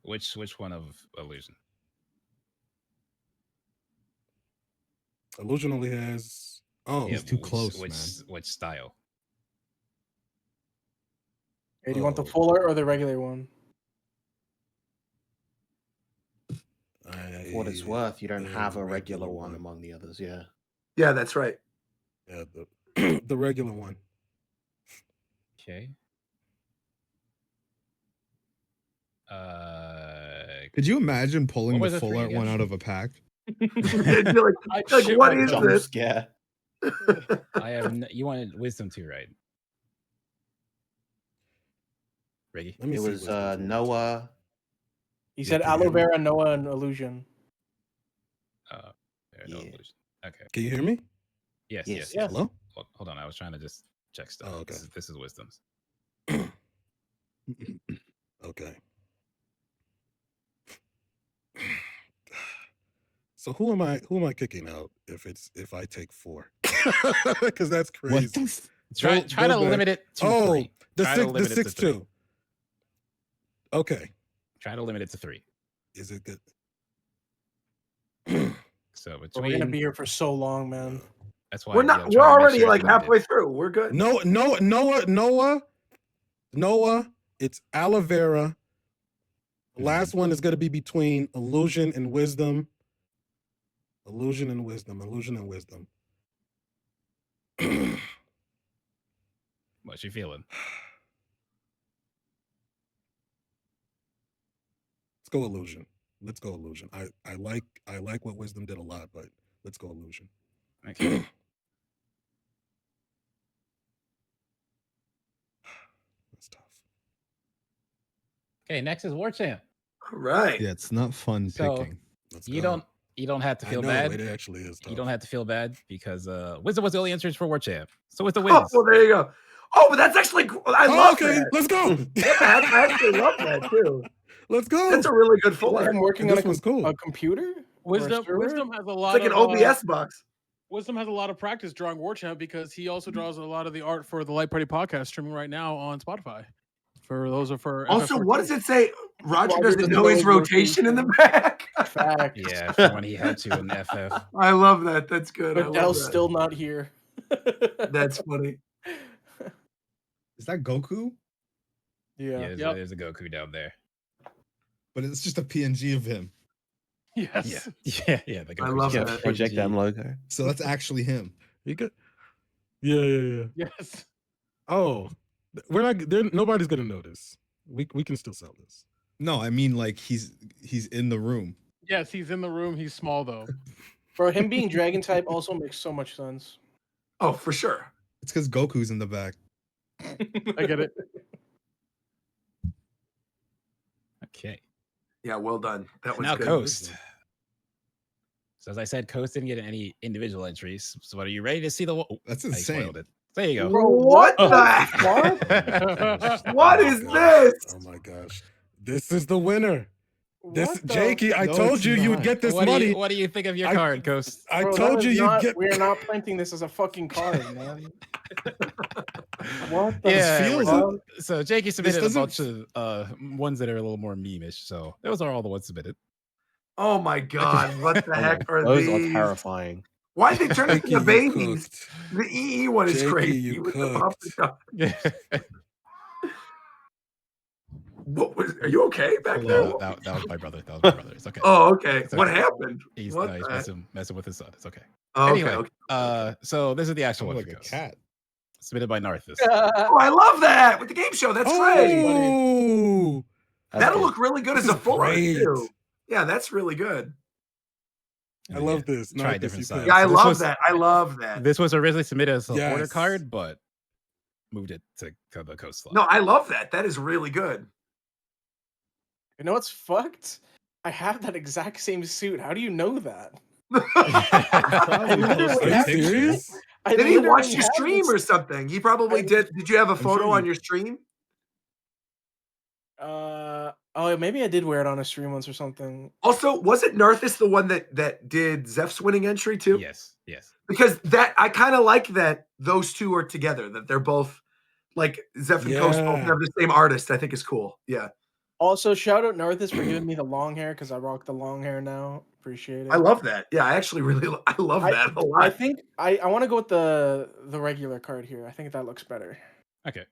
Which one of illusion? Illusion only has He's too close, Which style? Hey, do you want the Oh. full art or the regular one? For what it's worth, you don't have a regular one among the others. Yeah. Yeah, that's right. Yeah, the regular one. Okay. Could you imagine pulling What the was the full 3 art one again? out of a pack? You're I like shit what my is pants. this? Scare. I have. You wanted wisdom 2, right? Reggie? Let me It see was what's the Noah. He Yeah, said can you aloe hear me? vera, Noah, and illusion. There, no Yeah. illusion. Okay. Can you hear me? Yes. Yes. Yes. Hello? Hold on. I was trying to just check stuff. Oh, okay. This is wisdoms. Okay. So who am I kicking out if I take 4? Because that's crazy. What the f- Try Go to back. limit it to Oh, 3. the Try to six, the limit it to 6 3. 2. Okay. Try to limit it to 3. Is it good? So But we're gonna be between here for so long, man. that's why We're yeah, not. I'm We're trying to make already sure like it's limited. halfway through. We're good. Noah, it's aloe vera. The last one is going to be between illusion and wisdom. Illusion and wisdom. What you feeling? Let's go illusion. I like what wisdom did a lot, but let's go illusion. Okay. That's tough. Okay, next is War Champ. All right. Yeah, it's not fun So, picking. Let's You go. don't have to I feel know, bad. it actually is tough. You don't have to feel bad because wisdom was the only answers for War Champ. So with the Oh, wins. well, there you go. Oh, but that's actually. I love okay, that. let's go. Yeah, I actually love that too. Let's go. That's a really good Is full that art. him working This on one's cool. a computer? Or a Wisdom server? has a It's lot like an of OBS box. Wisdom has a lot of practice drawing War Champ because he also draws a lot of the art for the Light Party podcast streaming right now on Spotify. For those are for Also, FF14. what does it say? Roger Roger doesn't know his rotation in the back. Fact. Yeah, for when he had to in FF. I love that. That's good. I But love Dell's that. still not here. That's funny. Is that Goku? Yeah. Yep. There's a Goku down there. But it's just a PNG of him. Yes. Yeah. The I Goku's love just that. a Project PNG. M logo. So that's actually him. You good? Yeah. Yes. Oh, nobody's gonna notice. We can still sell this. No, I mean like he's in the room. Yes, he's in the room. He's small though. For him being dragon type also makes so much sense. Oh, for sure. It's because Goku's in the back. I get it. Okay. Yeah, well done. That was Now good. Coast. So as I said, Coast didn't get any individual entries. So are you ready to see the? That's I insane. spoiled it. There you go. Bro, what Oh. the heck? What Oh my is gosh. this? Oh my gosh. This is the winner. This What the- Jakey, I No, told it's you you would not. get this what money. what do you think of your I- card, Coast? I Bro, told that you is you'd not, get. We are not printing this as a fucking card, man. What the Yeah, feels fuck? So Jakey submitted a doesn't- bunch of ones that are a little more meme-ish. So those are all the ones submitted. Oh my god, what the heck are Those these? are terrifying. Why did they turn into Jakey, the you babies? cooked. The EE one is Jakey, crazy. you with the cooked. puppet. What was? Are you okay back there? No, that was my brother. That was my brother. It's okay. Oh, okay. It's What okay. happened? He's What no, he's the heck? messing with his son. It's okay. Oh, okay, Anyway, okay. so this is the actual Sounds one. like a It goes. cat. Submitted by Narthus. Oh, I love that with the game show. That's great. Oh, That's That'll good. look really good this as a is full art great. too. Yeah, that's really good. I love this. Try Narthis, different you styles. Yeah, I So this love was- that. I love that. This was originally submitted as a order Yes. card, but moved it to the coast slot. No, I love that. That is really good. You know what's fucked? I have that exact same suit. How do you know that? Probably literally posted Are you have- pictures. serious? I Did he watch literally your have stream this- or something? He probably I- did. Did you have a I'm sure photo you- on your stream? Oh, maybe I did wear it on a stream once or something. Also, wasn't Narthis the one that did Zeph's winning entry too? Yes, yes. Because that I kind of like that those two are together. That they're both like Zeph and Coast both Yeah. have the same artist. I think is cool. Yeah, Also, shout out Narthis for giving me the long hair because I rock the long hair now. Appreciate it. I love that. Yeah, I actually really I love that a I lot. think I want to go with the regular card here. I think that looks better. Okay.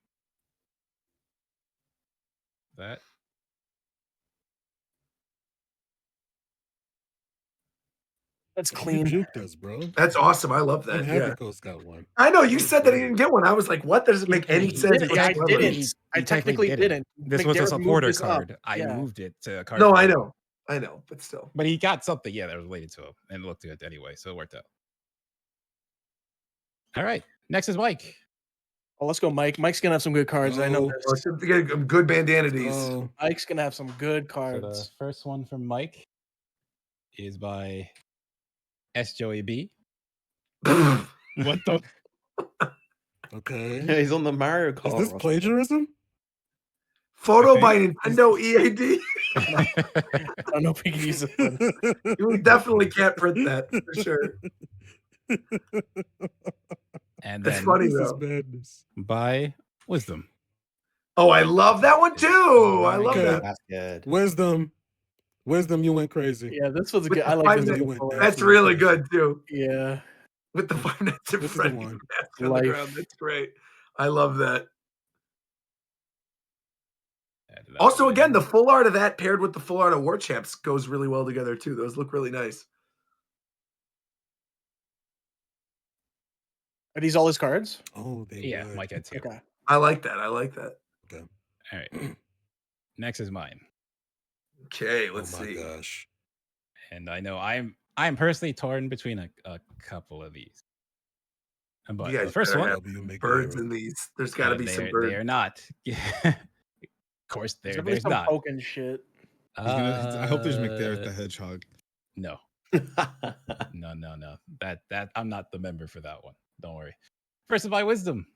That. That's You clean. juked us, bro. That's awesome. I love I'm that. happy Yeah, Coast got one. I know you That said was that he great. didn't get one. I was like, what? That doesn't make any He sense. didn't. I whatsoever. didn't. I technically didn't. This was his McDermott moved supporter this up. card. I Yeah. moved it to a card. No, for I him. know, but still. But he got something, yeah, that was related to him, and it looked good anyway, so it worked out. All right, next is Mike. Well, let's go, Mike. Mike's gonna have some good cards. I know Oh. Or this. to get good bandanities. Oh, Mike's gonna have some good So cards. the first one from Mike is by S Joey B. What the? okay. Yeah, he's on the Mario Kart. Is this roster. plagiarism? Photo Okay. by Nintendo EAD. I don't know if we can use this one. You definitely can't print that for sure. And That's then funny This is though. madness. by Wisdom. Oh, I love that one too. I love Okay. that. That's good. Wisdom, you went crazy. Yeah, this was With good. the I like five this. minute- one you went before. back. That's really good too. Yeah. With the 5 Nights at This is the Freddy's one. mask on the Life. ground. That's great. I love that. Add that Also, one again, in. the full art of that paired with the full art of War Champs goes really well together too. Those look really nice. Are these all his cards? Oh, they Yeah, would. Mike had two. Okay. I like that. I like that. Okay. All right. Next is mine, Okay, Oh let's my see. gosh. and I know I'm personally torn between a couple of these. But You the guys first better one, have W make birds arrow. in these. There's got to be some they birds. are not. of course, There's there's definitely some not. poking shit. I hope there's McDermott the Hedgehog. No, no. That I'm not the member for that one. Don't worry. First is by Wisdom.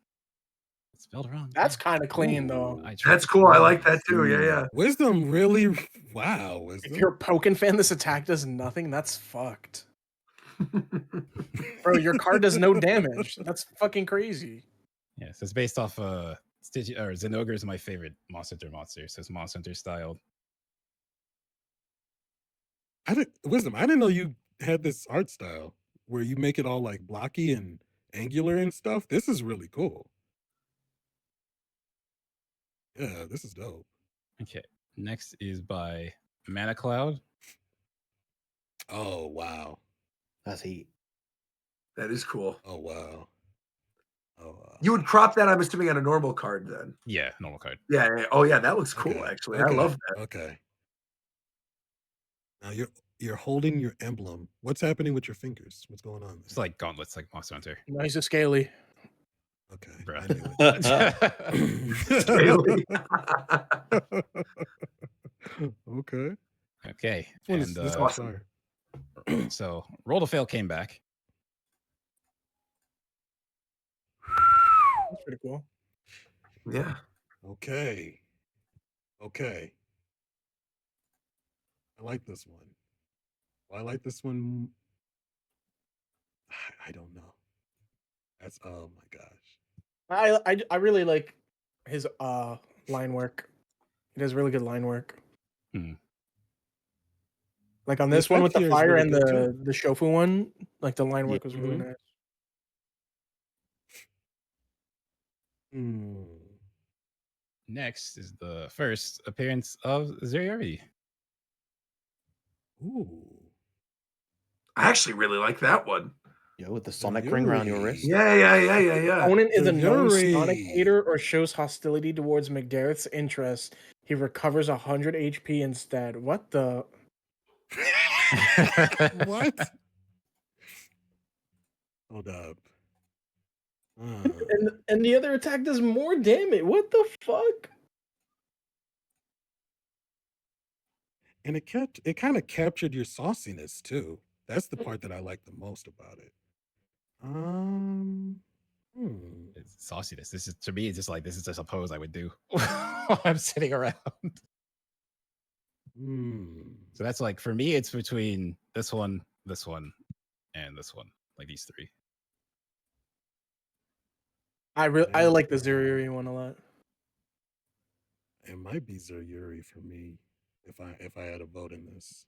It's spelled wrong. That's damn. kind of clean, though. I tried. That's cool. I like that too. Yeah, yeah. Wisdom really wow, If Wisdom. you're a Pokken fan, this attack does nothing. That's fucked. Bro, your card does no damage. That's fucking crazy. Yeah, so it's based off Zenogre is my favorite Monster Hunter monster. So it's Monster Hunter styled. Wisdom, I didn't know you had this art style where you make it all like blocky and angular and stuff. This is really cool. Yeah, this is dope. Okay. Next is by Mana Cloud. Oh wow. That's heat. That is cool. Oh wow. Oh wow. You would crop that, I'm assuming, on a normal card then. Yeah, normal card. Yeah. Yeah. Oh, yeah. That looks cool, Okay, actually. I okay, love that. Okay. Now you're holding your emblem. What's happening with your fingers? What's going on? It's like gauntlets, like Monster Hunter. No, he's a scaly. Okay. Bruh. I knew it. Okay. Okay. This one is And this one's awesome. fire. so Roll to Fail came back. That's pretty cool. Yeah. Okay. Okay. I like this one. I like this one. I don't know. That's oh my gosh. I really like his line work. He does really good line work. Hmm. Like on The this one with effect the here is fire really and good, the shofu one, like the line Yeah. work was really Mhm. nice. Hmm. Next is the first appearance of Zeriori. Ooh. I actually really like that one. you go, with the Sonic ring around your wrist. Yeah. Opponent is a known Yuri. Sonic hater or shows hostility towards McDarrett's interests. He recovers 100 HP instead. What the? What? Hold up. And the other attack does more damage. What the fuck? And it kind of captured your sauciness too. That's the part that I like the most about it. It's sauciness. This is, to me, it's just like, this is just a pose I would do while I'm sitting around. So that's like, for me, it's between this one, and this one, like these three. I like the Zuriri one a lot. It might be Zuriri for me if I had a vote in this.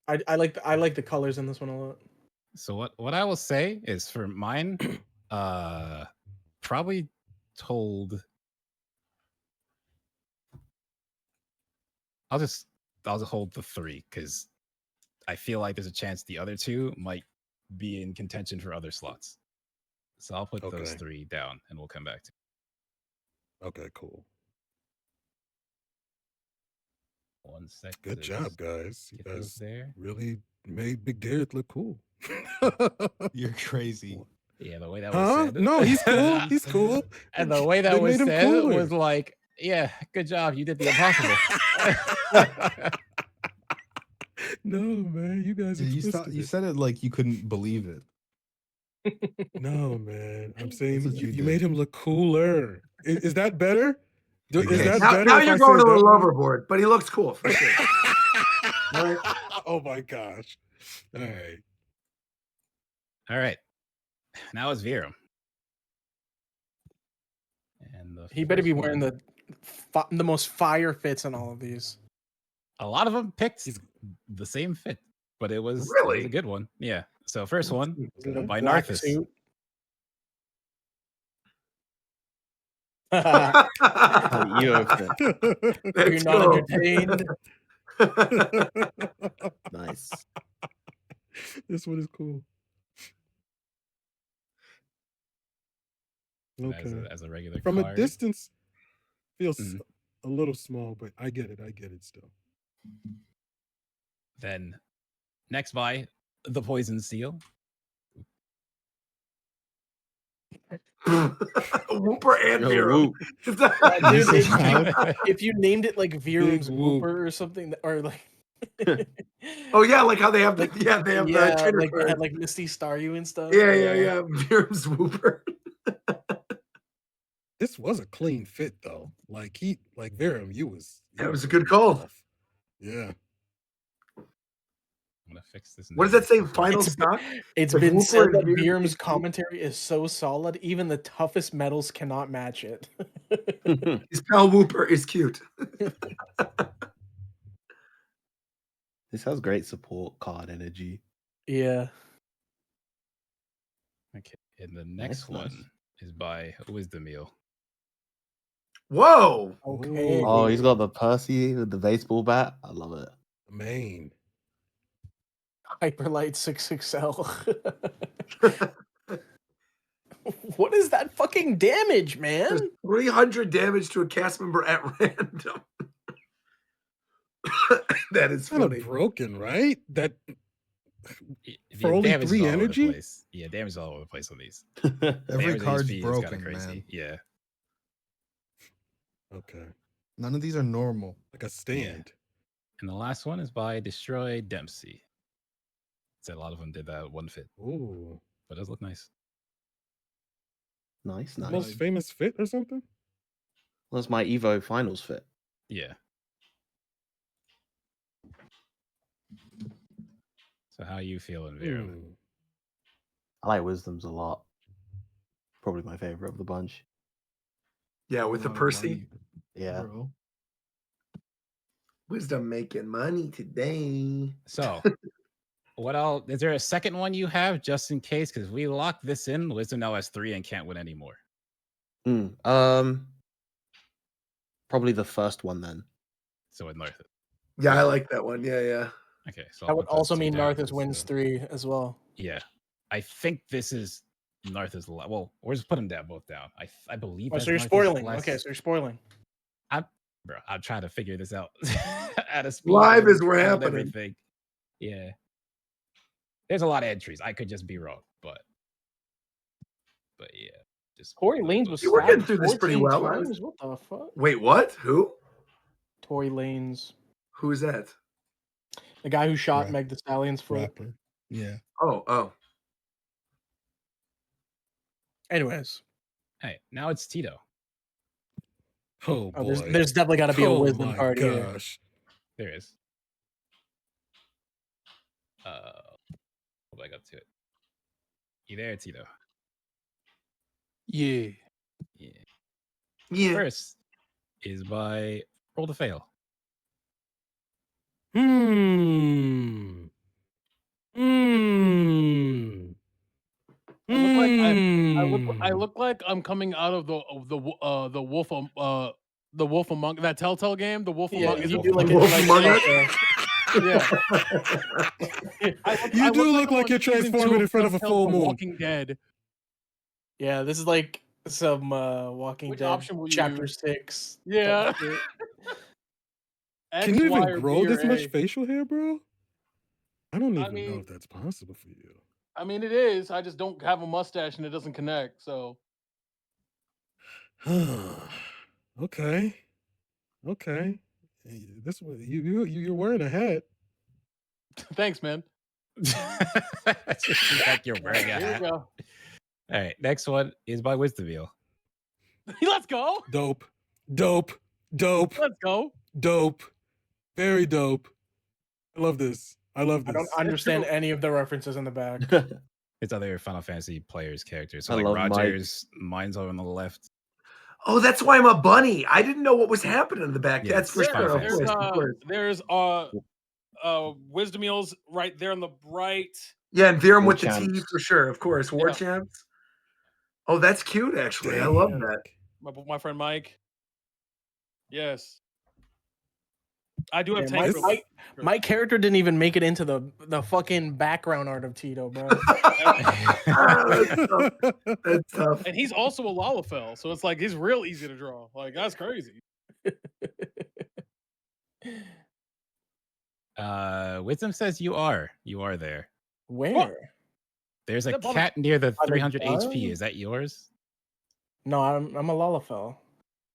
I like the colors in this one a lot. So what I will say is, for mine, probably told. I'll just hold the 3 because I feel like there's a chance the other 2 might be in contention for other slots. So I'll put those 3 down, and we'll come back to. Okay, cool. 1 sec. Good job, guys. You guys there. really made Big Derek look cool. You're crazy. Yeah, the way that was said. No, he's cool. He's cool. And the way that was said was like, yeah, good job. You did the impossible. No, man, you guys. You said it like you couldn't believe it. No, man. I'm saying That's what you you made did. him look cooler. Is that better? Is Okay. that Now, better? now if you're I going a said little that one? overboard, but he looks cool for sure. Right. Oh my gosh. All right. All right. Now it's Virum. And He better be first wearing one- the most fire fits in all of these. A lot of them picked the same fit, but it was Really a good one. Yeah. So first one The by black Narthus. suit. You open it. You're Let's not go. entertained. Nice. This one is cool. Okay. As a regular From a card. distance, feels a little small, but I get it. I get it still. Then next by the Poison Seal. Whooper and Yo, Vero. whoop. Dude, This is how- if you named it like Virum's Big whoop. Whooper or something, or like Oh yeah, like how they have the they have the trainer like they card. had like Misty Staryu and stuff. Yeah. Virum's Whooper. This was a clean fit though. Like Virum, you was. That was a good call. Yeah. I'm gonna fix this. What does that say? name. Final stock? It's Like been Whooper said and that Virum- Virum's commentary is so solid, even the toughest metals cannot match it. His pal Whooper is cute. This has great support card energy. Yeah. Okay. And the next Nice. one is by Wisdom Meal. Whoa. Okay. Oh, he's got the Percy with the baseball bat. I love it. Main. Hyperlight 6XL. What is that fucking damage, man? There's 300 damage to a cast member at random. That is Kind funny. of broken, right? That The For only damage is 3 all over the energy? place. Yeah, damage is all over the place on these. Every Damage card's HP is kinda broken, crazy. man. Yeah. okay. None of these are normal. Like a stand. And the last one is by Destroy Dempsey. Said a lot of them did that one fit, Ooh. but it does look nice. Nice, The nice. most famous fit or something? Well, that's my Evo finals fit. Yeah. So how you feeling, Virum? Hmm. I like Wisdom's a lot. Probably my favorite of the bunch. Yeah, with the Percy. Yeah. Bro. Wisdom making money today. So, is there a second one you have just in case? Because we lock this in, Wisdom now has 3 and can't win anymore. Probably the first one then. So with North. Yeah, I like that one. Yeah. Okay, so That I'll would put those also two mean down. Narthus wins 3 as well. Yeah, I think this is Narthus. Well, we're just putting them both down. I believe. Oh, that's so you're Narthus spoiling. last- Okay, so you're spoiling. I'm trying to figure this out at a speed. Live and is where count happening. Everything. Yeah. There's a lot of entries. I could just be wrong, but yeah. Just Tory Lanez was You were getting stabbed through this pretty 14 well. times. What the fuck? Wait, what? Who? Tory Lanez, Who is that? the guy who shot Rap- Meg Thee Stallion's foot. Rapper. Yeah. Oh. Anyways, Hey, now it's Tito. Oh boy. there's definitely got to be a Oh wisdom my card here. gosh. There is. Hold back up to it. You there, Tito? Yeah. Yeah. First is by Roll to Fail. Hmm. I look like I'm coming out of the Wolf Among that Telltale game. The Wolf Yeah, Among you Us. do like Wolf a Among Us? Yeah. You do I'm look like on you're season 2 transforming in front of a Telltale full The moon. Walking Dead. Yeah, this is like some Walking Which Dead option will you chapter use? 6. Yeah. Can you X, Y, even or grow B or this much A. facial hair, bro? I don't even know mean- if that's possible for you. I mean, it is. I just don't have a mustache and it doesn't connect. So Okay. Hey, this one, you're wearing a hat. thanks, man. Just like you're wearing a Here we hat. go. All right, next one is by Wisdom Wheel. Let's go. Dope. Let's go. Very dope. I love this. I don't understand any of the references in the back. It's other Final Fantasy players' characters. So I like love Mike. Rogers, mine's over on the left. Oh, that's why I'm a bunny. I didn't know what was happening in the back. Yeah, That's for it's sure. fine. Of course. There's Wisdom Meals right there on the right. Yeah, and Virum War with the T Champs. for sure. Of course. War Yeah. Champs. Oh, that's cute, actually. I love that. My friend Mike. Yes. I do have Yeah, tank. my character didn't even make it into the fucking background art of Tito, bro. That's tough. And he's also a Lalafell, so it's like he's real easy to draw. Like that's crazy. Wisdom says you are there. Where? There's a That bottom- cat near the By the 300 gun? HP. Is that yours? No, I'm a Lalafell.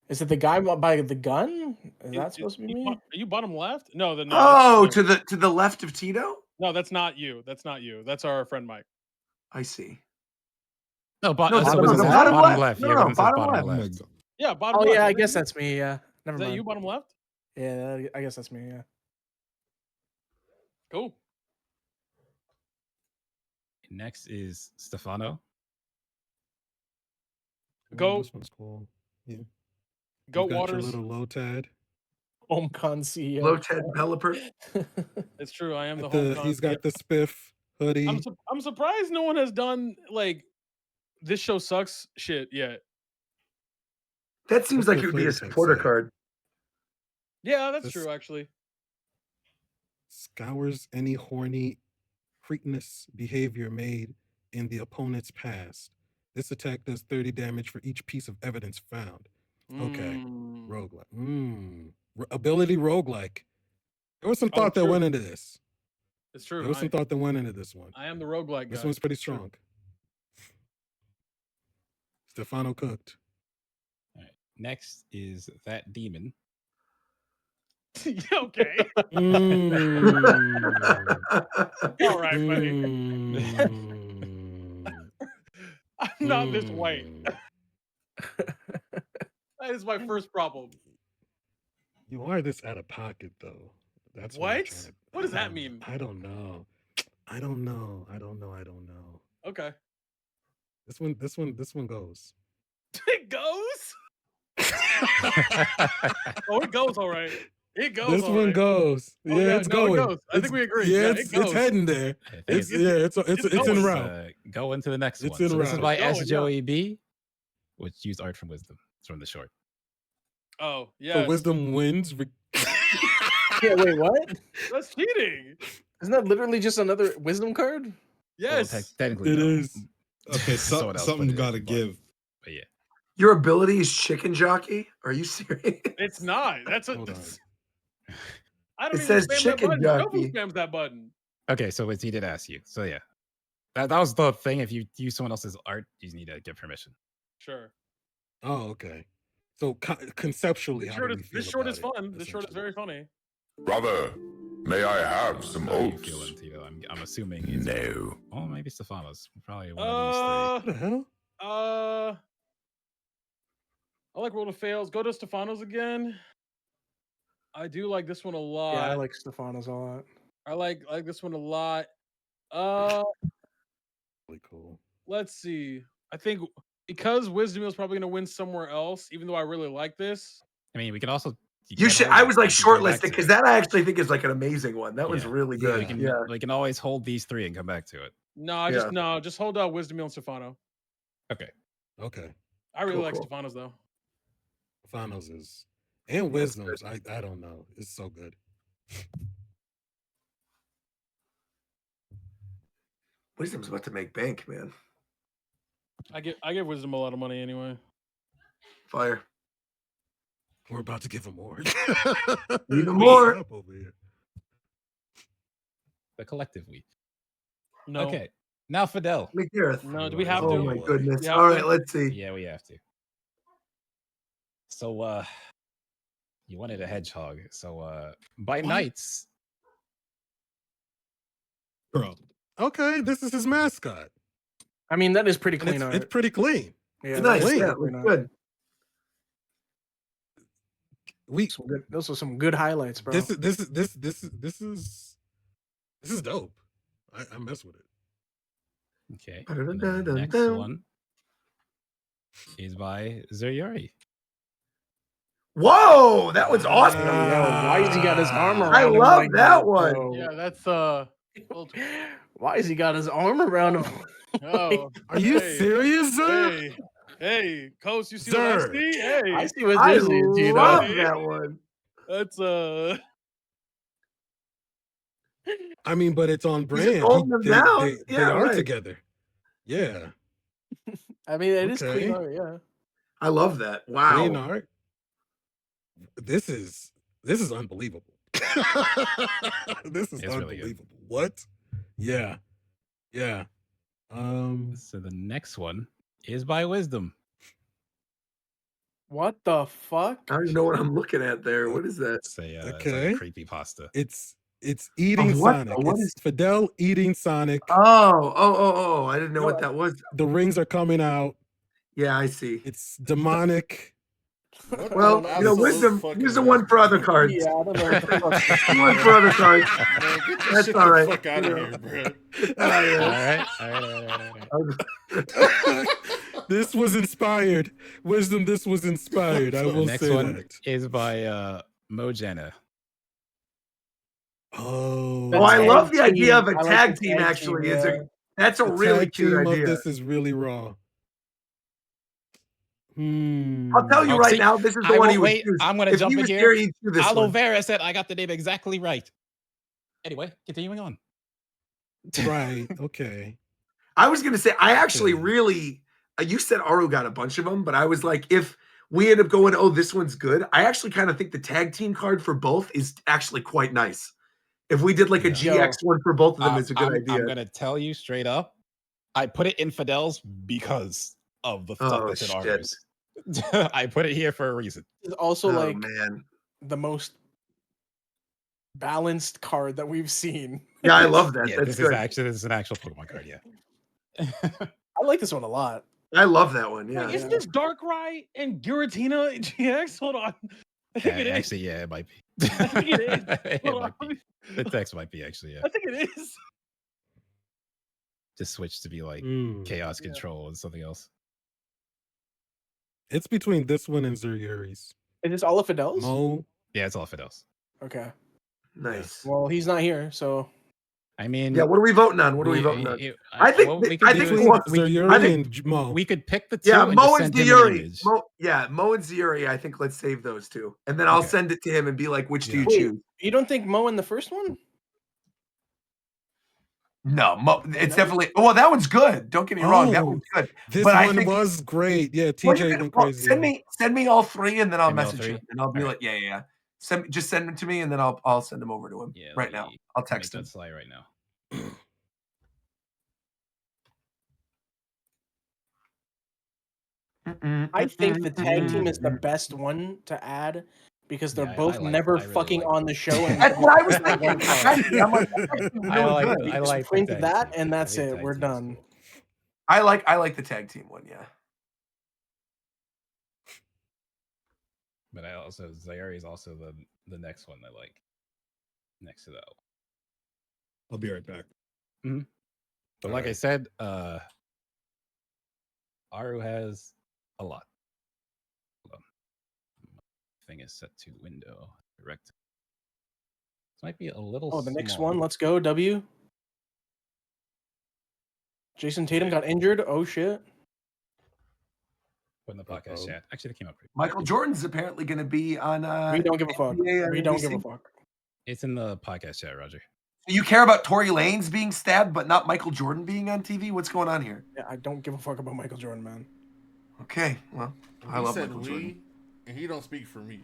Is it the guy by the gun? Is that supposed to be me? Are you bottom left? No, no. Oh, that's- to the left of Tito? no, that's not you. That's not you. That's our friend Mike. I see. No, No, Wisdom the says bottom bottom left. left. No, Yeah, no, Wisdom says bottom bottom left. Oh my left. God. Yeah, bottom Oh left. yeah, I Is guess that that's me. Yeah, never Is that mind. you, bottom left? Yeah, I guess that's me. Yeah. Cool. Next is Stefano. Go. This one's cool. Yeah. Go You got Waters. your little low tad. HomeCon CEO. Low Ted Pelipper. It's true. I am the Got home. he's got the spiff hoodie. I'm surprised no one has done like this show sucks shit yet. That seems What's like the it would be a flavor text supporter say? card. Yeah, that's This- true actually. Scours any horny freakness behavior made in the opponent's past. This attack does 30 damage for each piece of evidence found. Okay. Mm. Roguelike. Ability roguelike. There was some Oh, thought that true. went into this. It's true. There was some thought that went into this one. I am the roguelike guy. This one's pretty It's true. strong. Stefano cooked. All right. Next is that demon. Okay. Mm. All right, buddy. Mm. I'm not this white. Mm. That is my first problem. You are this out of pocket, though. That's What? I'm trying to- What does I that don't- mean? I don't know. I don't know. Okay. This one goes. It goes. Oh, it goes all right. It goes. This all one right. goes. Oh, Yeah, yeah, it's no, it going. goes. I think we agree. Yeah, Yeah, it's it goes. heading there. I think It's in going. route. Go into the next It's one. in So this is route. by It's going, S Joey B, which used art from Wisdom. It's from the short. Oh, So yeah. wisdom wins. Yeah, wait, what? That's cheating. Isn't that literally just another wisdom card? Yes. Technically, It no. is. Okay, Someone else put something's it got to in, give. But yeah. Your ability is chicken jockey? Are you serious? It's not. That's a. Hold on. I don't It even says spam that chicken button. jockey. Shofu spams that button. Okay, so he did ask you. So yeah, that was the thing. If you use someone else's art, you need to get permission. Sure. Oh, okay. So conceptually, This how short do we is feel this short about is it, fun. This short is very funny. Brother, may I have some How you oats? feeling, Tito? I'm assuming it's No. Oh, maybe Stefano's. Probably one of What the hell? I like World of Fails. Go to Stefano's again. I do like this one a lot. Yeah, I like Stefano's a lot. I like this one a lot. Really cool. Let's see. I think because Wisdom is probably gonna win somewhere else, even though I really like this. I mean, we could also. You should. I was like shortlisted because that I actually think is like an amazing one. That one's really good. We can always hold these three and come back to it. No, just hold out Wisdom and Stefano. Okay. Okay. I really like Stefano's though. Stefano's is and Wisdom's. I don't know. It's so good. Wisdom's about to make bank, man. I give Wisdom a lot of money anyway. Fire. We're about to give him more. Even more. Up over here. The collective we. No. Okay. Now Fidel. McGareth. No, do we have to? Oh my goodness. We have All to? right, let's see. Yeah, we have to. So you wanted a hedgehog. So by nights. Bro. Okay, this is his mascot. I mean, that is pretty And clean art. it's pretty clean. Yeah, It's nice. clean. Yeah, it looks good. Those are some good highlights, bro. This is dope. I mess with it. Okay. And then the next one is by Zuriuri. Whoa, that was awesome. Why has he got his arm around I him love like that bro? one. Yeah, that's Why has he got his arm around him? Oh, Are you serious, sir? Hey, Coach, you see what I Sir. see? Hey, I see what I you're seeing, Tito. love that one. That's I mean, but it's on He's brand. holding them down. They Yeah, are right. together. Yeah. I mean, it is Okay. clean art, yeah. I love that. Wow. Clean art. This is unbelievable. This is It's really good. unbelievable. What? Yeah. Yeah. So the next one is by Wisdom. What the fuck? I don't even know what I'm looking at there. What is that? It's a Okay. creepy pasta. It's eating what Sonic. the- what It's Fidel eating Sonic. Oh. I didn't know what that was. The rings are coming out. Yeah, I see. It's demonic. Well, I you know, so wisdom. fucking Here's the one for other cards. Yeah, I don't know what the fuck. One for other cards. Man, get this That's shit all the right. fuck out of here, bro. All right. This was inspired. Wisdom, this was inspired. I The will next say one that. is by Mojana. Oh. Oh, I Tag love the team. idea of a I like tag the team. tag Actually, team, is yeah. that's a The really tag cute team of idea. this is really raw. I'll tell you Oh, right see, now, this is the I one will he would wait. choose. I'm going to If jump he in was here. here, he'd choose this Aloe one. Vera said I got the name exactly right. Anyway, continuing on. Right. Okay. I was gonna say, I actually Okay. really. You said Aru got a bunch of them, but I was like, if we end up going, oh, this one's good. I actually kind of think the tag team card for both is actually quite nice. If we did like a Yeah. GX one for both of them, it's a good idea. I'm going to tell you straight up. I put it Infidels because of the stuff Oh, that's in shit. ours. I put it here for a reason. It's also Oh like man, the most balanced card that we've seen. yeah, I love that. Yeah, That's this good. is an actual Pokemon card. Yeah. I like this one a lot. I love that one. Yeah. Wait, isn't this Darkrai and Giratina GX? Hold on. I think it is. Actually, yeah, it might be. I think it is. It Hold might on. be. The text might be actually, yeah. I think it is. Just switch to be like Chaos Control and something else. It's between this one and Zuriuri's. Is this all of Fidel's? Mo. Yeah, it's all Fidels. Okay. Nice. Well, he's not here, so I mean, Yeah. What are we voting on? What are we voting on? I think. I think we want. Zuriuri I think. and Mo. we could pick the two. Yeah, and Mo just and send him an Zuri. image. Mo and Zuri. I think let's save those two, and then I'll Okay. send it to him and be like, which do you Wait, choose? You don't think Mo in the first one? No, it's definitely. Well, that one's good. Don't get me wrong, that Oh, one's good. This But I one think was great. Yeah, well, TJ went crazy. send me all 3, and then I'll Send me all message 3? him, and I'll be All like, yeah. Just send them to me, and then I'll send them over to him Yeah, right now. I'll make text him. that slide right now. I think the tag team is the best one to add because they're Yeah, both I never really fucking like on the show. And That's what I was that one thinking. card. Exactly. I'm like, that's actually really good. You I just like the print tag that, team. and I that's think it. tag We're team's done. cool. I like the tag team one. Yeah. But I also Zayuri is also the next one I like. Next to that. I'll be right back. But like I said, Aru has a lot. Hold on. Thing is set to window. Direct. This might be a little Oh, the next small. one. Let's go, W. Jason Tatum got injured. Oh shit. Put in the podcast chat. Actually, that came up pretty. Michael Jordan's apparently going to be on. We don't give a fuck. NBA We on don't give a NBC. fuck. It's in the podcast chat, Roger. You care about Tory Lanez being stabbed, but not Michael Jordan being on TV? What's going on here? Yeah, I don't give a fuck about Michael Jordan, man. Okay, well, I love Michael Jordan. And he don't speak for me.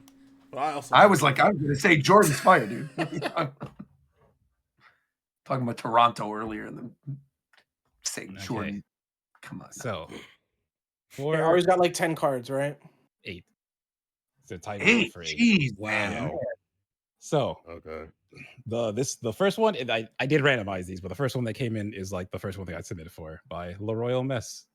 But I was going to say Jordan's fire, dude. Talking about Toronto earlier, and then say Jordan. Come on. So, Yeah, Ari's got like 10 cards, right? 8. So tied 8. for 8. Jeez, Wow. man. So Okay. the first one, and I did randomize these, but the first one that came in is like the first one that got submitted for by Le Royal Mess.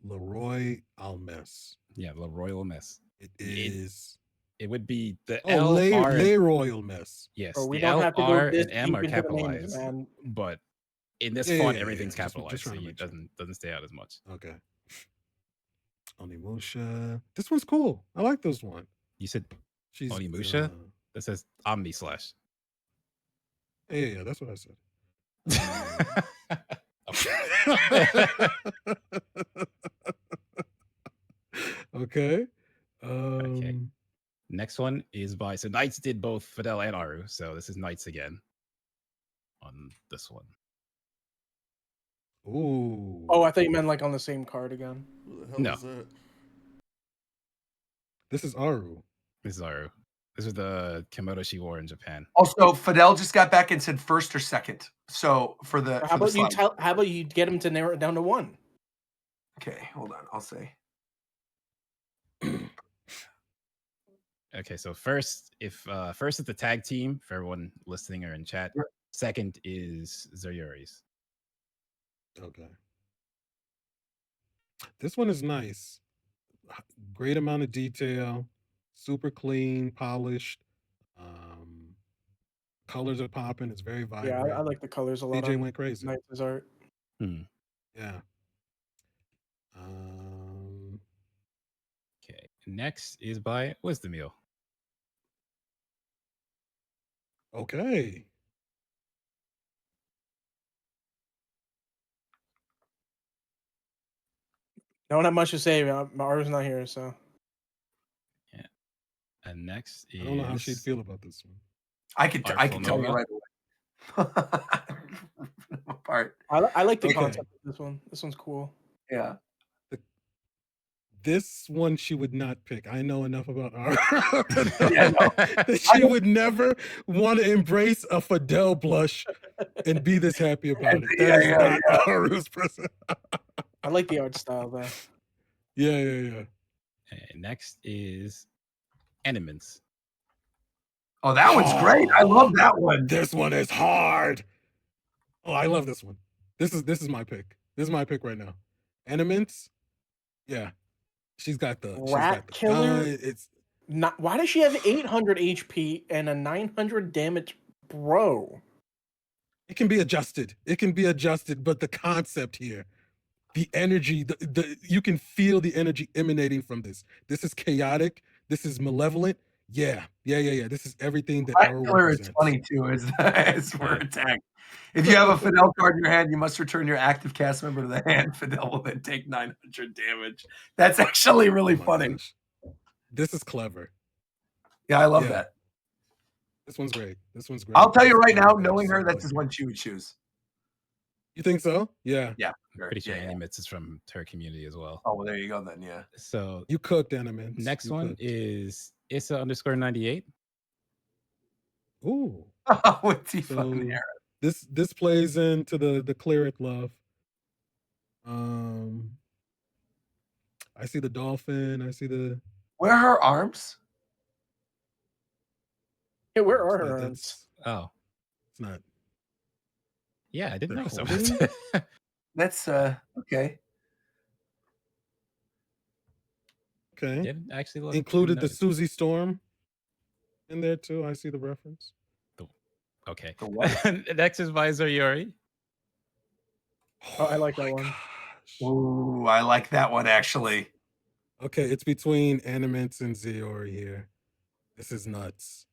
Leroy Almes. Yeah, Le Royal Mess. It is. It would be the Oh, L R. Leroy Mess. Yes, Bro, we the don't L have to go R this and M deep are into the names, capitalized, man. but in this Yeah, font yeah, everything's yeah. capitalized, Just so trying to it make sure. doesn't stay out as much. Okay. Onimusha. This one's cool. I like this one. You said She's Onimusha? That says Omni Slash. Yeah, that's what I said. Okay. Okay. Next one is by Knights did both Fidel and Aru, so this is Knights again on this one. Ooh. Oh, I thought you meant like on the same card again. Who the hell No. is that? This is Aru. This is Aru. This is the kimono she wore in Japan. Also, Fidel just got back and said first or second. So for the How for the about slide. how about you get him to narrow it down to 1? Okay, hold on. I'll say. Okay, so first is the tag team for everyone listening or in chat. Sure. Second is Zayuri's. Okay. This one is nice. Great amount of detail. Super clean, polished. Colors are popping. It's very vibrant. Yeah, I like the colors a lot. DJ went crazy. Knights' art. Yeah. Okay. Next is by Wisdom Meal. Okay. I don't have much to say. Aru's not here, so. Yeah. And next is I don't know how she'd feel about this one. I can tell you right away. Part. I like the Okay. concept of this one. This one's cool. Yeah. This one she would not pick. I know enough about Aru Yeah, no. that she would never want to embrace a Fidel blush and be this happy about it. That is not Aru's person. I like the art style though. Yeah. And next is Enements. Oh, that one's great. I love that one. This one is hard. Oh, I love this one. This is my pick. This is my pick right now. Enements. Yeah. She's got the Rat Killer. It's not. Why does she have 800 HP and a 900 damage, bro? It can be adjusted. But the concept here, the energy, the you can feel the energy emanating from this. This is chaotic. This is malevolent. Yeah. This is everything that Rat Aru Killer is represents. funny too, as for attack. If you have a Fidel card in your hand, you must return your active cast member to the hand. Fidel will then take 900 damage. That's actually really funny. Gosh. This is clever. Yeah, I love Yeah. that. This one's great. This one's great. I'll tell you This right now, is knowing her, that's absolutely his one she would choose. You think so? Yeah. Yeah. I'm pretty sure Yeah, yeah. Animits is from her community as well. Oh, well, there you go then. Yeah. So You cooked, Animits. next You one cooked. is Issa_98. Ooh. With Tifa So and Hera. this plays into the cleric love. I see the dolphin. I see the. Where are her arms? Hey, where are that- her that's- arms? Oh, It's not. yeah, I didn't They're know so. holding? That's okay. Okay. Didn't actually look. Included the notice. Susie Storm in there too. I see the reference. Okay. The what? Next is by Zoyori. Oh, I like that my one. gosh. Ooh, I like that one actually. Okay, it's between Animents and Ziori here. This is nuts.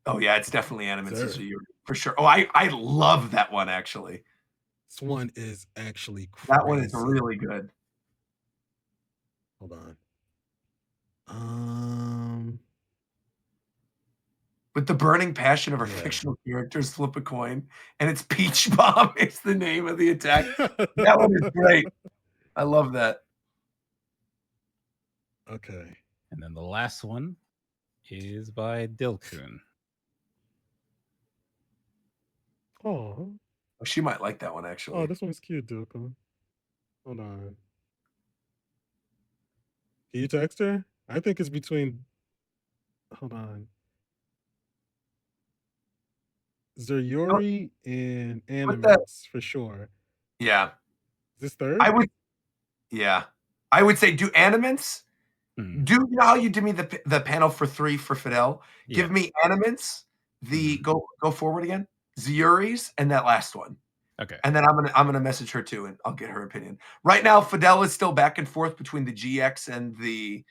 Oh yeah, it's definitely Animates Sir. for sure. Oh, I love that one actually. This one is actually crazy. That one is really good. Hold on. With the burning passion of her Yeah. fictional characters, flip a coin, and it's Peach Bomb. It's the name of the attack. That one is great. I love that. Okay. And then the last one is by Dilkun. Oh, Oh, she might like that one actually. oh, this one's cute, Duko. Hold on. Can you text her? I think it's between. Hold on. Zoyori and Put that- Animats for sure. Yeah, Is this third? I would. Yeah, I would say do Animants. Hmm. Do you know how you did me the panel for 3 for Fidel? Give Yeah. me Animants. The go forward again. Zuri's and that last one. Okay. And then I'm gonna message her too, and I'll get her opinion. Right now, Fidel is still back and forth between the GX and the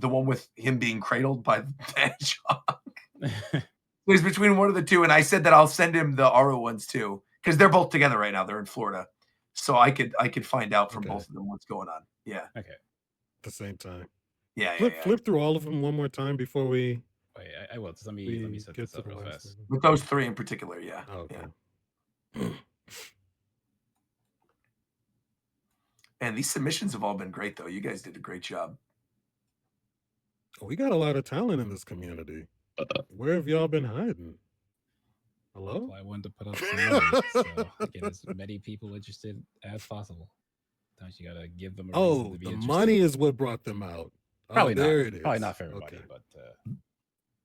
one with him being cradled by the hedgehog. He's between one of the two, and I said that I'll send him the Aro ones too, because they're both together right now. They're in Florida, so I could find out from Okay. both of them what's going on. Yeah, Okay. At the same time. yeah. Flip through all of them one more time before we. Wait, I will. Just let me set get this to up the real last fast. one. With those 3 in particular, yeah. Oh, okay. Yeah. And these submissions have all been great, though. You guys did a great job. We got a lot of talent in this community. Where have y'all been hiding? Hello? Well, I wanted to put up some money, so get as many people interested as possible. Sometimes you gotta give them a reason Oh, to be the interested. money is what brought them out. Probably oh, there not. it is. Probably not for everybody, Okay. but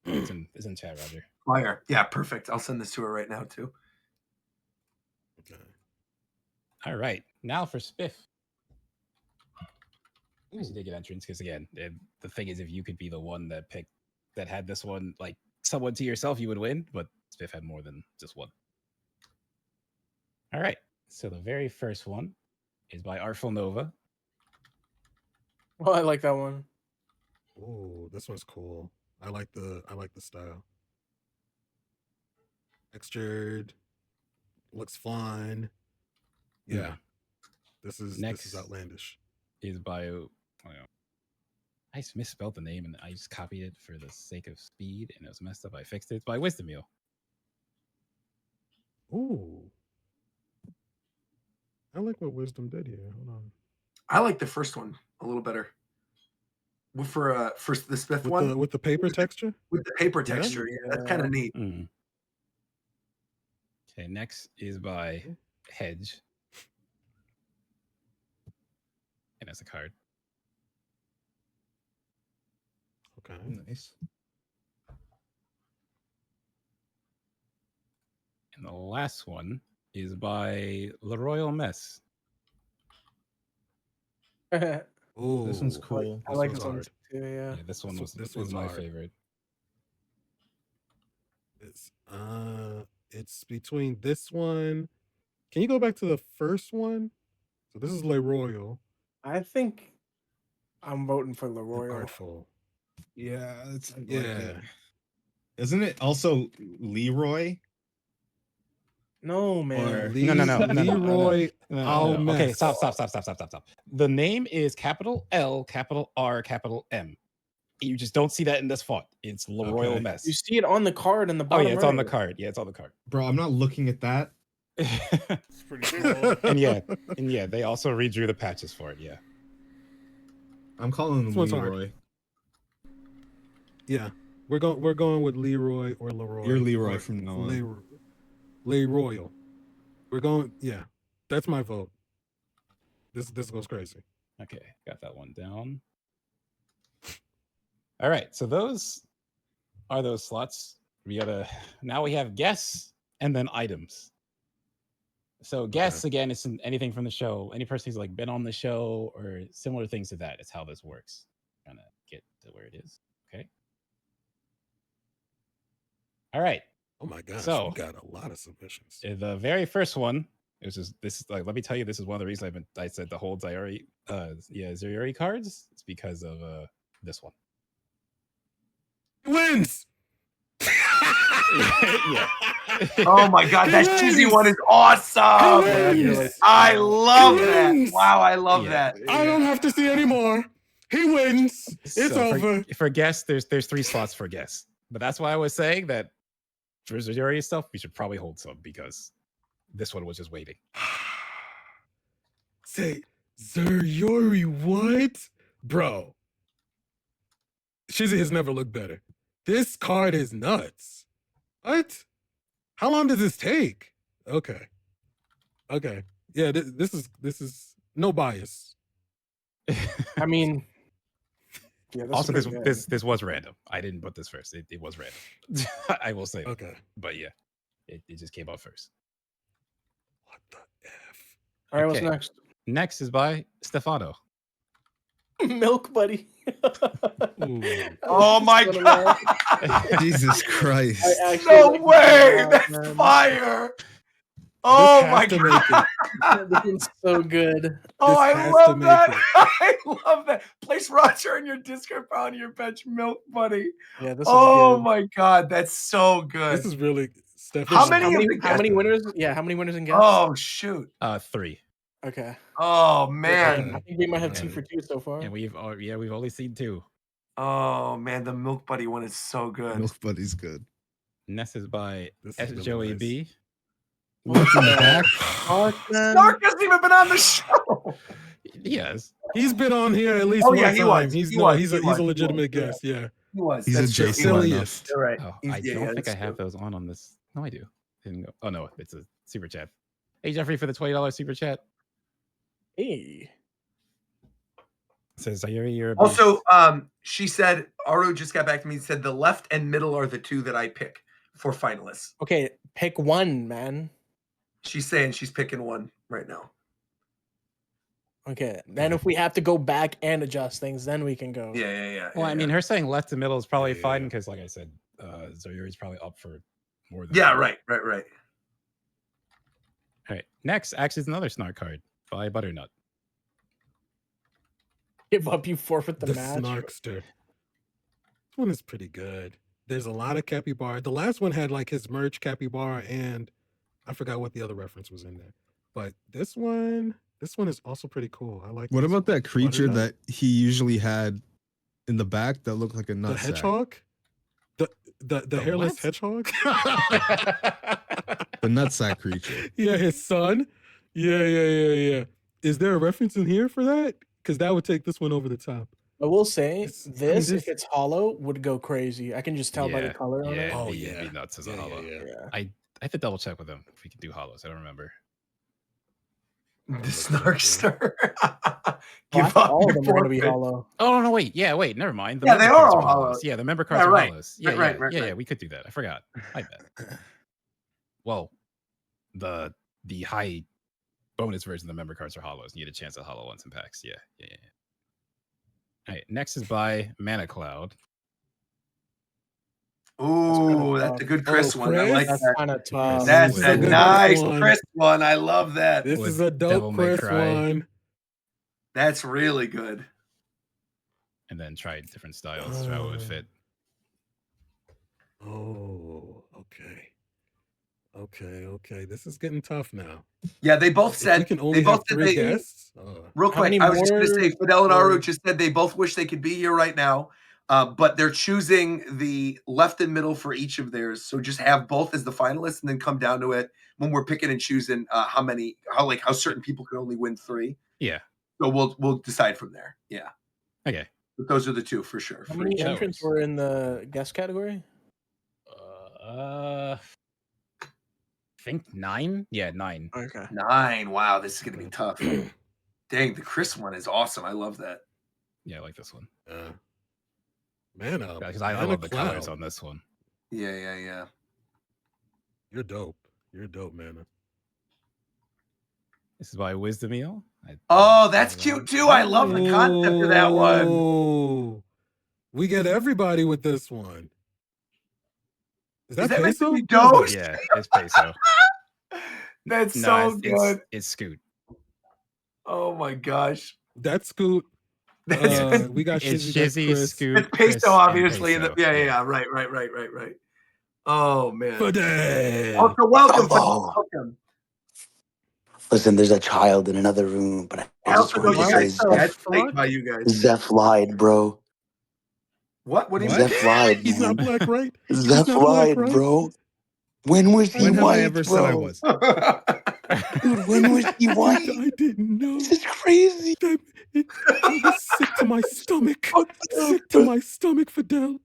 it's in chat, Roger. Fire. Yeah, perfect. I'll send this to her right now, too. Okay. All right, now for Spiff. Nice to get entrance because again, the thing is, if you could be the one that had this one, like someone to yourself, you would win. But Spiff had more than just one. All right, so the very first one is by Artful Nova. Oh, I like that one. Oh, this one's cool. I like the style. Textured. Looks fine. Yeah. Mhm. This is Next outlandish. is by I just misspelled the name and I just copied it for the sake of speed and it was messed up. I fixed it. It's by Wisdom Meal. Ooh. I like what Wisdom did here. Hold on. I like the first one a little better. For the Smith one With the paper texture? with the paper Yeah? texture, yeah, that's kind of neat. Mm. Okay, next is by Hedge. And that's a card. Okay. Nice. And the last one is by Le Royal Mess. Ooh. This one's cool. I like one's this one hard. too. Yeah. Yeah, this one This was one's my hard. favorite. It's between this one. Can you go back to the first one? So this is Le Royal I think I'm voting for and Leroy. Artful. Yeah, it's Yeah. Isn't it also Leroy? No, Or man. No. Leroy No. Okay, Almess. stop. The name is capital L, capital R, capital M. You just don't see that in this font. It's Royal Okay. Mess. You see it on the card in the Oh bottom. yeah, it's on the right. card. Yeah, it's on the card. Bro, I'm not looking at that. It's pretty cool. and yeah, they also redrew the patches for it. Yeah. I'm calling This him one's hard. Leroy. Yeah, we're going with Leroy or Leroy. You're Leroy or from now on. Leroy. We're going. Yeah, that's my vote. This goes crazy. Okay, got that one down. All right, so those are those slots. Now we have guests and then items. So guests again, it's anything from the show. Any person who's like been on the show or similar things to that. It's how this works. Trying to get to where it is. Okay. All right. Oh my gosh, So we got a lot of submissions. the very first one. This is like, let me tell you, this is one of the reasons I said the whole Zayuri cards. It's because of this one. Wins. Yeah. Oh my god, that cheesy one is awesome. I love that. Wow, I love that. I don't have to see anymore. He wins. It's over. For guests, there's 3 slots for guests. But that's why I was saying that for Zayuri stuff, we should probably hold some because this one was just waiting. Say, Zayuri, what? Bro. Shizzy has never looked better. This card is nuts. What? How long does this take? Okay. Yeah, this is no bias. I mean, yeah, also, this was random. I didn't put this first. It was random. I will say. Okay. But yeah, it just came out first. What the F? All right, what's next? Next is by Stefano. Milk Buddy. Oh my god. Jesus Christ. No way. That's fire. Oh my god. This is so good. Oh, I love that. I love that. Place Roger in your discard pile on your bench, Milk Buddy. Yeah, this oh is good. my god, that's so good. This is really How many winners? Yeah, how many winners and guests? Oh shoot. 3. Okay. Oh man. I think we might have 2 for 2 so far. And we've only seen 2. Oh man, the Milk Buddy one is so good. Milk Buddy's good. Next is by really Joey nice. B. Welcome back. Snark hasn't even been on the show. Yes. He's been on here at least Oh, one yeah, time. he was. He's He was. a legitimate guest. Yeah. He was. He's That's a true. Jason silliest. You're right. Oh, He's- I yeah, don't think I that's have true. those on this. No, I do. Didn't go. Oh no, it's a super chat. Hey Jeffrey for the $20 super chat. Hey. Says Zayuri, you're a Also, she said, Aru just got back to me and said the left and middle are the 2 that I pick for finalists. Okay, pick one, man. She's saying she's picking one right now. Okay. Then if we have to go back and adjust things, then we can go. Yeah. Well, I mean, her saying left to middle is probably fine because, like I said, Zayuri's probably up for more than. Yeah, that. right. All right. Next, actually, is another Snark card by Butternut. Give up, you forfeit the match. Snarkster. This one is pretty good. There's a lot of capybara. The last one had like his merch capybara, and I forgot what the other reference was in there. But this one is also pretty cool. I like. What this about one. that creature Butternut? that he usually had in the back that looked like a The nut sack? hedgehog? The hairless what? hedgehog? The nutsack creature. Yeah, his son. Yeah. Is there a reference in here for that? Because that would take this one over the top. I will say this, this- if it's hollow, would go crazy. I can just tell by the color on it. Oh, it'd yeah. be nuts as a Yeah, hollow. yeah. I have to double check with him if we can do hollows. I don't remember. The Snarkster. Well, I thought all of them are going to be forfeit. hollow. Oh no, wait, never mind. The Yeah, member they are cards all hollow. hollows. Yeah, the member cards Yeah, are right. hollows. Right. We could do that. I forgot. I bet. Well, the high bonus version of the member cards are hollows. You get a chance at hollow ones in packs. Yeah. All right, next is by Mana Cloud. Ooh, that's a good Chris one. I like That's that. kind of tough. That's This is a a good nice one. Chris one. I love that. This With is a Devil dope May Chris Cry. one. That's really good. And then try different styles, how it would fit. Oh, okay. This is getting tough now. Yeah, they both If said we can they only have both said 3 they guests. real How quick. many I was just gonna more say Fidel and Aru or- just said they both wish they could be here right now. But they're choosing the left and middle for each of theirs. So just have both as the finalists, and then come down to it when we're picking and choosing how certain people can only win 3. Yeah. So we'll decide from there. Yeah. Okay. But those are the 2 for sure. How many entrants were in the guest category? I think 9. Yeah, 9. Okay. 9. Wow, this is gonna be tough. Dang, the Chris one is awesome. I love that. Yeah, I like this one. Man, because I love the colors on this one. Yeah. You're dope. You're dope, man. This is by Wisdom Eel. Oh, that's cute too. I love the concept of that one. Oh, we get everybody with this one. Is that meant to peso? be Doge? Yeah, it's peso. That's No, so good. It's Scoot. Oh my gosh. That's Scoot. That's we got It's Shizzy, Shizzy, Scoot, It's Chris, peso, obviously. and Peso. Yeah. Right. Oh man. Fidel. Also, welcome. Oh. Welcome. Listen, there's a child in another room, but I just also know wanted you to guys say that's late by you guys. Zeph lied, bro. What? What do you mean? Zeph lied, He's man. not black, right? He's Zeph not black, lied, right? bro. When was he When have white, I ever bro? said I was? Dude, when was he white? I didn't know. This is crazy. I was sick to my stomach. Sick to my stomach, Fidel.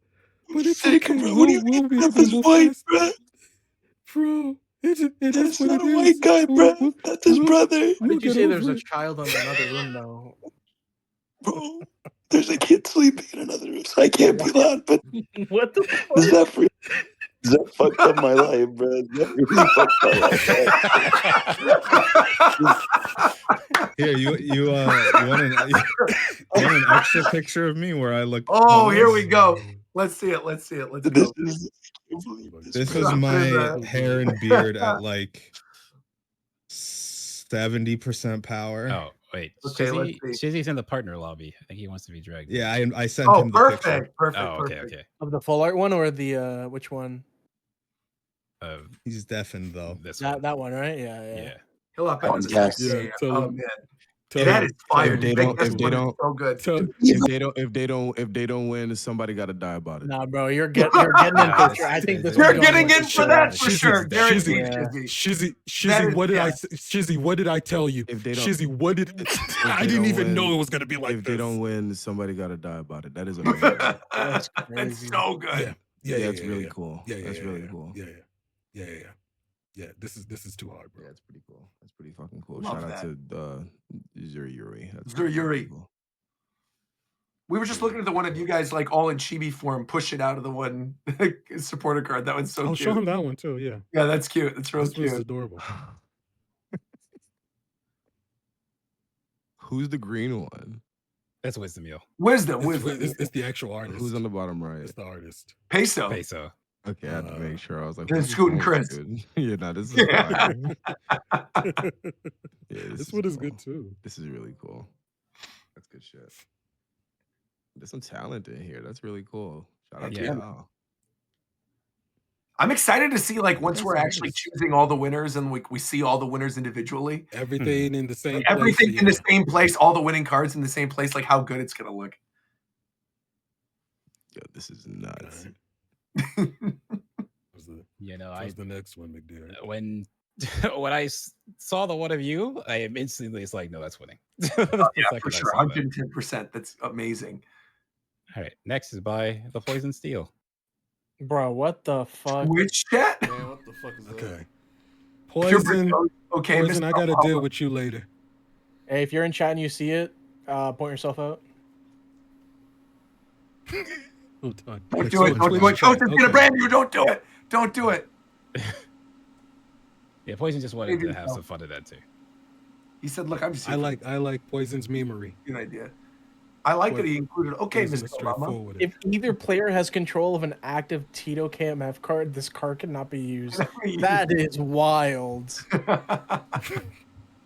But it's Sick, okay. bro. What do you We'll mean be Zeph able to is move white, past. bro? Bro, it That is is what not it a is. white guy, bro. That's his brother. Why We'll did you get say there's over a it. child in another room though? Bro, there's a kid sleeping in another room, so I can't be loud, but What the fuck? Zeph fucked up my life, bro. Zeph really fucked my life. Here, you want an extra picture of me where I look? Oh, here we homeless? go. Let's see it. Let's go. This was my hair and beard at like 70% power. Oh, wait. Okay, let's Shizzy's in the partner lobby. I think he wants to be dragged. Yeah, I sent Oh, him the picture. perfect. Oh, okay. Of the full art one or the which one? He's deafened though. This one. That one, right? Yeah. He'll up One's it. yes. Yeah, tell Oh him. man. Tell That him. is fire. If they Make don't- this if they one don't- so good. If they don't win, somebody got to die about it. Nah, bro, you're getting in for sure. I think this You're one's getting going in with for the that show. for sure. Guaranteed, Yeah. Shizzy. Shizzy, what did I say? Shizzy, what did I tell you? If they don't- Shizzy, what did I didn't even know it was gonna be like If this. they don't win, somebody got to die about it. That is amazing. That's That's crazy. so good. Yeah, That's really cool. Yeah, That's really cool. Yeah. This is too hard, bro. Yeah, it's pretty cool. That's pretty fucking cool. Love Shout that. out to Zuri. Zuri. We were just looking at the one of you guys like all in chibi form, push it out of the one supporter card. That one's so I'll cute. show him that one too. Yeah, Yeah, that's cute. That's real this was cute. adorable. Who's the green one? That's Wisdom Eel. Wisdom. It's the actual artist. Who's on the bottom right? It's the artist. Peso. Okay, I had to make sure. I was like, Then who's Scoot and going Chris. good? Yeah, no, this is fine. This one is good too. This is really cool. That's good shit. There's some talent in here. That's really cool. Shout out to y'all. I'm excited to see like once That's we're nice. actually choosing all the winners and we see all the winners individually. Everything in the same Like, place. everything in the same place, all the winning cards in the same place, like how good it's gonna look. Yo, this is nuts. What's the next one, McDear? When I saw the one of you, I am instantly it's like, no, that's winning. Yeah, for sure. 110%. That's amazing. All right, next is by the Poison Steel. Bro, what the fuck? Which chat? Man, what the fuck is that? Okay. Poison. Okay, Poison, I gotta deal with you later. Hey, if you're in chat and you see it, point yourself out. Hold on. Don't do it. Don't do it. Joseph did a brand new. Don't do it. Don't do it. Yeah, Poison just wanted to have some fun at that too. He said, "Look, I'm just." I like Poison's memory. Good idea. I like that he included. Okay, Poison is Mr. Obama. straightforward. If either player has control of an active Tito KMF card, this card cannot be used. That is wild.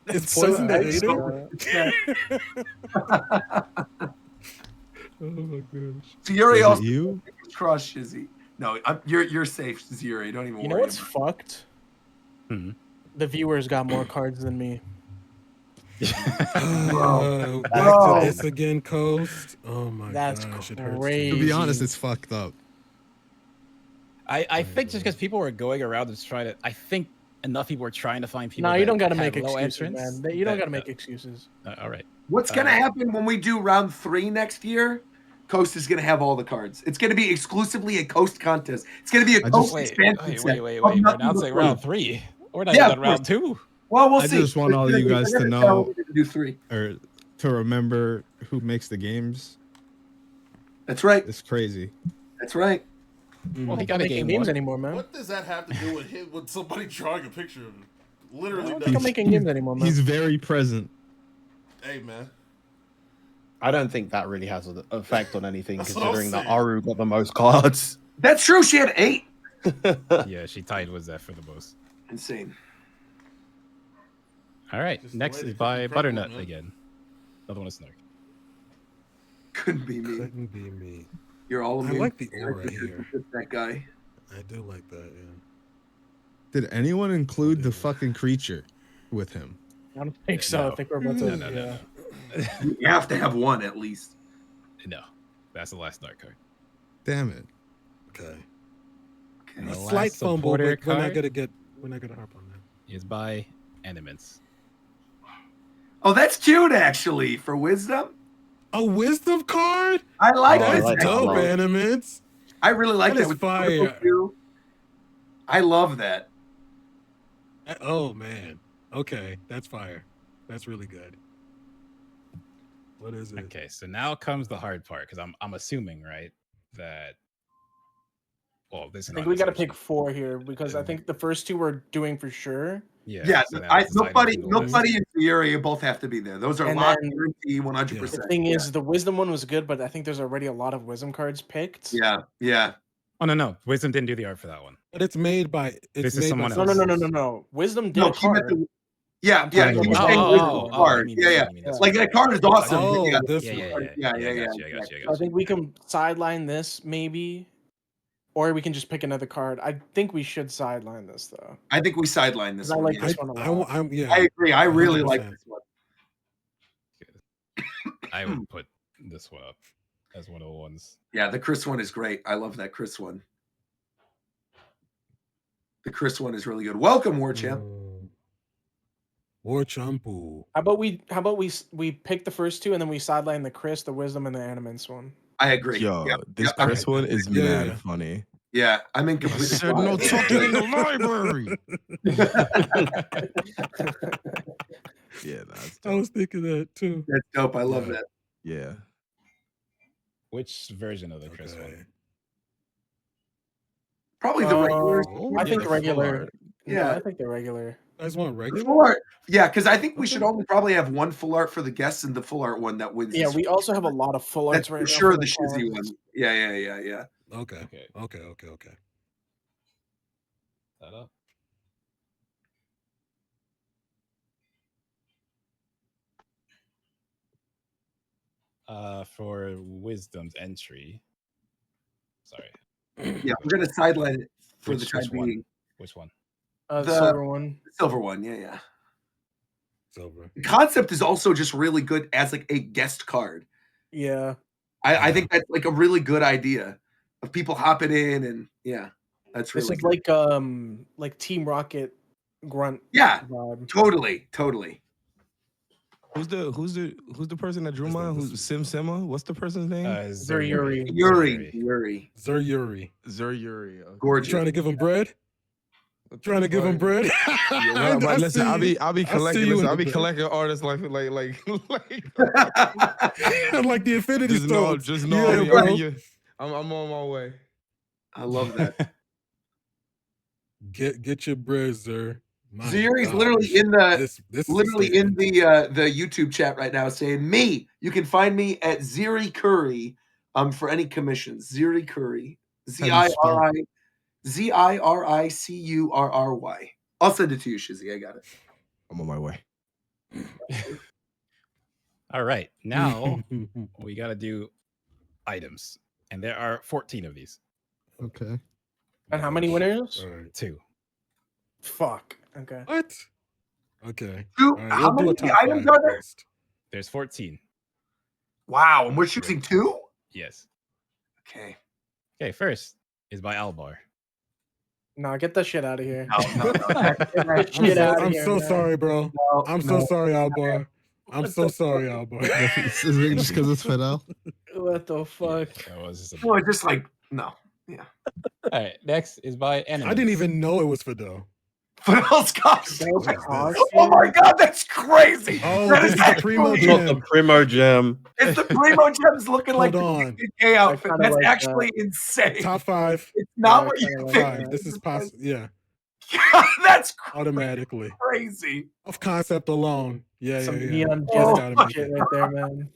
It's so Poison that extra. Oh my gosh. Zuri also you? Cross Shizzy. No, you're safe, Zuri. Don't even worry. You know what's about fucked? The viewers got more cards than me. Back Bro. to this again, Coast. Oh my That's gosh, it hurts. crazy. To be honest, it's fucked up. I think just because people were going around and trying to, I think enough people were trying to find people. No, you that don't got to had make low excuses, entrance man. You don't that- got to make excuses. all right. What's gonna happen when we do round 3 next year? Coast is gonna have all the cards. It's gonna be exclusively a Coast contest. It's gonna be a Coast expansion set. Wait. of We're nothing not but saying three. round 3. We're not Yeah, even of done round course. 2. Well, we'll I see. just want all They're you gonna- guys they're to gonna tell know, me to do 3. or to remember who makes the games. That's right. It's crazy. That's right. Well, he Not got a making game games one. anymore, man. What does that have to do with him? With somebody drawing a picture of him? Literally, I don't nothing. think I'm making games anymore, man. He's very present. Hey, man. I don't think that really has an effect on anything, That's what I'm considering that saying. Aru got the most cards. That's true. She had 8. Yeah, she tied with that for the most. Insane. All right, Just the next way they is by cook the Butternut crumble, man. again. Another one is Snark. Couldn't be me. Couldn't be me. You're all I immune. like the aura here. That guy. I do like that. Yeah. Did anyone include the fucking creature with him? I don't think so. No. I think we're about to. No. You have to have one at least. No, that's the last Snark card. Damn it. Okay. And A the slight last fumble, supporter but we're not card gonna harp on that. is by Animants. Oh, that's cute actually for wisdom. A wisdom card? I like Oh, I this. like that Dope, a lot. Animants. I really like That that. is with fire. purple too. I love that. Oh man. Okay, that's fire. That's really good. What is it? Okay, so now comes the hard part because I'm assuming, right, that. Well, this is I think not we got to assumption. pick 4 here because I think the first 2 we're doing for sure. Yeah, so now it's deciding nobody, between the list. nobody in the area both have to be there. Those are And locked, then- guarantee, 100%. The thing is, the wisdom one was good, but I think there's already a lot of wisdom cards picked. Yeah. Oh no, Wisdom didn't do the art for that one. But it's made by. This is made someone by else. No. Wisdom did No, a he meant card. the. Yeah. He was Oh, saying oh, wisdom oh, card. you mean this Yeah. one, you mean this Like one. that card is awesome. Oh, yeah. this Yeah, one. I got you. So I think we can sideline this maybe, or we can just pick another card. I think we should sideline this though. I think we sideline this 'Cause I one. like yeah. this one a lot. Yeah. I agree. I really 100%. like this one. I would put this one up as one of the ones. Yeah, the Chris one is great. I love that Chris one. The Chris one is really good. Welcome, War Champ. War Champu. How about we pick the first 2 and then we sideline the Chris, the wisdom, and the animants one. I agree. Yo, Yep, this yep, Chris one is Yeah. mad funny. Yeah, I'm in I complete. said no talking in the library. Yeah, that's I was thinking that too. That's dope. I love that. yeah. Which version of the Chris one? Probably the regular. I think the regular. full art. Yeah, Yeah. I think the regular. I just want regular. Full art. Yeah, because I think we should only probably have one full art for the guests and the full art one that wins. Yeah, this we also have a lot of full That's arts right for now. sure for the Shizzy cards. one. Yeah. Okay. Okay. Okay. That up. For Wisdom's entry. Sorry. Yeah, we're gonna sideline it for the Which time one? being. Which one? The The- silver one. The silver one. Yeah. Silver. The concept is also just really good as like a guest card. Yeah. I think that's like a really good idea of people hopping in and that's This really is good. like Team Rocket grunt. Yeah, vibe. totally. Who's the person that drew mine? Who's Sima? What's the person's name? Zuriyuri. Yuri. Zuriyuri. Zuriyuri. Okay. Gorgeous. Trying to give him bread? Trying to give him bread? Yeah, but listen, I'll be collecting. you in I'll the be bread. collecting artists like like the Infinity just know, Stones. just know, Yeah, bro. I'm on my way. I love that. Get your bread, sir. My Zuri's gosh. literally in the This is a literally in statement. the YouTube chat right now saying me. You can find me at Ziri Curry for any commissions. Ziri Curry. ZIRICURRY. I'll send it to you, Shizzy. I got it. I'm on my way. All right. Now we got to do items. And there are 14 of these. Okay. And how many winners? All right. 2. Fuck. Okay. What? Okay. Two, All right, how we'll do many a top items 5 are there? list. There's 14. Wow, and we're choosing 2? Yes. Okay. Okay, first is by Albar. No, get that shit out of here. No. Get that shit out of I'm here, so man. sorry, bro. No, I'm so sorry, Albar. I'm so sorry, Albar. Is it just because it's Fidel? What the fuck? That was just a No, it's just like, no. Yeah. All right, next is by Enemy. I didn't even know it was Fidel. Fidel's costume. That was What is costume? Oh my god, that's crazy. Oh, That this is the Primo actually- Not the Gem. Primo Gem. It's the Primo Gems looking like Hold the on. KKK outfit. kinda That's like actually insane. Top 5. It's not Yeah, what you kinda like think. that. 5. This is possible. Yeah, That's automatically. crazy. Of concept alone. Yeah, Some yeah, yeah. neon Just Oh, gotta make shit it. right there, man.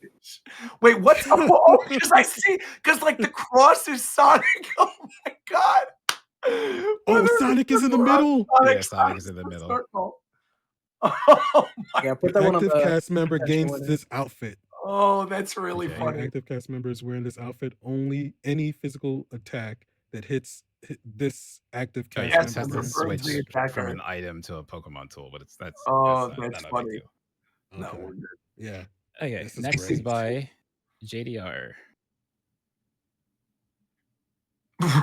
Wait, what's oh, because I see because like the cross is Sonic. Oh my god. Oh, Sonic is in the middle. Yeah, Sonic is in the middle. Circle. Oh my Yeah, put that one on Active the cast member attention gains winner. this outfit. Oh, that's really Okay. funny. Active cast members wearing this outfit. Only any physical attack that hits this active Oh, cast yeah, Cast this has member. to member burns switch the attacker. from an item to a Pokemon tool, but that's Oh, not that's a big funny. deal. No, Okay. we're good. Yeah. Okay, This is next is great. by JDR.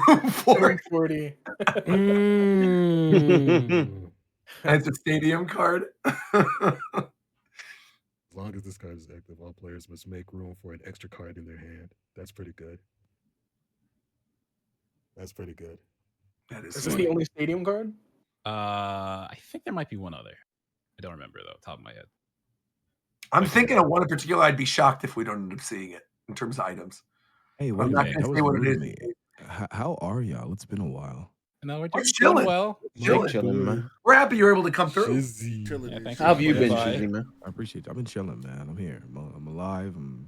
Room 4 40. Mm. has a stadium card. As long as this card is active, all players must make room for an extra card in their hand. That's pretty good. That's pretty good. That is Is this the only stadium card? I think there might be one other. I don't remember though, top of my head. I'm thinking of one in particular. I'd be shocked if we don't end up seeing it in terms of items. Hey, I'm wait a not minute. gonna That say was what it rude of is. me. How are y'all? It's been a while. No, we're We're doing chilling. well. Chilling. Chilling, man. We're happy you're able to come through. Shizzy. Yeah, thank How have you been, Bye. Shizzy, man? I appreciate you. I've been chilling, man. I'm here. I'm alive. I'm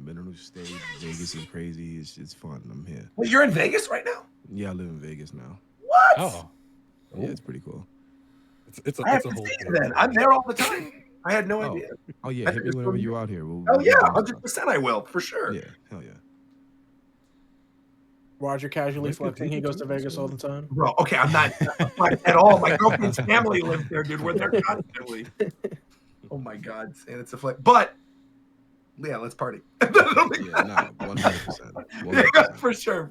in a new state. Vegas is crazy. It's fun. I'm here. Wait, you're in Vegas right now? Yeah, I live in Vegas now. What? Oh, Yeah, it's pretty cool. It's I have a to whole see thing. you then. I'm there all the time. I had no Oh. idea. Oh yeah, hit me whenever you're out here. Oh we'll yeah, do stuff. 100% I will for sure. Yeah, hell yeah. Roger casually Let's get flexing. He deeper goes to too, that's Vegas all the time. Bro, okay, I'm not at all. My girlfriend's family lives there, dude. We're there constantly. Oh my god, and it's a flip. But yeah, let's party. Yeah, no, 100%. Yeah, for sure.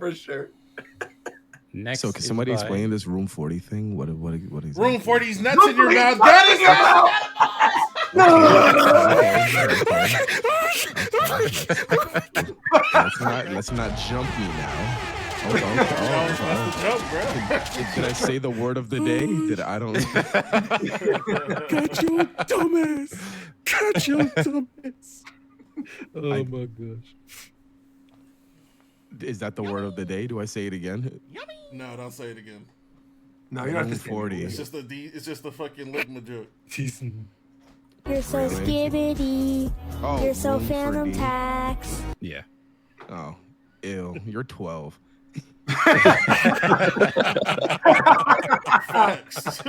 next. So, can is somebody by- explain this room 40 thing? What is Room it? 40's nuts in your mouth. Get it out! Let's not jump me now. Okay. Jump, bro. Did I say the word of the day? Did I don't? Got you, dumbass. Got you, dumbass. Oh my gosh. Is that the word of the day? Do I say it again? No, don't say it again. No, you're not Room the 40. It's just the fucking ligma joke. You're so Really? skibbity. Oh, You're so room phantom 4D. tax. Yeah. Oh, ew. You're 12. Facts.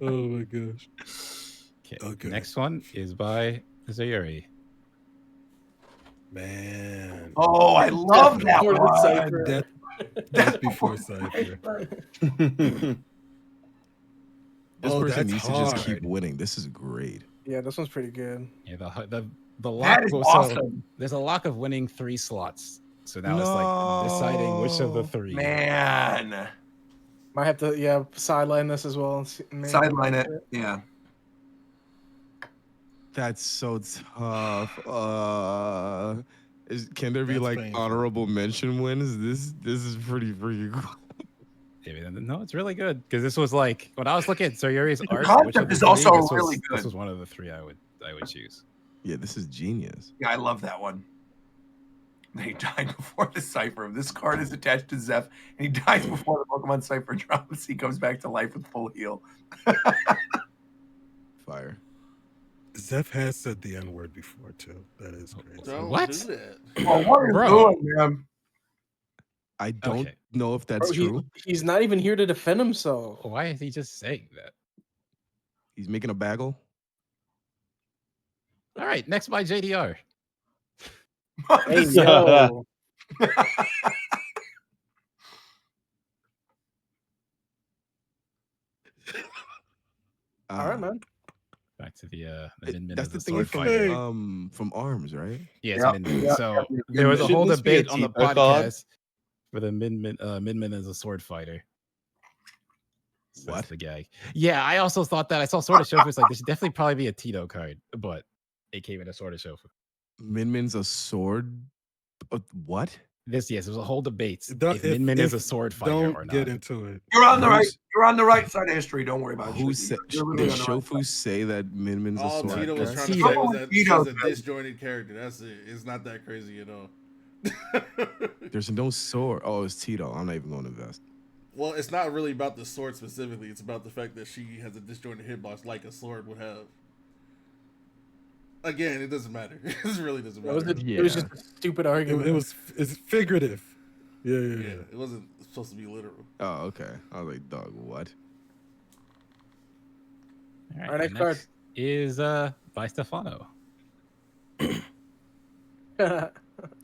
Oh my gosh. Okay. Okay. Next one is by Zayuri. Man. Oh, I love that Before the one. Cypher. That's before Cypher. This Oh, person that's needs to just keep hard. winning. This is great. Yeah, this one's pretty good. Yeah, the lock That is goes awesome. there's a lock of winning 3 slots. So now it's like deciding which of the 3. Man. Might have to sideline this as well. And Sideline it. Yeah. That's so tough. Can there be That's like painful. honorable mention wins? This is pretty freaking cool. No, it's really good because this was like when I was looking at Zayuri's The art. concept which of the is 3, also this really was, good. This was one of the 3 I would choose. Yeah, this is genius. Yeah, I love that one. He died before the Cypher. This card is attached to Zeph, and he dies before the Pokemon Cypher drops. He comes back to life with full heal. Fire. Zeph has said the N word before too. That is crazy. Don't What? do that. Oh, what are you Bro. doing, man? I don't Okay. know if that's Bro, true. he's not even here to defend himself. Why is he just saying that? He's making a bagel. All right, next by JDR. Hey, yo. All right, man. Back to the Min Min That's as the a thing sword from fighter. from Arms, right? Yeah, it's Yeah, Min Min. yeah, So yeah, there was a Shouldn't whole this be a debate on the Tito card? podcast for the Min Min as a sword fighter. So What? that's the gag. Yeah, I also thought that. I saw Sword of Shofu. It's like this should definitely probably be a Tito card, but it came in a Sword of Shofu. Min Min's a sword. What? Yes, there was a whole debate Don't- if Min Min is a if- sword fighter don't or not. get into it. You're on the right. Who's- You're on the right side of history. Don't worry about it. Who Shofu. said? You're Did literally on the right Shofu say that Min Min's a All sword? Tito was that's trying to Tito. say was that Tito she's a said. disjointed character. That's it. It's not that crazy at all. There's no sword. Oh, it's Tito. I'm not even going to invest. Well, it's not really about the sword specifically. It's about the fact that she has a disjointed hitbox like a sword would have. Again, it doesn't matter. It really doesn't It was, matter. it was just a stupid argument. It's figurative. Yeah. It wasn't supposed to be literal. Oh, okay. I was like, dog, what? All right, Our next the card. is by Stefano. I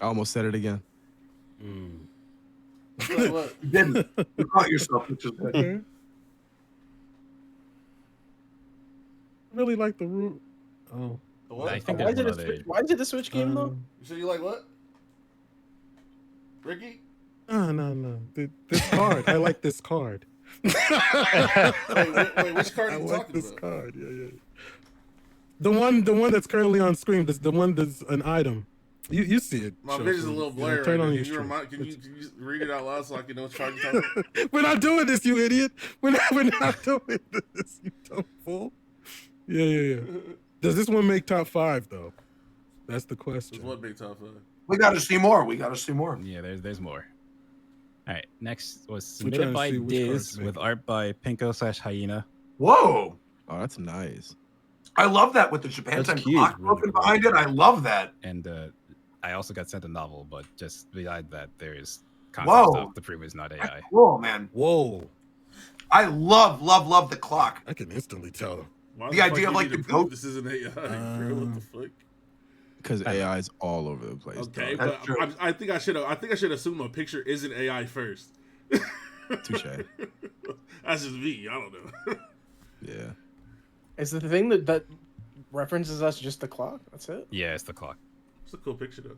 almost said it again. What? You didn't. You caught yourself, which is good. Okay. Really like the root. Oh. The what? I think Why there's is, it one a other. switch, why is it a Switch game, though? You said you like what? Ricky? No. This card. I like this card. Wait, which card I are you like talking this about? card. Yeah. The one that's currently on screen. The one that's an item. You see it. My Shofu. vision's a little Yeah, blurry. turn Right on now. your Can you stream. read it out loud so I can know which card you're talking about? We're not doing this, you idiot. We're not doing this, you dumb fool. Yeah. Does this one make top 5 though? That's the question. There's one big top 5. We got to see more. Yeah, there's more. All right, next was We're trying submitted to by see which Diz cards make with it. art by Pinko/Hyena. Whoa. Oh, that's nice. I love that with the Japan That's time cute. clock broken behind it. I love that. And I also got sent a novel, but just beside that, there is Whoa. concept stuff to prove it's not AI. Whoa, man. Whoa. I love the clock. I can instantly tell. Why The fuck idea of you like need the to prove goat. this isn't AI, bro. What the fuck? Because AI is all over the place. Okay, dog. but I think I should assume a picture isn't AI first. Touche. That's just me. I don't know. Yeah. Is the thing that references us just the clock? That's it? Yeah, it's the clock. It's a cool picture though.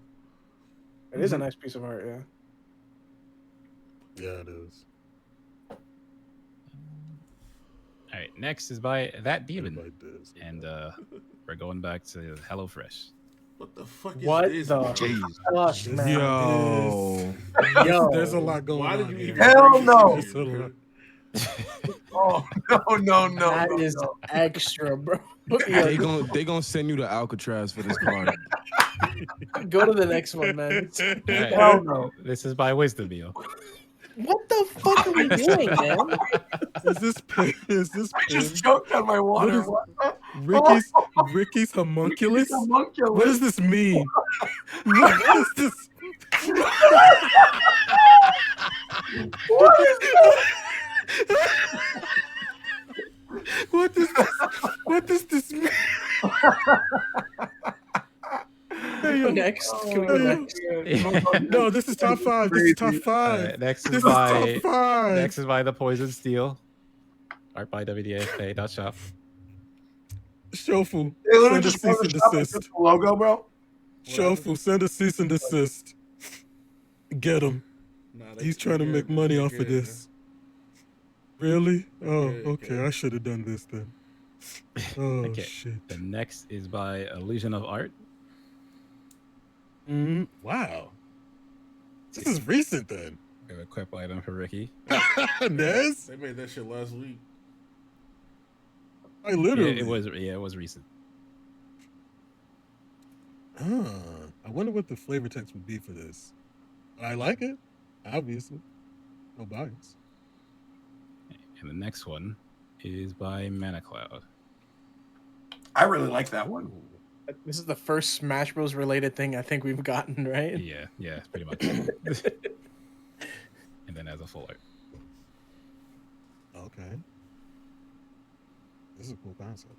It is a nice piece of art, yeah. Yeah, it is. All right, next is by That Demon, Like this. and we're going back to HelloFresh. What the fuck is What this? the bro? fuck, man? Yo. Yo. There's a lot going Why on. did you here. even Hell bring no. this in here? Oh no. That is extra, bro. They gonna send you to Alcatraz for this card. Go to the next one, man. All right, Hell no. this is by Wisdom Meal. What the fuck are we doing, man? Is this pin? Is this I pin? just choked on my water. Ricky's homunculus? Homunculus. What does this mean? What is this? What does this mean? Next. Can we go next? No, this is top 5. This is top All 5. right, next This is is by top 5. next is by The Poison Steel. Art by WDFA.shop. Shofu, They literally send a just cease and photoshopped desist. the logo, bro. Shofu, send a cease and desist. Get him. Nah, He's trying to make money off of this. Really? Oh, okay. I should have done this then. Oh, Okay. shit. The next is by Illusion of Art. Wow. This is recent then. We have a quick item for Ricky. Nez? They made that shit last week. I literally. It was recent. I wonder what the flavor text would be for this. I like it, obviously. No bias. And the next one is by Mana Cloud. I really like that one. This is the first Smash Bros. Related thing I think we've gotten, right? Yeah, pretty much. And then as a full art. Okay. This is a cool concept.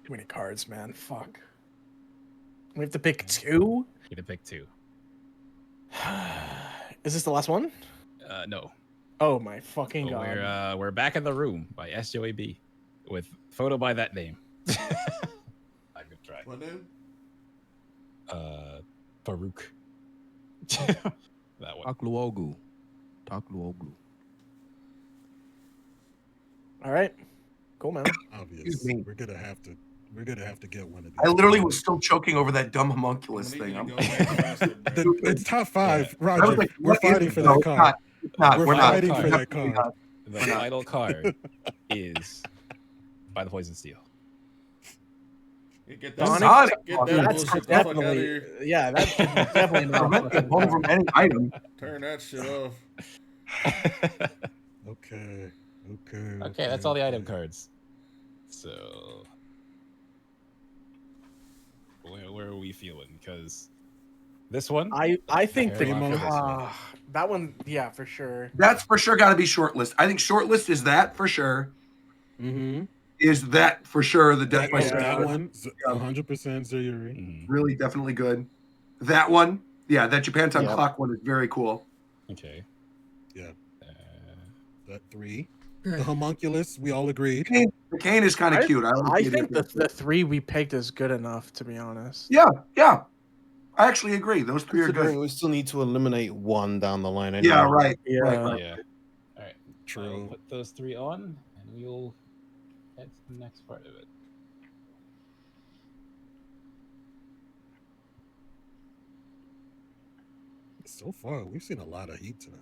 Too many cards, man. Fuck. We have to pick 2? You can pick 2. Is this the last one? No. Oh my fucking So god. we're back in the room by SJOAB with photo by that name. I could try. What name? Farouk. That one. Takluogu. All right. Cool, man. Obvious. me. We're gonna have to get one of these. I literally was still choking over that dumb homunculus thing. It's top 5, I was Roger. like, we're what is fighting it? for No, that it's card. not. It's not. We're We're not. fighting for that Definitely card. not. The We're not. final card is by the Poison Steel. Get Sonic, get that that's bullshit the fuck out of definitely, here. yeah, that's definitely not. Prevent the bone from any item. Turn that shit off. Okay. Okay, that's all the item cards. So, where are we feeling? Because this one, I think very the much for this one. that one, yeah, for sure. That's for sure got to be shortlist. I think shortlist is that for sure. Mm-hmm. Is that for sure the Death by That Steel? one, 100% Zayuri. Mm-hmm. Really, definitely good. That one, yeah, that Japan Time Yeah. Clock one is very cool. Okay. Yeah. That 3. The homunculus, we all agreed. The cane is kind of cute. I think the 3 we picked is good enough, to be honest. Yeah. I actually agree. Those 3 are Considering good. we still need to eliminate one down the line anyway. Yeah, right. Yeah. Right. Yeah. All right. True. I'll put those 3 on, and we'll head to the next part of it. So far, we've seen a lot of heat tonight.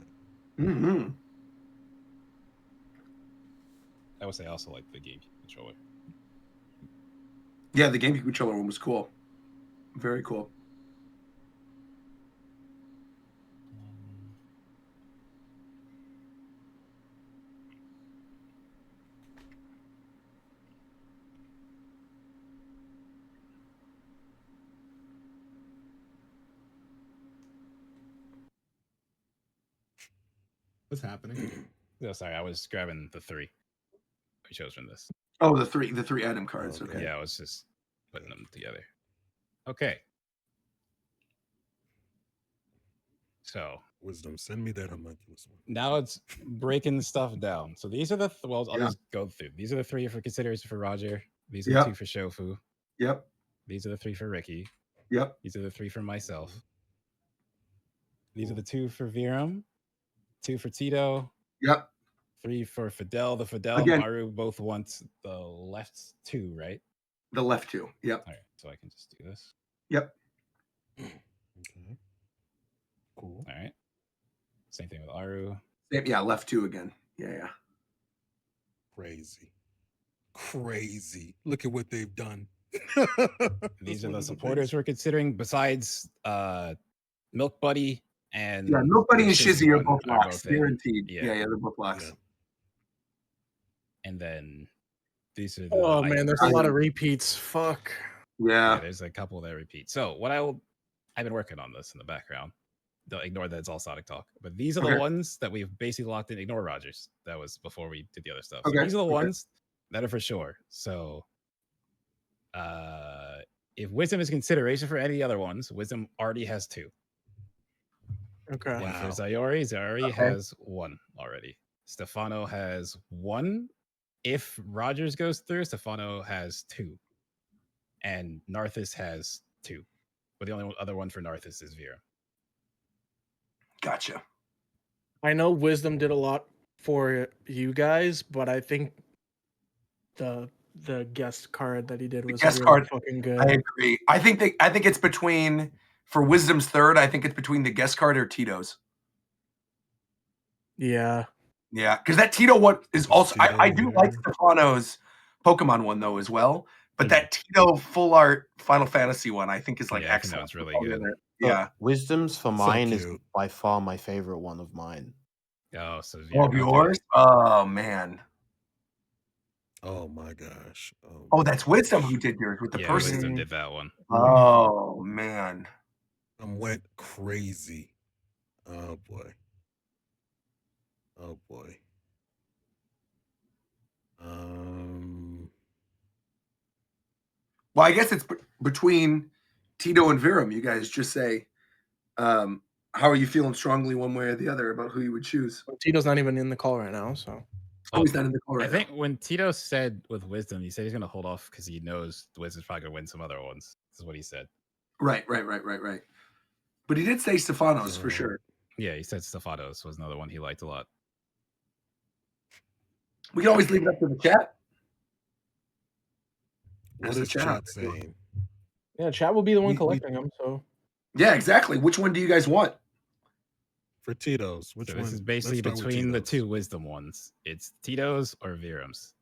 Mm-hmm. I would say I also like the GameCube controller. Yeah, the GameCube controller one was cool. Very cool. What's happening? No, sorry, I was grabbing the 3 we chose from this. Oh, the three item cards. Okay. Yeah, I was just putting them together. Okay. So Wisdom, send me that homunculus one. now it's breaking stuff down. So these are the well, I'll Yeah. just go through. These are the 3 for consideration for Roger. These are Yep. the 2 for Shofu. Yep. These are the 3 for Ricky. Yep. These are the 3 for myself. These are the 2 for Viram, 2 for Tito. Yep. 3 for Fidel. The Fidel Again- and Maru both want the left 2, right? The left 2. Yep. All right, so I can just do this. Yep. Okay. Cool. All right. Same thing with Aru. Yeah, left 2 again. Yeah. Crazy. Look at what they've done. These are the supporters we're considering. Besides Milk Buddy and Yeah, Nobody the and Shizzy are one both locks. in. Guaranteed. Yeah. Yeah, they're both locks. And then these are the Oh man, items. there's a lot of repeats. Fuck. Yeah. There's a couple that repeat. So I've been working on this in the background. Don't ignore that it's all Sonic talk. But these are the Okay. ones that we've basically locked in. Ignore Rogers. That was before we did the other stuff. So Okay, these are the okay. ones that are for sure. So if Wisdom is consideration for any other ones, Wisdom already has 2. Okay. And for Zayori Okay. has 1 already. Stefano has 1. If Rogers goes through, Stefano has 2. And Narthis has 2. But the only other one for Narthis is Vera. Gotcha. I know Wisdom did a lot for you guys, but I think the guest card that he did was Guest really card. fucking good. I agree. I think it's between for Wisdom's 3rd. I think it's between the guest card or Tito's. Yeah. Yeah, because that Tito one is also. I do like Stefano's Pokemon one though as well, but that Tito full art Final Fantasy one I think is like Yeah, I think that excellent. one's really good. Yeah. Wisdom's for So mine is cute. by far my favorite one of mine. Oh, so Oh, of yours? Oh man. Oh my gosh. Oh, that's Wisdom who did yours with the Yeah, person. Wisdom did that one. Oh man. Went crazy. Oh boy. Oh boy. Well, I guess it's between Tito and Viram. You guys just say, How are you feeling strongly one way or the other about who you would choose? Tito's not even in the call right now, so. Oh, he's not in the call I right think when Tito said with Wisdom, he said he's gonna hold off because he knows the Wisdom's probably gonna win some other ones. This is what he said. Right. But he did say Stefanos for sure. Yeah, he said Stefanos was another one he liked a lot. We can always leave it up to the chat. What is chat saying? Yeah, chat will be the one collecting them. So. Yeah, exactly. Which one do you guys want? For Tito's, which So one? this is basically Let's start with between the Tito's. two Wisdom ones. It's Tito's or Virum's.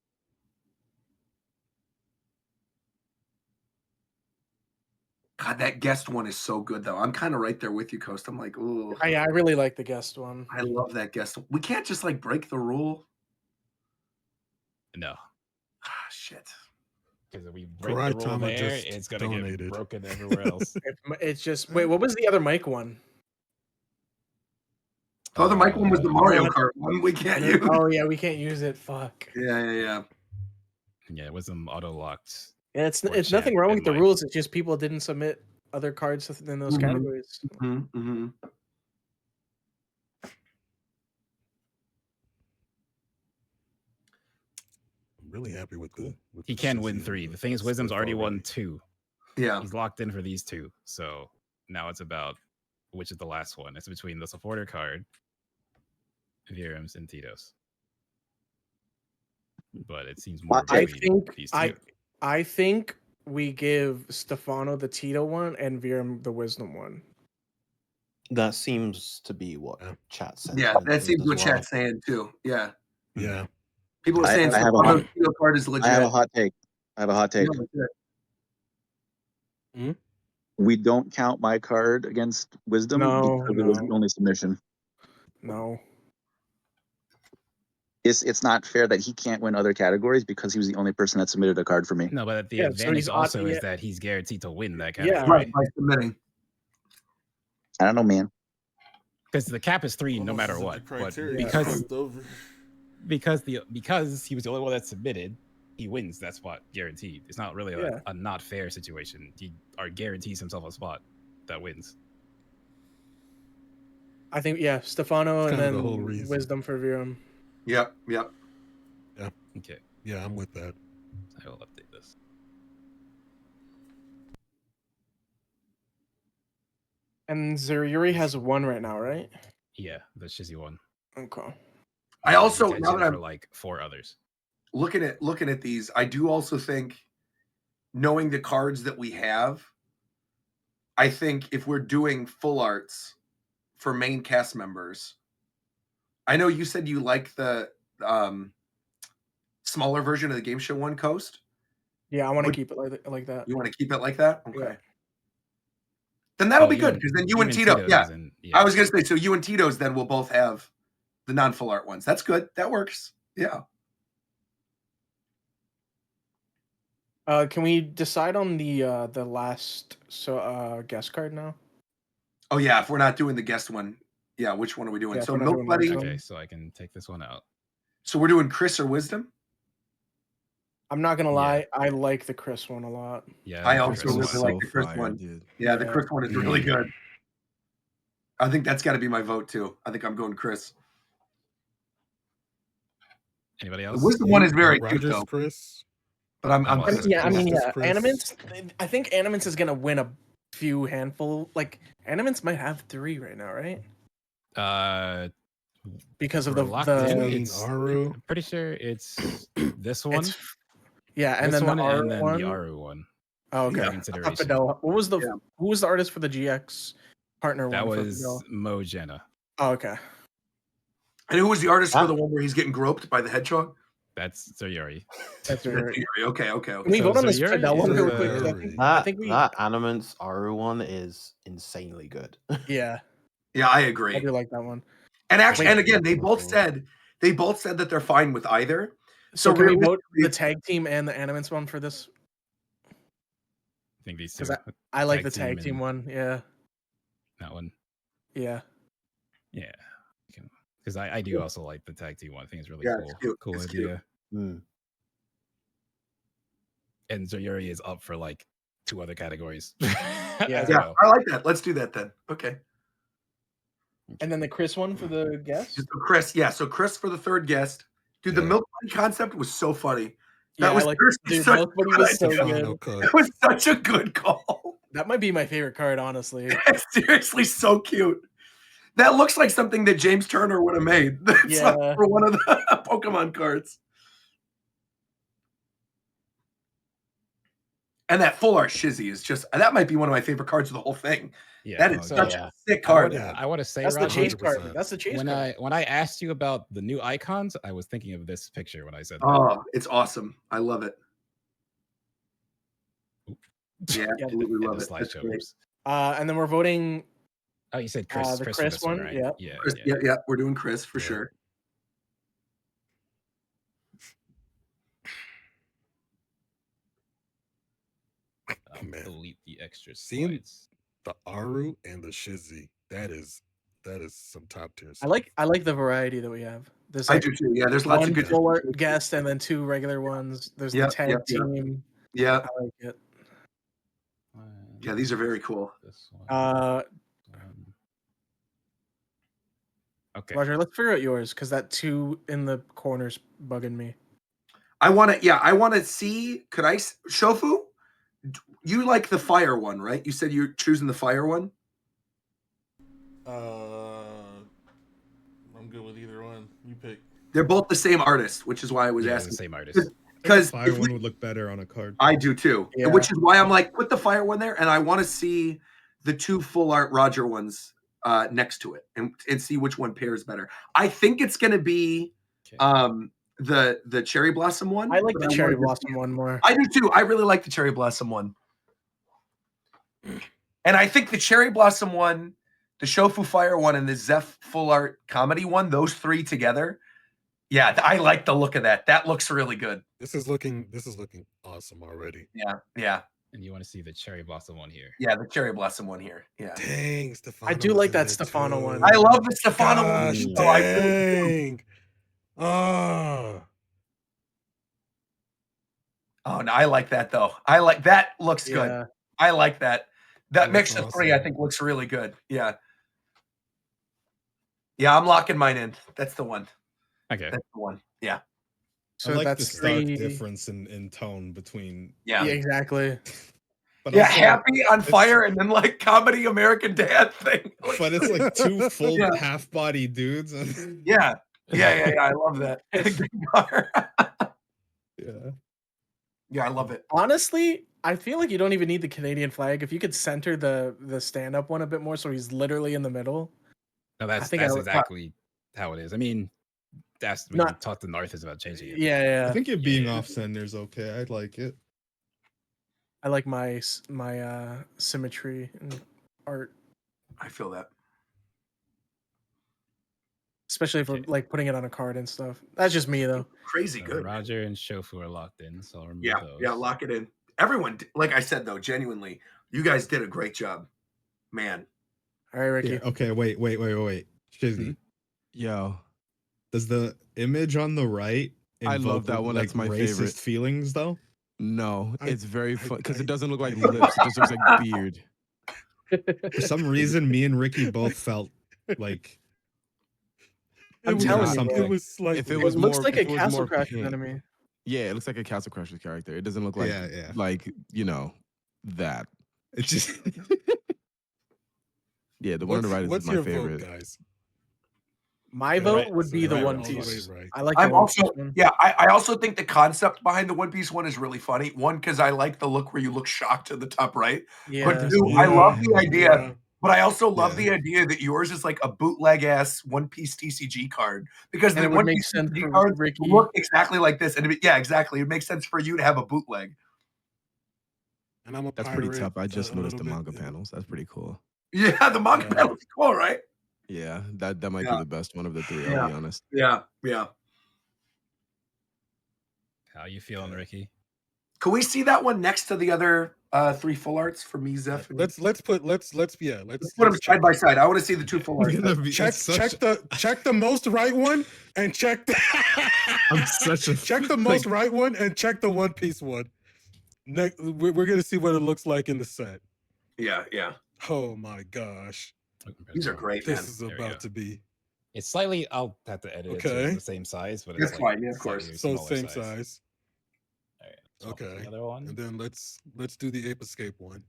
God, that guest one is so good though. I'm kind of right there with you, Coast. I'm like, ooh. I really like the guest one. I love that guest. We can't just like break the rule. No. Ah, shit. Because if we break the rule Karatama there, just it's gonna donated. get broken everywhere else. It's just wait. What was the other Mike one? Oh, the Mike one was the Mario Kart one. We can't use. Oh yeah, we can't use it. Fuck. Yeah. Yeah, Wisdom auto locked. Yeah, it's Or nothing Champ wrong and with the Mike. rules. It's just people didn't submit other cards in those categories. Mm-hmm. I'm really happy with the. He can win 3. The thing is, Wisdom's already won 2. Yeah. He's locked in for these 2. So now it's about which is the last one. It's between the supporter card, Virum's, and Tito's. But it seems more between these 2. I think we give Stefano the Tito one and Virum the Wisdom one. That seems to be what chat said. Yeah, that seems what chat's saying too. Yeah. Yeah. People are saying I have a Stefano's hot- Tito card is legit. I have a hot take. Yeah, We don't count my card against Wisdom because it was the only submission. No. It's not fair that he can't win other categories because he was the only person that submitted a card for me. No, but the advantage also is that he's guaranteed to win that category. Yeah, right. By submitting. I don't know, man. Because the cap is 3 no matter what. But because he was the only one that submitted, he wins that spot guaranteed. It's not really a not fair situation. He guarantees himself a spot that wins. I think Stefano That's and kind of the whole then reason. Wisdom for Virum. Yep. Yeah. Okay. Yeah, I'm with that. I will update this. And Zuriuri has 1 right now, right? Yeah, the Shizzy one. Okay. I also now Intention that for I'm like 4 others. looking at these, I do also think, knowing the cards that we have, I think if we're doing full arts for main cast members, I know you said you like the smaller version of the game show one, Coast. Yeah, I want to keep it like that. You want to keep it like that? Okay. Yeah. Then that'll be good because then you and Tito. Tito's Yeah. yeah. I was gonna say, so you and Tito's then will both have the non-full art ones. That's good. That works. Yeah. Can we decide on the last guest card now? Oh yeah, if we're not doing the guest one, yeah, which one are we doing? Yeah, so if we're not Milk doing Buddy. Wisdom. Okay, so I can take this one out. So we're doing Chris or Wisdom? I'm not gonna lie, I like the Chris one a lot. Yeah, I the also Chris really one's like so the Chris fire, one. dude. Yeah, the Chris one is really Yeah. good. I think that's got to be my vote too. I think I'm going Chris. Anybody The else? Wisdom one is very cute Rogers, though. Chris. But I'm also- Yeah, I mean, Justice Chris. Animants. I think Animants is gonna win a few handful. Like Animants might have 3 right now, right? Because of we're the locked in. the It's Aru. I'm pretty sure it's this one. and this then one, the Aru and then one. the Aru one. Oh, okay. Yeah. I thought Consideration. Fidel. Who was the artist for the GX partner That one? was For Fidel? Mo Jenna. Oh, okay. And who was the artist for the one where he's getting groped by the hedgehog? That's Zoyori. That's That's right. Yuri. Okay. Can we So vote on this Zoyori Fidel one is, real quick? 'Cause I think That we. that Animants Aru one is insanely good. Yeah, Yeah, I I agree. do like that one. And actually, Wait. and again, they both said that they're fine with either. So can we vote realistically- the tag team and the Animants one for this? I think these two. Because I like Tag the tag team team and- one. Yeah, That one. yeah. Yeah. Because I do also like the tag team one. I think it's really Yeah, cool. it's cute. Cool It's idea. Hmm. And Zoyori is up for like 2 other categories. Yeah. as Yeah, well. I like that. Let's do that then. Okay. And then the Chris one for the guest. So Chris, yeah. So Chris for the third guest, dude. The milk bun concept was so funny. That Yeah, was I like seriously dude, such Milk a Buddy good was so idea. good. It was such a good call. That might be my favorite card, honestly. It's seriously so cute. That looks like something that James Turner would have made. That's Yeah. for one of the Pokemon cards. And that full art Shizzy is just that might be one of my favorite cards of the whole thing. Yeah, that is such a sick card. I want to say, That's the Roger, chase card. That's the chase when card. I asked you about the new icons, I was thinking of this picture when I said that. Oh, it's awesome. I love it. Yeah, absolutely love it. That's great. And then we're voting. Oh, you said Chris. The Chris, Chris for this one, one, right? yeah. Yeah, Chris, yeah, we're doing Chris for sure. Man. Delete the extra Seeing slides. the Aru and the Shizzy, that is some top tier. I like the variety that we have. There's I like do too. Yeah, there's lots of one good full art guest and then 2 regular ones. There's the tag team. Yeah. I like it. Yeah, these are very cool. Okay. Roger, let's figure out yours because that 2 in the corners bugging me. I want to see. Could I Shofu? You like the fire one, right? You said you're choosing the fire one. I'm good with either one. You pick. They're both the same artist, which is why I was asking. The same artist. Because fire one would look better on a card. I do too. Yeah. Which is why I'm like, put the fire one there, and I want to see the 2 full art Roger ones next to it, and see which one pairs better. I think it's going to be the cherry blossom one. I like the cherry blossom one more. I do too. I really like the cherry blossom one, and I think the cherry blossom one, the Shofu fire one, and the Zeph full art comedy one, those 3 together. Yeah, I like the look of that. That looks really good. This is looking awesome already. Yeah. And you want to see the cherry blossom one here. Yeah, the cherry blossom one here. Yeah. Dang, Stefano. I do like that Stefano one. I love the Stefano one. Gosh, So I really dang. Oh, no, I like that though. I like that. Looks Yeah. good. I like that. That That mix looks of 3, I awesome. think, looks really good. Yeah. Yeah, I'm locking mine in. That's the one. Okay. That's the one. Yeah. So I like the that's stark 3. difference in tone between. Yeah. Yeah, exactly. But Yeah, also, happy on fire and then like comedy American Dad thing. but it's like 2 full Yeah. half body dudes. Yeah. Yeah. I love that. Yeah. Yeah, I love it. Honestly, I feel like you don't even need the Canadian flag. If you could center the stand-up one a bit more so he's literally in the middle. No, that's think I would- exactly how it is. I mean, that's we Not- talked to North is about changing it. Yeah. I think it being off center is okay. I like it. I like my symmetry and art, I feel that. especially for like putting it on a card and stuff. That's just me though. Crazy So good. Roger and Shofu are locked in, so I'll remove Yeah, those. yeah, lock it in. Everyone, like I said though, genuinely, you guys did a great job, man. All right, Ricky. Yeah, okay, wait. Shizzy, Yo, does the image on the right I love invoke, that one. like, That's my racist favorite. feelings though? No, I- it's very fun because I- it doesn't look like I- lips. It just looks like beard. For some reason, me and Ricky both felt like I'm It was- telling you, something. bro. It was slightly. If it It was looks more- like if a it was Castle more Crashers pink. enemy. Yeah, it looks like a Castle Crashers character. It doesn't look like Yeah. like that. It's just Yeah, the one on the right is What's my your favorite. vote, guys? My Yeah, vote right, would so be the right, One all the way Piece. right. I like the I'm One also, Piece one. yeah, I also think the concept behind the One Piece one is really funny. One, because I like the look where you look shocked at the top right. Yeah. But two, I love the idea. Yeah. But I also love Yeah. the idea that yours is like a bootleg ass One Piece TCG card because And the it would One make Piece sense TCG for cards Ricky. look exactly like this, and yeah, exactly. It makes sense for you to have a bootleg. And I'm a That's pretty pirate, tough. I just a noticed the little bit, manga panels. That's pretty cool. Yeah, the manga Yeah. panel is cool, right? Yeah, that might Yeah. be the best one of the 3. Yeah. I'll be honest. Yeah. How you feeling, Ricky? Can we see that one next to the other 3 full arts for me, Zeph? and you? Let's put them Let's side by side. I want to see the 2 full arts. It's gonna be- check it's such- check the most right one and check the I'm such a check the most right one and check the One Piece one. We're gonna see what it looks like in the set. Yeah. Oh my gosh. These are great, man. This is about to be. It's slightly. I'll have to edit it so Okay. it's the same size, but it's That's like fine, yeah, of course. slightly So smaller same size. All right. swap to Okay. The other one. And then let's do the Ape Escape one.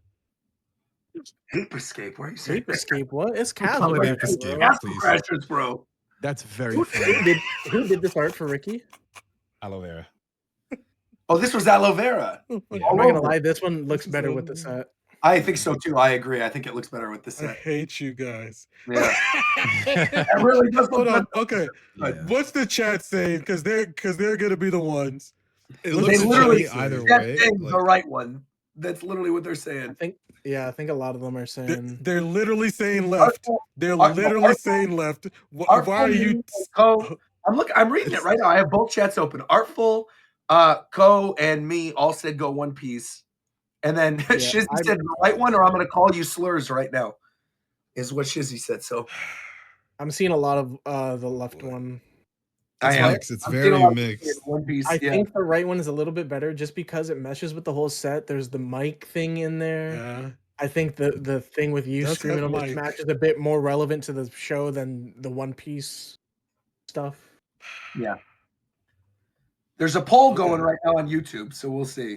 Ape Escape? Where are you saying? Ape Escape? What? It's Call Castle it Crashers, Ape Escape, bro. Castle please. Crashers, bro. That's very Who funny. did this art for Ricky? Aloe vera. Oh, this was aloe vera. Oh my Yeah. I'm All not gonna over. lie, this one looks is better all with the over. set. I think so too. I agree. I think it looks better with the I set. hate you guys. Yeah, it really does Hold look on. good. Okay. Yeah. What's the chat saying? Because they're gonna be the ones. It What's looks They the literally chat funny either saying? That way. thing's the Like, right one. That's literally what they're I saying. think a lot of them are saying They're literally saying left. Artful, They're Art- literally Artful- saying left. Why Artful are Me you? and Co. I'm reading it right now. I have both chats open. Artful, Co, and me all said go One Piece, and then Shizzy said the right one, or I'm gonna call you slurs right now. Is what Shizzy said. So I'm seeing a lot of the left one. I it's am. mixed. It's I'm seeing a very lot of in mixed. One Piece. I Yeah. think the right one is a little bit better just because it meshes with the whole set. There's the mic thing in there. Yeah. I think the thing with you Does screaming have on this mic. match is a bit more relevant to the show than the One Piece stuff. Yeah. There's a poll Okay. going right now on YouTube, so we'll see.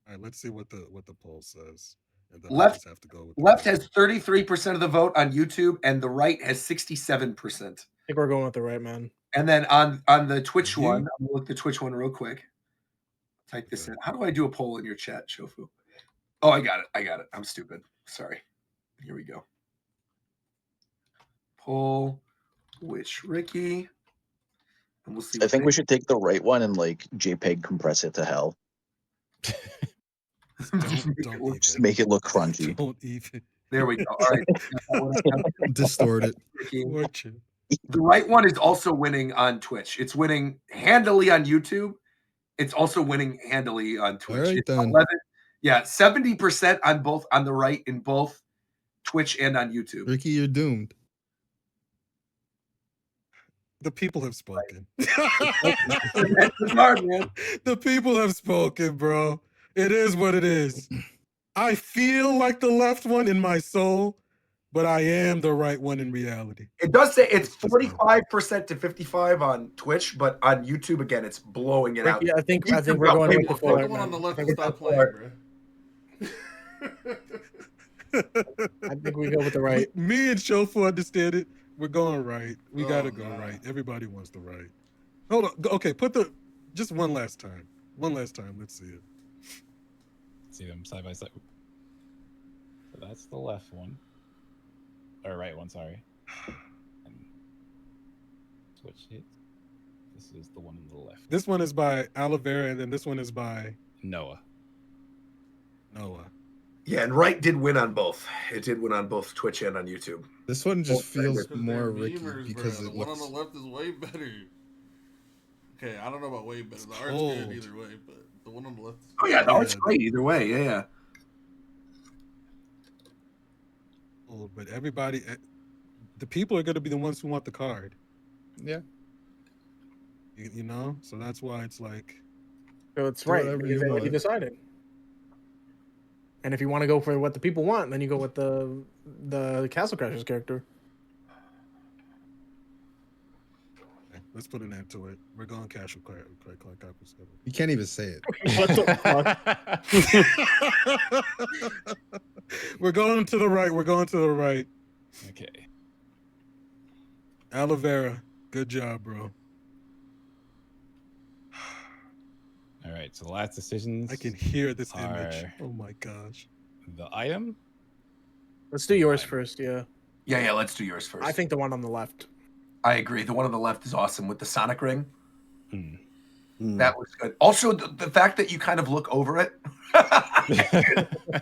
All right. Let's see what the poll says. And then Left- I just have to go with the Left poll. has 33% of the vote on YouTube, and the right has 67%. I think we're going with the right man. And then on the Twitch Mhm. one, I'm gonna look the Twitch one real quick. Type this in. How do I do a poll in your chat, Shofu? Oh, I got it. I'm stupid. Sorry. Here we go. Poll which Ricky. And we'll see. I think we should take the right one and like JPEG compress it to hell. Don't Just make it look crunchy. Don't even. There we go. All right. Distort it. Fortune. The right one is also winning on Twitch. It's winning handily on YouTube. It's also winning handily on Twitch. All right, It's then. 70% on both on the right in both Twitch and on YouTube. Ricky, you're doomed. The people have spoken. It's hard, man. The people have spoken, bro. It is what it is. I feel like the left one in my soul, but I am the right one in reality. It does say it's 45% to 55 on Twitch, but on YouTube again, it's blowing it out. Ricky, I think YouTube we're going with the Put full the right one on the man. left I and think stop it's playing, I think we go with the right. Me and Shofu understand it. We're going right. We gotta go nah. right. Everybody wants the right. Hold on. Okay, just one last time. One last time. Let's see it. See them side by side. So that's the left one. Or right one, sorry. And switch it. This is the one on the left. This one is by Aloe Vera, and then this one is by Noah. Noah. Yeah, and right did win on both. It did win on both Twitch and on YouTube. This one just feels Because more they're Ricky memers, because bro. it The one on looks. the left is way better. Okay, I don't know about way better. The art's cold. good either way, but the one on the left is Oh yeah, the art's Yeah. great either way. Yeah. Oh, but everybody, the people are going to be the ones who want the card. Yeah. You know? So that's why it's like, So it's Do right. whatever You you want. decided. And if you want to go for what the people want, then you go with the Castle Crashers character. okay, let's put an end to it. We're going casual card. You can't even say it. What the fuck? We're going to the right. We're going to the right. Okay. Aloe Vera, good job, bro. All right. So the last decisions. I can hear this image. are Oh my gosh. the item. Let's do yours first, yeah. Yeah. Let's do yours first. I think the one on the left. I agree. The one on the left is awesome with the Sonic ring. Hmm. That was good. Also, the fact that you kind of look over it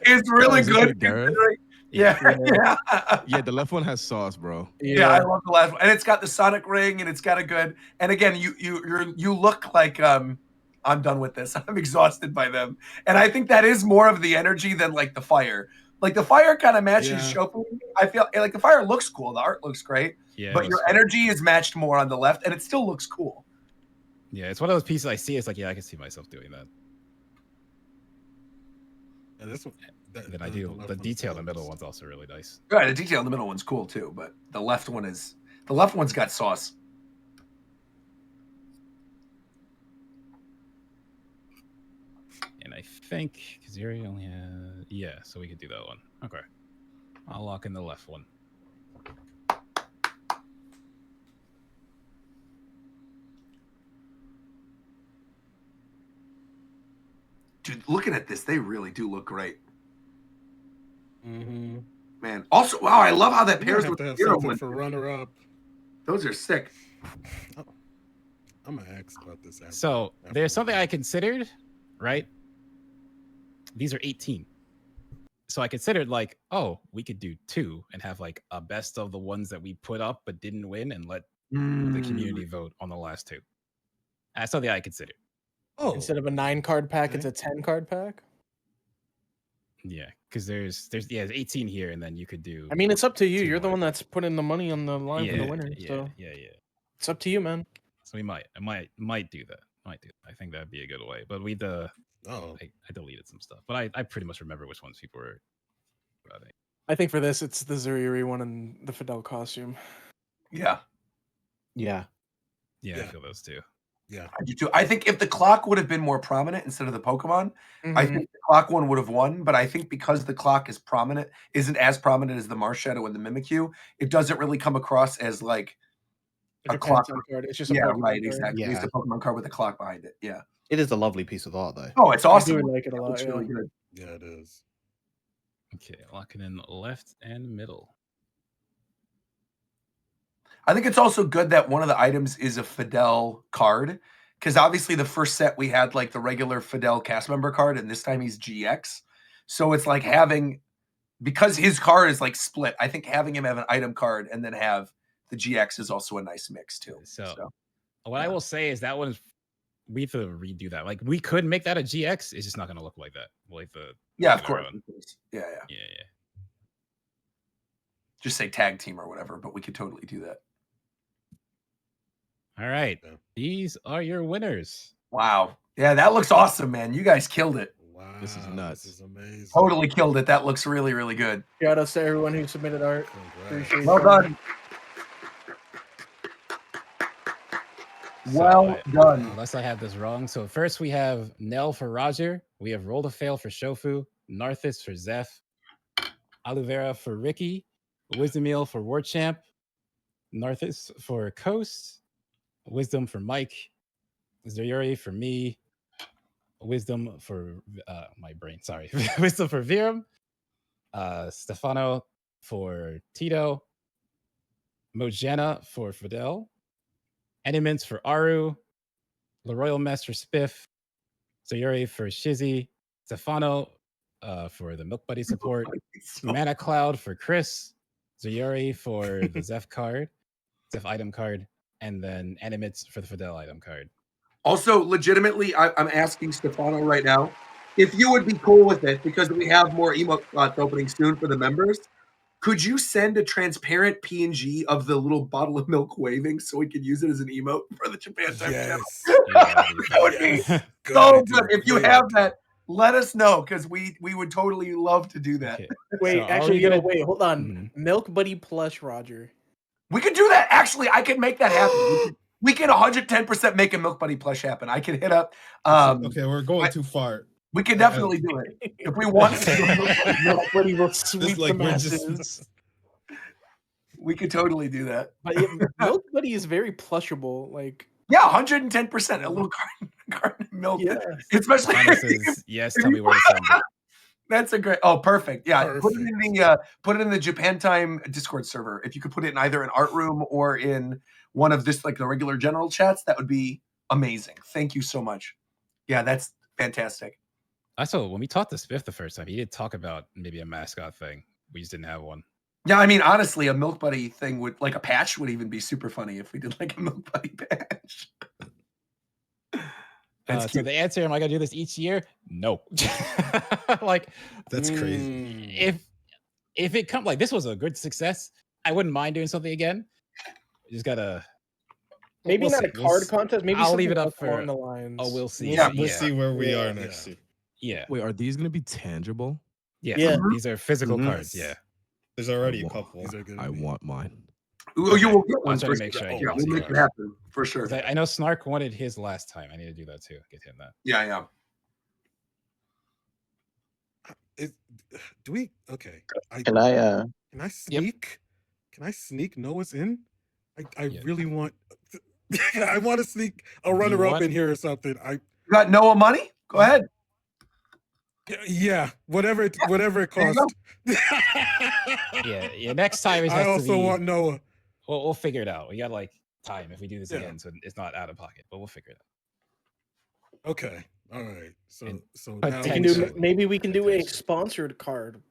is really Is it good. Gareth? considering- Yeah. Yeah, the left one has sauce, bro. Yeah, I love the last one, and it's got the Sonic ring, and it's got a good. And again, you look like I'm done with this. I'm exhausted by them, and I think that is more of the energy than like the fire. Like the fire kind of matches Yeah. Shofu. I feel like the fire looks cool. The art looks great, Yeah. but it your was- energy is matched more on the left, and it still looks cool. Yeah, it's one of those pieces I see. It's like, yeah, I can see myself doing that. Yeah, Then I do the detail in the middle one's also really nice. Right, the detail in the middle one's cool too, but the left one's got sauce. And I think Kaziri only has so we could do that one. Okay. I'll lock in the left one. Dude, looking at this, they really do look great. Mm-hmm. Man. Also, wow, I love how that We pairs have with to the have hero something one. for runner-up. Those are sick. I'm gonna ask about this. So there's something I considered, right? These are 18. So I considered like, oh, we could do 2 and have like a best of the ones that we put up but didn't win and let the community vote on the last 2. That's something I considered. Oh, Instead of a 9-card pack, it's a 10-card pack. Yeah, because there's 18 here, and then you could do. I mean, it's up to you. You're the one that's putting the money on the line for Yeah, the winner. yeah, So yeah. it's up to you, man. So I might do that. I think that'd be a good way. But I deleted some stuff, but I pretty much remember which ones people were voting. I think for this, it's the Zuriri one and the Fidel costume. Yeah. Yeah. Yeah, I feel those too. Yeah, I do too. I think if the clock would have been more prominent instead of the Pokemon, I Mhm. think the clock one would have won. But I think because the clock isn't as prominent as the Marshadow and the Mimikyu, it doesn't really come across as like a clock card. It's just a yeah, Pokemon right, card. exactly. It's Yeah. a Pokemon card with a clock behind it. Yeah. It is a lovely piece of art, though. Oh, it's awesome. I do like it a lot. looks really good. Yeah, it is. Okay, locking in left and middle. I think it's also good that one of the items is a Fidel card, because obviously the first set we had like the regular Fidel cast member card, and this time he's GX. So it's like because his card is like split, I think having him have an item card and then have the GX is also a nice mix too. So what I will say is that one we have to redo that. Like we could make that a GX, it's just not gonna look like that. Like the Yeah, of regular course. one. Yeah. Yeah. Just say tag team or whatever, but we could totally do that. All right. These are your winners. Wow. Yeah, that looks awesome, man. You guys killed it. Wow, This is nuts. This is amazing. Totally killed it. That looks really, really good. Shout outs to everyone who submitted art. Appreciate Well it. done. Well done. Unless I have this wrong. So first we have Nell for Roger. We have Roll to Fail for Shofu. Narthis for Zeph. Olivera for Ricky. Wisdomil for Warchamp. Narthis for Coast. Wisdom for Mike. Zayuri for me. Wisdom for my brain. Sorry. Wisdom for Viram. Stefano for Tito. Mojana for Fidel. Enements for Aru. LaRoyal Mess for Spiff. Zayuri for Shizzy. Stefano for the Milk Buddy support. Mana Cloud for Chris. Zayuri for the Zeph card. Zeph item card. And then Enemits for the Fidel item card. Also, legitimately, I'm asking Stefano right now if you would be cool with it, because we have more emote slots opening soon for the members. Could you send a transparent PNG of the little bottle of milk waving so we could use it as an emote for the Japan Time channel? That would be so good. If you have that, let us know, because we would totally love to do that. Wait, So are actually, we gonna- wait, hold on. Milk Buddy plush Roger. We could do that. Actually, I can make that happen. We can 110% make a Milk Buddy plush happen. I can hit up. Okay, we're going too far. We can definitely do it if we want to. Milk Buddy will sweep like the we're just- masses. We could totally do that. But yeah, Milk Buddy is very plushable. Like, Yeah, 110%. A little carton of milk. yeah. Especially Anna says, yes, tell me where to send it. That's a great. Oh, perfect. Yeah, put it in the Japan Time Discord server. If you could put it in either an art room or in one of this, like the regular general chats, that would be amazing. Thank you so much. Yeah, that's fantastic. Also, when we talked to Spiff the first time, he did talk about maybe a mascot thing. We just didn't have one. Yeah, I mean, honestly, a Milk Buddy thing would, like a patch, would even be super funny if we did like a Milk Buddy patch. So the answer, am I gonna do this each year? No. Like, That's crazy. If it comes, like, this was a good success, I wouldn't mind doing something again. You just gotta maybe we'll not see. a card contest. Maybe I'll leave it something up else along for the lines. Oh, we'll see. We'll see where we are next year. Yeah. Wait, are these gonna be tangible? Yes, Yeah. these are physical Mhm. cards. Yeah. There's already a wa- couple. These are good. I want mine. Oh, you Okay. will get I'll one try for to make sure I sure. get Yeah, one we'll to make you. it happen for sure. 'Cause I know Snark wanted his last time. I need to do that too. Get him that. Yeah, yeah. Do we? Okay. Can I? Can I sneak? Can I sneak Noah's in? I really want. I want to sneak a runner-up want- in here or something. You got Noah money? Go ahead. Yeah, whatever it There you costs. Yeah. Next time it I has to also be. want Noah. We'll figure it out. We got like time if we do this Yeah. again, so it's not out of pocket. But we'll figure it out. Okay. All right. So And now We can potentially- do, maybe we can do a sponsored card.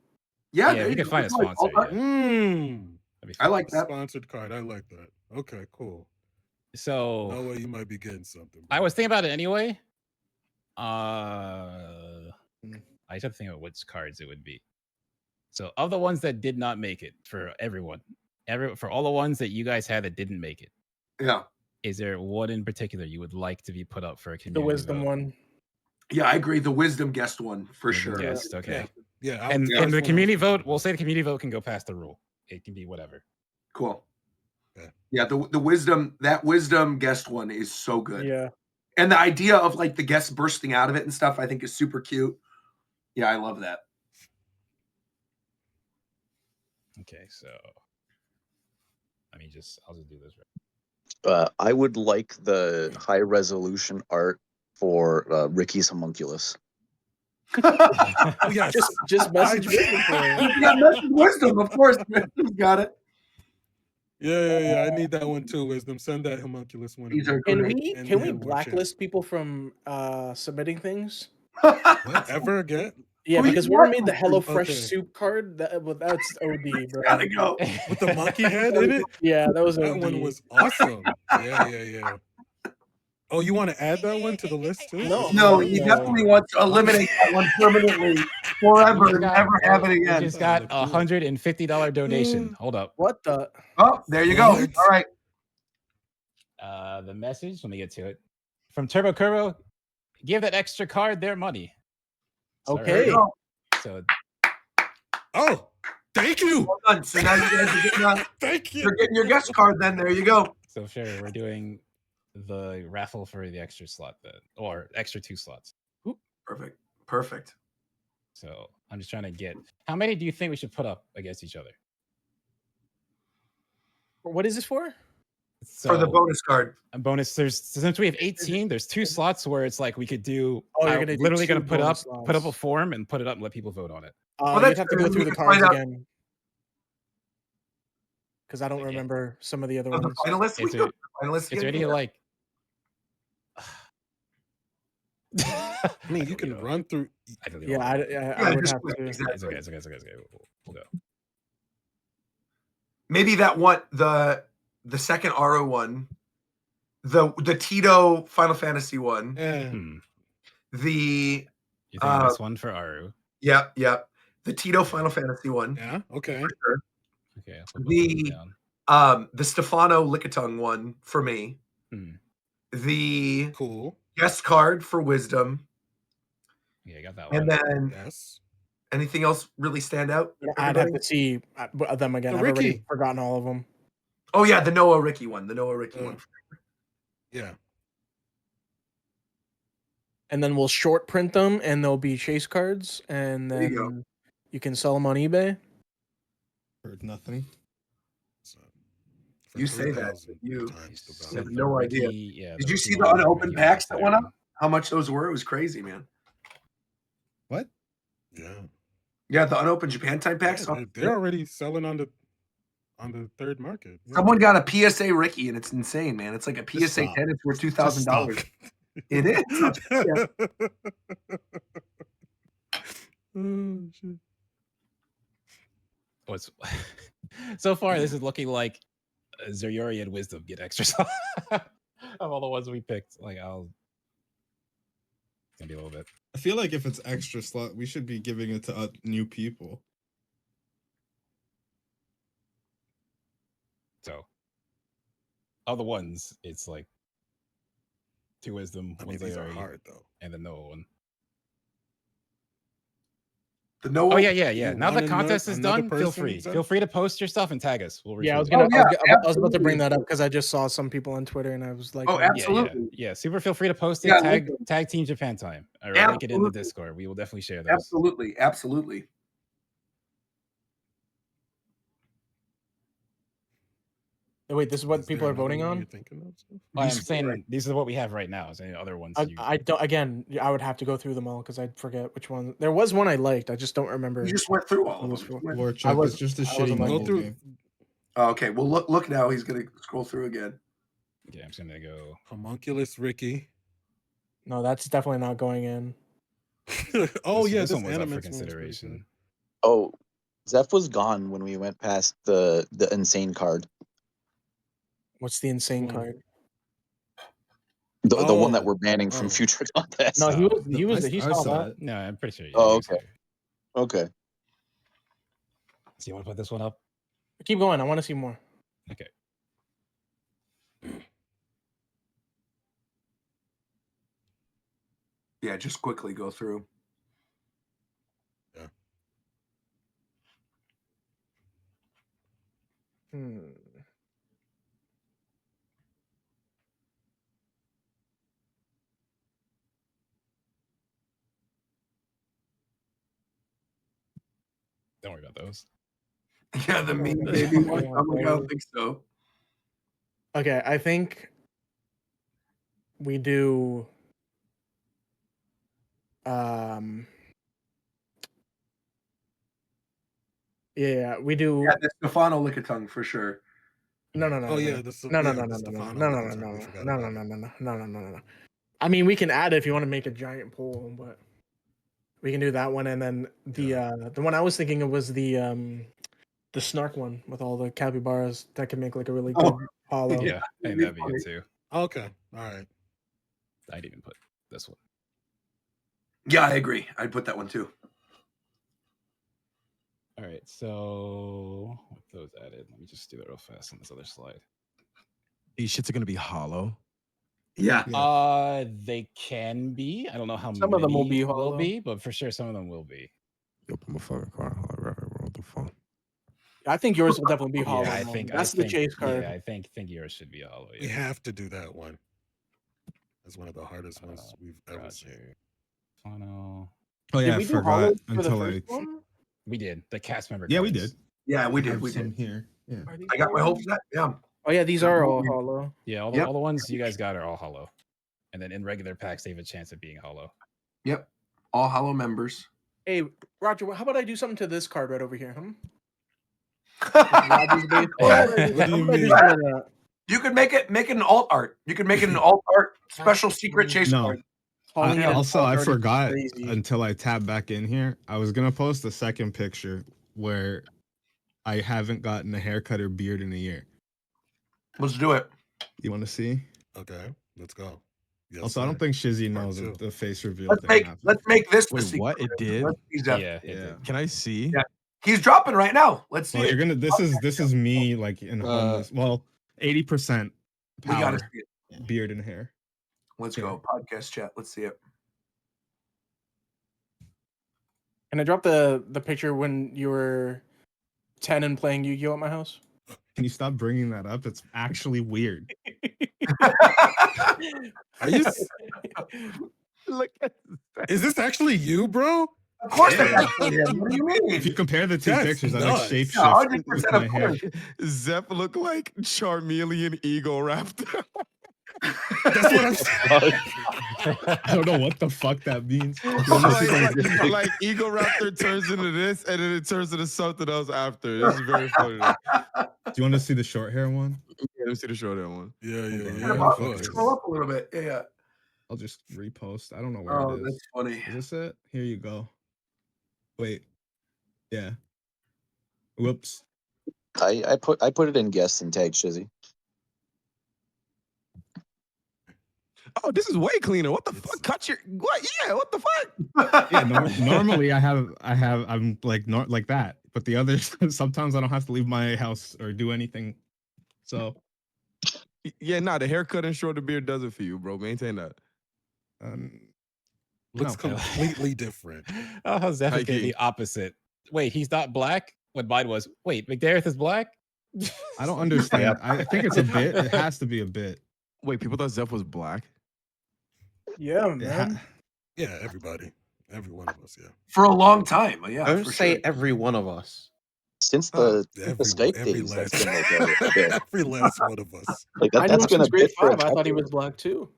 Yeah, Yeah, there we you can go. find a That's right. sponsor. Okay. Yeah. That'd be I fun. like that. Sponsored card. I like that. Okay, cool. So Noah, you might be getting something. I was thinking about it anyway. I just have to think about which cards it would be. So of the ones that did not make it for everyone, for all the ones that you guys had that didn't make it, Yeah. is there one in particular you would like to be put up for a community The wisdom vote? one. Yeah, I agree. The wisdom guest one for Wisdom sure. guest, okay. Yeah. And yeah. the community vote, we'll say the community vote can go past the rule. It can be whatever. Cool. Yeah. Yeah, the wisdom, that wisdom guest one is so good. Yeah. And the idea of like the guests bursting out of it and stuff, I think is super cute. Yeah, I love that. Okay, so I'll just do this right. I would like the high resolution art for Ricky's homunculus. Yes. Just message wisdom for it. Yeah, message wisdom, of course. Wisdom's got it. Yeah. I need that one too. Wisdom. Send that homunculus one. These are Can great. we And can we then we'll chat. blacklist people from submitting things? Ever again? Yeah, Who you because we already made the blacklisting? HelloFresh Okay. soup card. That's OD, bro. Gotta go. With the monkey head in it? Yeah, that was That OD. one was awesome. Yeah. Oh, you want to add that one to the list too? No, you definitely want to eliminate that one permanently, forever, and never have it We again. just got a $150 donation. Hold up. What the? Oh, there you go. What? All right. The message, let me get to it. From Turbo Curbo, give that extra card their money. So I Okay. heard- So Oh, thank you. Well done. So now you guys are getting, Thank you. you're getting your guest card then. There you go. So sure, we're doing the raffle for the extra slot then, or extra 2 slots. Perfect. Perfect. So I'm just trying to get. How many do you think we should put up against each other? What is this for? For the So, bonus card. a bonus. Since we have 18, there's 2 slots where it's like we could do. Oh, you're I'm gonna do literally 2 gonna put up bonus a slots. form and put it up and let people vote on it. Well, that's You'd have to fair. go through the We can find cards out- again. Because I don't remember some of the other Of the ones. finalists, we Is can go there- through the finalists Is there again. any like? I mean, you can run through. I don't Yeah, I Yeah, would just have quick, to. exactly. It's okay. We'll go. Maybe that one, the second Aru one, the Tito Final Fantasy one, Yeah. You the think this one for Aru? yep. The Tito Final Fantasy one. Yeah. Okay. For sure. Okay. I'll put both of these The down. the Stefano Lickitung one for me. Hmm. The Cool. guest card for Wisdom. Yeah, I got that one. And then Yes. anything else really stand out? I'd have to see them again. The I've already Ricky. forgotten all of them. Oh yeah, the Noah Ricky one. The Noah Ricky one. Yeah. And then we'll short print them, and they'll be chase cards, and There you go. then you can sell them on eBay. Heard nothing. You say that, but you Said have the no idea. Ricky- yeah, Did the you see Ricky the one, unopened Ricky packs was that went there. up? How much those were? It was crazy, man. What? Yeah. Yeah, the unopened Japan time packs. They're already selling on the third market. Yeah. Someone got a PSA Ricky, and it's insane, man. It's like a Just PSA stop. 10. It's worth Just $2,000. stop. It is. Yeah. Oh, shit. What's so far? This is looking like Zeriori and Wisdom get extra slot of all the ones we picked. Like it's gonna be a little bit. I feel like if it's extra slot, we should be giving it to new people. So, of the ones, it's like 2 Wisdom, I mean, one's these are Zeriori, hard though. and the Noah one. The no. Oh yeah. You Now the want contest is another done. Feel person, free. sir? Feel free to post your stuff and tag us. We'll Yeah, I retweet was it. gonna. Oh, yeah, I was about to bring absolutely. that up because I just saw some people on Twitter and I was like, Oh, absolutely. Yeah. Super. Feel free to post it. Yeah, Tag listen. tag Team Japan Time or link it in the Absolutely. Discord. We will definitely share those. Absolutely. Wait, this is what Is there people are another voting one on? you're thinking of, sir? I am saying these are what we have right now. Is there any other ones you? I don't. Again, I would have to go through them all because I'd forget which one. There was one I liked. I just don't remember. You just went through all what of it them. was for. War I Chuck, was. it's just a I shitty wasn't Go liking mobile through. game. Oh, okay, well look now. He's gonna scroll through again. Yeah, I'm just gonna go. Homunculus Ricky. No, that's definitely not going in. Oh yeah, this this one was up for Animates one's pretty good. consideration. Oh, Zeph was gone when we went past the insane card. What's the insane One. card? The one that Oh, we're banning from oh. future contests. No, he was. No, He was. I He saw saw that. it. No, I'm pretty sure. Yeah, Oh, he was okay. here. Okay. So you want to put this one up? Keep going. I want to see more. Okay. Yeah, just quickly go through. Yeah. Don't worry about those. Yeah, the meme baby one. I'm like, I don't think so. Okay, I think we do. Yeah, we do. Yeah, the Stefano Lickitung for sure. No. Oh yeah, the Stefano Lickitung, we forgot about it. No. I mean, we can add it if you want to make a giant poll, but we can do that one, and then the one I was thinking of was the snark one with all the capybaras that can make like a really good hollow. Yeah, I think that'd be good too. Okay, all right. I'd even put this one. Yeah, I agree. I'd put that one too. All right, so with those added, let me just do that real fast on this other slide. These shits are gonna be hollow. Yeah. They can be. I don't know how Some of them will many be hollow. but for sure some of them will be. Yo, put my fucking car hollow. What the fuck? I think yours will definitely be hollow. Yeah, I man. think That's the chase card. Yeah, I think yours should be hollow. We Yeah. have to do that one. That's one of the hardest ones we've ever seen. Funnel. Oh Did yeah, I we do forgot hollows for the until first I. one? We did the cast member. Yeah, we cards. did. Yeah, we did. have We some did. here. Yeah. I got my hopes set. Yeah. Oh yeah, these are all hollow. Yeah, all the ones you guys got are all hollow, and then in regular packs they have a chance of being hollow. Yep. All hollow members. Hey, Roger, how about I do something to this card right over here? You could make it an alt art. You could make it an alt art special secret chase No. card. Also, I forgot crazy. until I tabbed back in here. I was gonna post a second picture where I haven't gotten a haircut or beard in a year. Let's do it. You want to see? Okay, let's go. Yes, Also, I don't sir. think Shizzy Part knows two. the face reveal Let's thing. make happened. let's make this the Wait, secret. what? It did? Let's use that. Yeah. Can I see? Yeah. He's dropping right now. Let's see Well, it. you're gonna. This is me like in homeless. Well, 80% We gotta power, see it. beard and hair. Let's go. Podcast chat. Let's see it. Can I drop the picture when you were 10 and playing Yu-Gi-Oh at my house? Can you stop bringing that up? It's actually weird. Are you? Look at Is this actually you, bro? Of course that's actually him. What do you mean? If you compare the two That's pictures, I like nuts. shapeshift Yeah, with 100% my of hair. course. Zep look like Charmeleon Eagle Raptor. That's what I'm saying. I don't know what the fuck that means. like Eagle Raptor turns into this, and then it turns into something else after. This is very funny. Do you want to see the short hair one? Yeah, let me see the short hair one. Yeah. Scroll up a little bit. Yeah. I'll just repost. I don't know where Oh, it is. that's funny. Is this it? Here you go. Wait. Yeah. Whoops. I put it in guest and tag Shizzy. Oh, this is way cleaner. What the fuck? Cut your what? Yeah, what the fuck? Yeah, normally I'm like like that, but the others sometimes I don't have to leave my house or do anything. So Yeah, nah, the haircut and shorter beard does it for you, bro. Maintain that. Looks Okay. completely different. Oh, how Zeph is gonna High-key. be opposite. Wait, he's not black? When mine was, wait, McDareth is black? I don't understand. I think it's a bit. It has to be a bit. Wait, people thought Zeph was black? Yeah, It ha- man. Yeah, everybody. Every one of us, yeah. For a long time. Yeah, Don't for say sure. every one of us. Since Oh, the Skype every days, that's last, been like a bit. every last one of us. Like I knew that's him been since a grade bit for a 5. I thought he decade. was black too.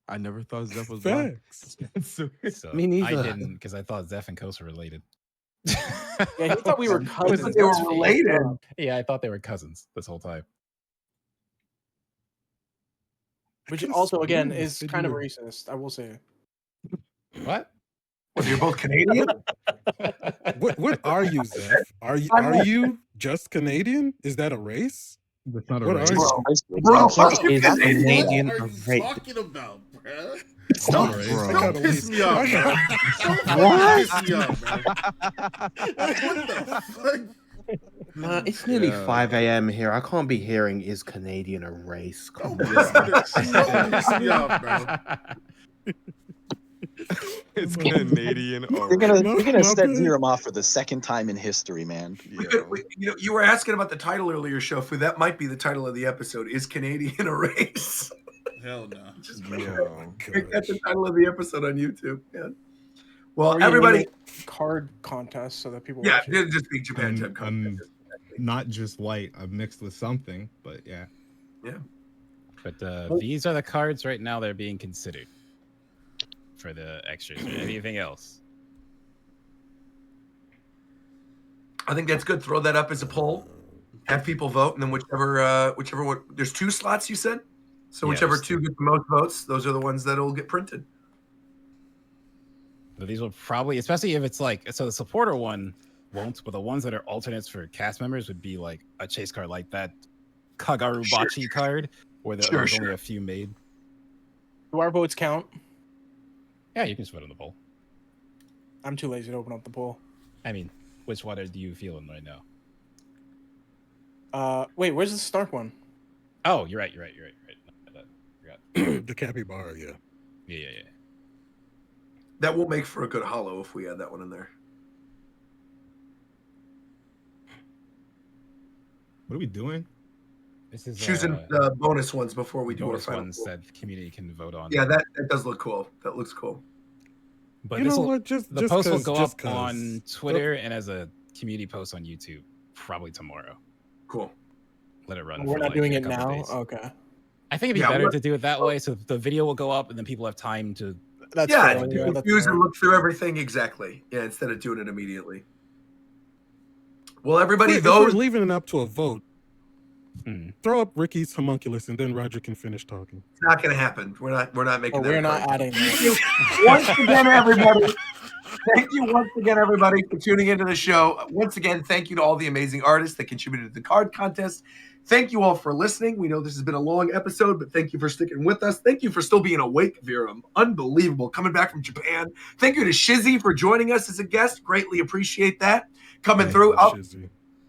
I never thought Zeph was black. Facts. So Me I neither. didn't because I thought Zeph and Kos were related. Yeah, he thought we were I cousins. thought they were That's fucked related. up. Yeah, I thought they were cousins this whole time. Which could've also, again, sworn you is said kind you of were- racist, I will say. What? What, you're both Canadian? What are you, Zeph? Are you just Canadian? Is that a race? That's not a What race. are you? Bro, What you're is Canadian. Canadian What are a you race? talking about, bro? It's not a race. Bro. I Don't gotta piss leave. me off, I bro. gotta- Don't What? piss me off, bro. Like, what the fuck? It's nearly Yeah. 5 a.m. here. I can't be hearing is Canadian a race. Come Don't on. piss me off, bro. It's Canadian. You're gonna My set bad. Zerum off for the second time in history, man. You were asking about the title earlier, Shofu. That might be the title of the episode. Is Canadian a race? Hell no. Just Yo. make that the title of the episode on YouTube. Yeah. Well, Or you everybody. name it card contest so that people Yeah, watch it. it'd just be Japan Time I'm contest. not just white. I'm mixed with something, but yeah. Yeah. But these are the cards right now that are being considered for the extras. Or anything else? I think that's good. Throw that up as a poll. Have people vote, and then whichever one. There's 2 slots, you said. So Yeah, whichever there's 2 get the most votes, those are the ones that'll get printed. But these will probably, especially if it's like, so the supporter one won't, but the ones that are alternates for cast members would be like a chase card like that Kagaru Bachi card, where there's only a few made. Do our votes count? Yeah, you can just vote on the poll. I'm too lazy to open up the poll. I mean, which one are you feeling right now? Wait, where's the Stark one? Oh, you're right. The capybara, yeah. Yeah. That will make for a good hollow if we add that one in there. What are we doing? This is Choosing the bonus ones before we do our bonus final ones poll. that the community can vote on. Yeah, that does look cool. That looks cool. But You this know will, what? Just the post will 'cause- go just up 'cause. on Twitter and as a community post on YouTube probably tomorrow. Cool. Let it run. We're for not like doing a it couple now? days. Okay. I think it'd be better to do it that way, so the video will go up and then people have time to. That's yeah, fair. to Yeah, that's confuse fair. and look through everything exactly. Yeah, instead of doing it immediately. Well, everybody, If those we're leaving it up to a vote, Hmm. throw up Ricky's homunculus, and then Roger can finish talking. it's not going to happen. We're not making. Oh, that we're a not part. adding Thank that. you once again, everybody. Thank you once again, everybody, for tuning into the show. Once again, thank you to all the amazing artists that contributed to the card contest. Thank you all for listening. We know this has been a long episode, but thank you for sticking with us. Thank you for still being awake, Viram. Unbelievable. Coming back from Japan. Thank you to Shizzy for joining us as a guest. Greatly appreciate that. Coming through.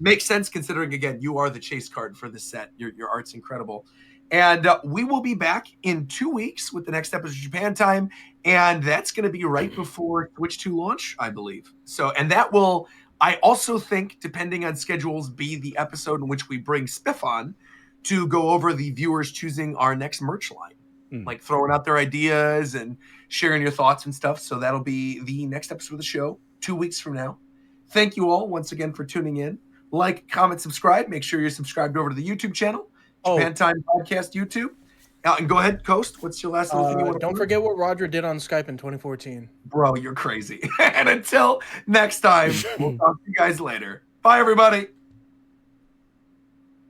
Makes sense considering, again, you are the chase card for the set. Your art's incredible. And we will be back in 2 weeks with the next episode of Japan Time. And that's going to be right before Switch 2 launch, I believe. So, and that will, I also think, depending on schedules, be the episode in which we bring Spiff on to go over the viewers choosing our next merch line, like throwing out their ideas and sharing your thoughts and stuff. So that'll be the next episode of the show 2 weeks from now. Thank you all once again for tuning in. Like, comment, subscribe. Make sure you're subscribed over to the YouTube channel, Japan Time Podcast YouTube. And go ahead, Coast. What's your last little thing you want to Don't forget what Roger did on Skype in 2014. Bro, you're crazy. And until next time, we'll talk to you guys later. Bye, everybody.